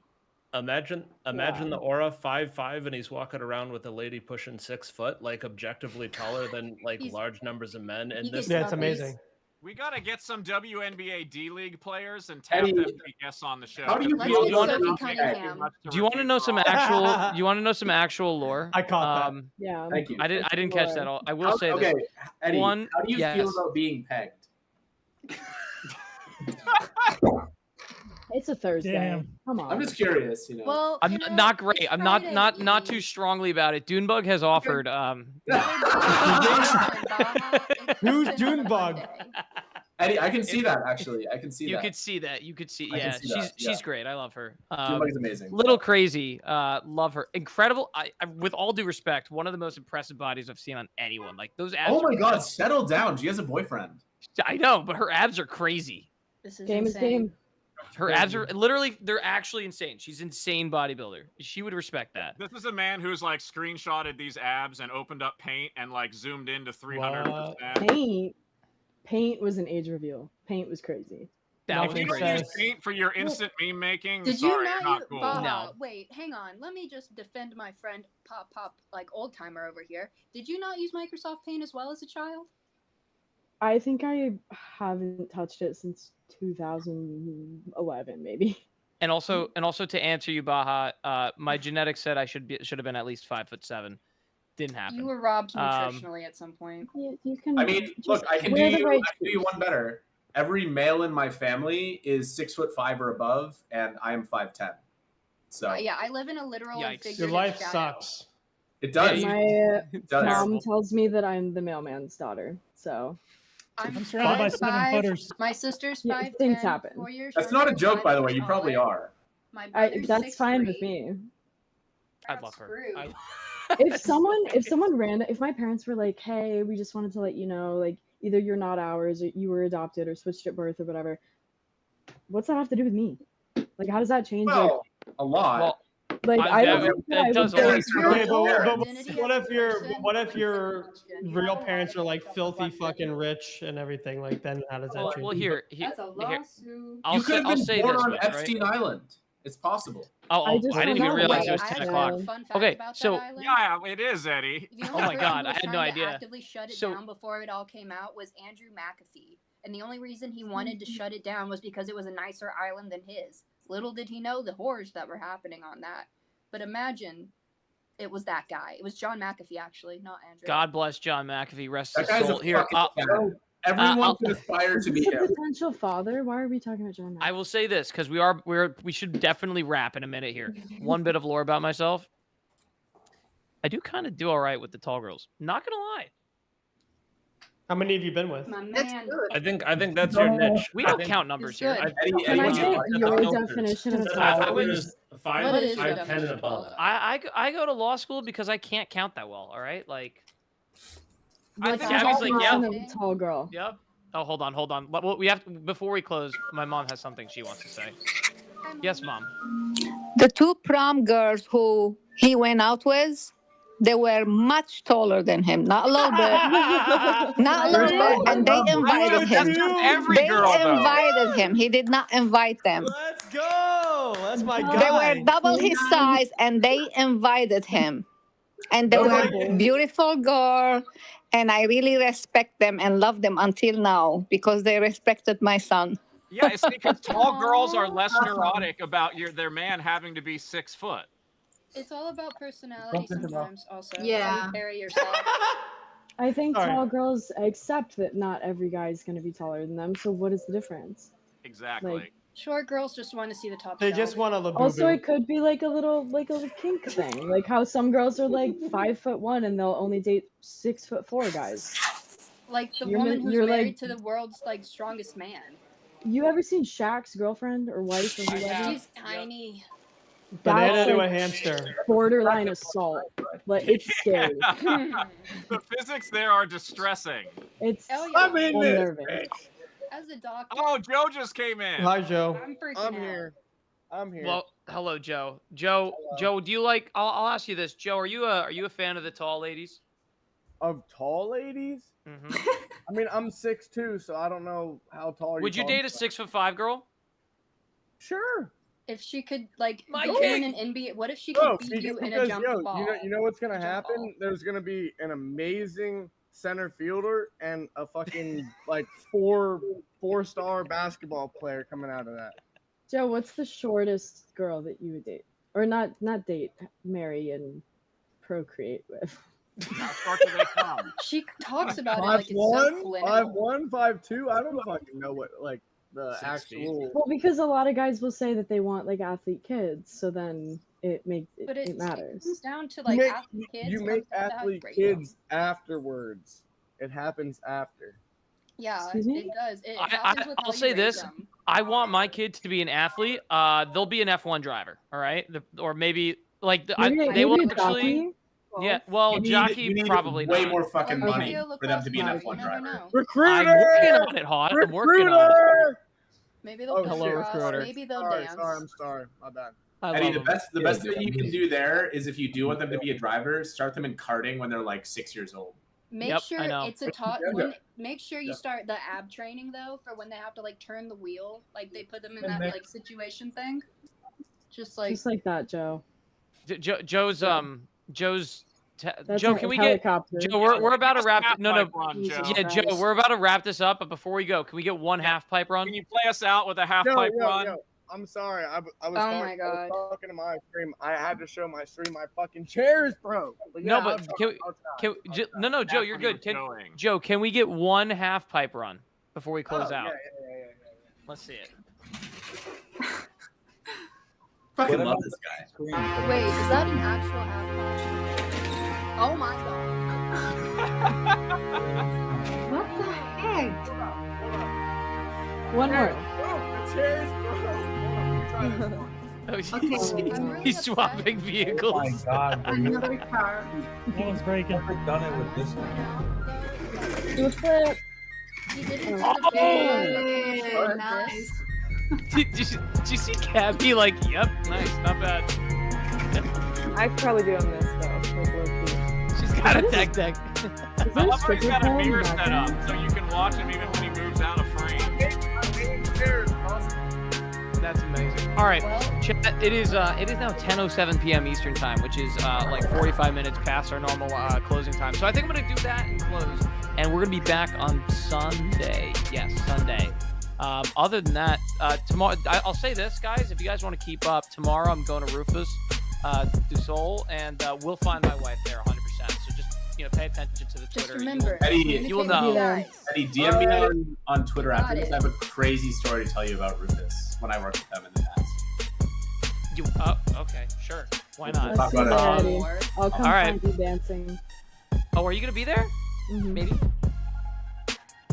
Imagine Yeah. the aura 5'5", and he's walking around with a lady pushing 6 foot, like objectively taller than like He's- large numbers of men. And he this gets Yeah, it's puppies. amazing. We gotta get some WNBA D League players and tap Eddie, them to be guests on the show. how do you Let's feel get about Sophie it? Cunningham. Do you want to know some actual? Do you want to know some actual lore? I caught that. Yeah. Thank you. I didn't catch that all. I will say Okay, this. Eddie, One, how do you feel yes. about being pegged? It's a Thursday. Damn. Come on. I'm just curious, you know. Well, I'm you know, not great. it's I'm not Friday not not Eve. too strongly about it. Dunebug has offered. Who's Junebug? Eddie, I can see that actually. I can see You that. could see that. You could see. I can Yeah, see she's that, yeah. she's great. I love her. Junebug's amazing. Little crazy. Love her. Incredible. With all due respect, one of the most impressive bodies I've seen on anyone. Like those abs. Oh my are- God, settle down. She has a boyfriend. I know, but her abs are crazy. This is Game is insane. game. Her abs are literally. They're actually insane. She's insane bodybuilder. She would respect that. This is a man who's like screenshotted these abs and opened up Paint and like zoomed into 300%. Paint was an age reveal. Paint was crazy. That If was you don't crazy. use Paint for your instant meme making, Did sorry, you you're not? not cool. No. Wait, hang on. Let me just defend my friend Pop, like old timer over here. Did you not use Microsoft Paint as well as a child? I think I haven't touched it since 2011, maybe. And also to answer you, Baha, my genetics said I should have been at least 5'7". Didn't happen. You were robbed Um, nutritionally at some point. You can. I mean, look, I can do wear the you. right I can do you one better. Every male in my family is 6'5" or above, and I am 5'10". So Yeah, I live in a literal and Yikes. figurative Your life shadow. sucks. it does. My It does. mom tells me that I'm the mailman's daughter, so I'm surrounded by 7-footers. My sister's Yeah, 5'10", things happen. 4 years That's not a younger, joke, by the 5 way. You feet probably taller. are. My brother's that's fine with 6'3". me. I'd love her. Screwed. If someone random, if my parents were like, "Hey, we just wanted to let you know, like, either you're not ours, or you were adopted, or switched at birth, or whatever," what's that have to do with me? Like, how does that change? Well, a lot. Well, like, I don't that- think that I does would all go make through sense. Okay, but Identity what as if a your person, what if your transgender. real parents are like filthy fucking rich and everything? Like, then how does that Well, change? well, here, That's a lawsuit. I'll You say, could have I'll been say born this on much, Epstein right? Island. It's possible. I Oh, just I didn't don't even know. realize it Wait, was I 10 have o'clock. a fun fact Okay, about so that island. Yeah, it is, Eddie. The Oh only my person God, who I was had no trying to idea. actively shut it So- down before it all came out was Andrew McAfee. And the only reason he wanted to shut it down was because it was a nicer island than his. Little did he know the horrors that were happening on that. But imagine it was that guy. It was John McAfee, actually, not Andrew. God bless John McAfee. Rest That his guy's soul. a Here, fucking fan. Everyone I'll- could aspire to be Is this a him. potential father? Why are we talking about John? I will say this because we should definitely wrap in a minute here. One bit of lore about myself. I do kind of do all right with the tall girls. Not gonna lie. How many have you been with? My That's man. good. I think that's your niche. We I don't think- count numbers It's here. good. Eddie, Can I what's get your- your filters. definition of a I tall? was five, What is your 5'10" and above. definition? I go to law school because I can't count that well. All right, like. I What's think the Abby's like, yeah. definition of a tall girl? Yep. Oh, hold on. Well, we have to, before we close. My mom has something she wants to say. Yes, Mom. The two prom girls who he went out with, they were much taller than him. Not a little bit. Not a little bit. And they invited him. Every They girl, though. invited him. He did not invite them. Let's go. That's my guy. They were double his size and they invited him. And they were beautiful girl. And I really respect them and love them until now because they respected my son. Yeah, it's because tall girls are less neurotic about their man having to be 6 foot. It's all about personality sometimes, also. Yeah. How you carry yourself. I think Sorry. tall girls accept that not every guy is going to be taller than them. So what is the difference? Exactly. Like, Short girls just want to see the top. They shelf. just want a labubu. also, it could be like a little kink thing, like how some girls are like 5'1" and they'll only date 6'4" guys. Like the You're woman who's you're married like- to the world's like strongest man. You ever seen Shaq's girlfriend or wife or whoever? She's tiny. Banana That's to a like hamster. borderline assault. Like it's scary. The physics there are distressing. It's Oh, yeah. unnerving. As a doctor. Oh, Joe just came in. Hi, Joe. I'm freaking I'm out. here. I'm here. Well, hello, Joe. Joe, do you like? I'll ask you this, Joe. Are you a fan of the tall ladies? Of tall ladies? Mm-hmm. I mean, I'm 6'2", so I don't know how tall. Would you date a 6'5" girl? Sure. If she could like My go king. in an NBA, what if she Bro, could beat you in a because jump ball? you know what's gonna happen? There's gonna be an amazing center fielder and a fucking like four-star basketball player coming out of that. Joe, what's the shortest girl that you would date, or not date, marry and procreate with? How short do they come? She talks about it like it's so 5'1", clinical. 5'1", 5'2". I don't fucking know what like the 6 feet. actual. Well, because a lot of guys will say that they want like athlete kids, so then it makes But it it matters. comes down to You like make, athlete kids. you comes make down to how athlete great you are. kids afterwards. It happens after. Yeah, Excuse me? it does. It I'll happens with how say you raise this. them. I want my kids to be an athlete. They'll be an F1 driver. All right, or maybe like Maybe they will maybe a actually. jockey? Yeah, well, You need- jockey you need probably way not. more fucking Well, money maybe for them to be an lacrosse F1 you never driver. know. Recruiter! I'm working on it, Hot. I'm working on it. Recruiter! Maybe they'll Oh, push shit. across, Recruiter. maybe they'll Sorry, dance. I'm sorry. My bad. I Eddie, love the 'em. best thing you can do there is if you do want them to be a driver, start them in karting when they're like 6 years old. Make Yep, sure I know. it's a top. Yeah. Make sure you Yeah. start the ab training though for when they have to like turn the wheel, like they put them in And that then- like situation thing. Just like Just like that, Joe. Joe's That's Joe, a can we get helicopter. Joe? We're about to wrap. No, no. Half-pipe run, Jesus Joe. Yeah, Joe, Christ. we're about to wrap this up. But before we go, can we get one half pipe run? Can you play us out with a half Yo, pipe yo, run? yo, I'm sorry. I was Oh talking, my God. talking to my stream. I had to show my stream my fucking chairs, bro. But No, yeah, but I'll try, can we- I'll try, Can, I'll Jo- try. no, Joe, That's you're what he good. was doing. Joe, can we get one half pipe run before we close Oh, out? yeah. Let's see it. Fucking love this guy. wait, is that an actual half pipe? Oh my god. What the heck? One more. Bro, the chairs, bro. Hold on, I'm trying this one. Oh, he's, Okay. I'm really he's upset. swapping vehicles. God, Another car. That was breaking. I've never done it with this one. Do a flip. He did it Oh. to the Hey, ball. nice. Did you see Cabby like, yep, nice, not bad. I could probably do on this though. Like low key. She's got a tech deck. Is I there a love how he's stripper got a pole in mirror the set background? up so you can watch him even when he moves out of frame. Chairs, awesome. That's amazing. All right, Well, chat, it is now 10:07 p.m. Eastern time, which is like 45 minutes past our normal closing time. So I think I'm gonna do that and close, and we're gonna be back on Sunday. Yes, Sunday. Other than that, tomorrow I'll say this, guys. If you guys want to keep up, tomorrow I'm going to Rufus, du Sol, and we'll find my wife there 100%. So just pay attention to the just Twitter. remember. Eddie, you will communicate with know. you guys. Eddie, DM me on Twitter Got after this. it. I have a crazy story to tell you about Rufus when I worked with them in the past. Okay, sure. Why not? Talk Let's see about that, it. Eddie. I'll come All right. find you dancing. Oh, are you gonna be there? Mhm. Maybe.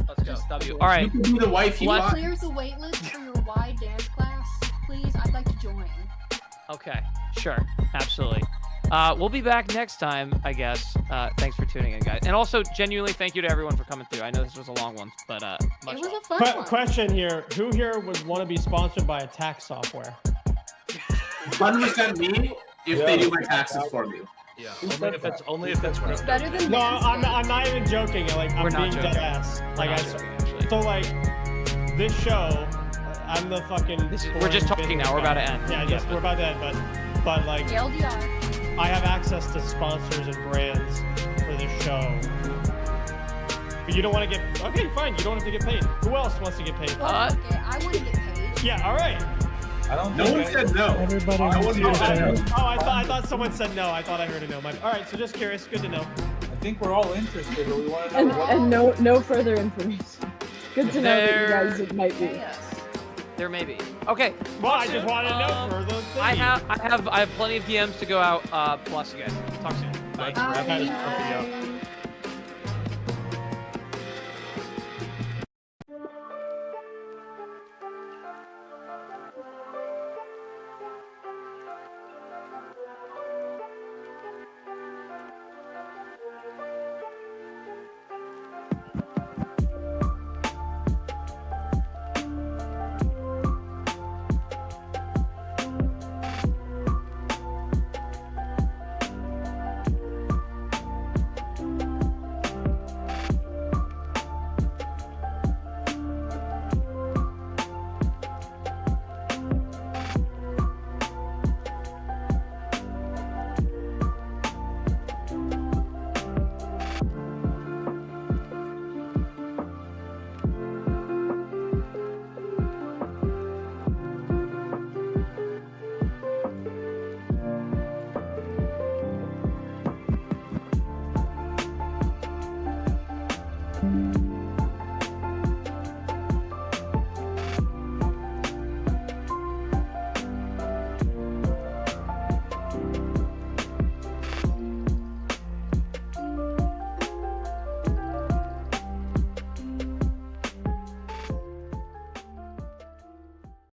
Let's go. W. All right. You can be the wife you What? want. Clear the wait list for your wide dance class, please. I'd like to join. Okay. Sure. Absolutely. We'll be back next time, I guess. Thanks for tuning in, guys. And also, genuinely, thank you to everyone for coming through. I know this was a long one, but much It was love. a fun one. Question here: who here would want to be sponsored by a tax software? 100% me if they do my taxes for me. Yeah, only if it's It's better than No, Manscaped. I'm not even joking. Like We're I'm not being joking. dead ass. Like We're I not joking, actually. so like this show. I'm the fucking. We're just boring talking business now. We're guy. about to end. Yeah, Yes, we're about to end. But like LDR. I have access to sponsors and brands for this show. But you don't want to get okay, fine. You don't have to get paid. Who else wants to get paid? Well, okay, I want to get paid. Yeah, all right. I don't No think one said no. Everybody No wants one to said get no. paid. I thought someone said no. I thought I heard a no. All right, so just curious. Good to know. I think think we're all interested, but we want to know And what. no further information. Good to know that you guys it might be. There may be. Okay. Well, talk I just soon. want to know further. I have plenty of DMs to go out. Bless you guys. Talk soon. Bye. That is perfect.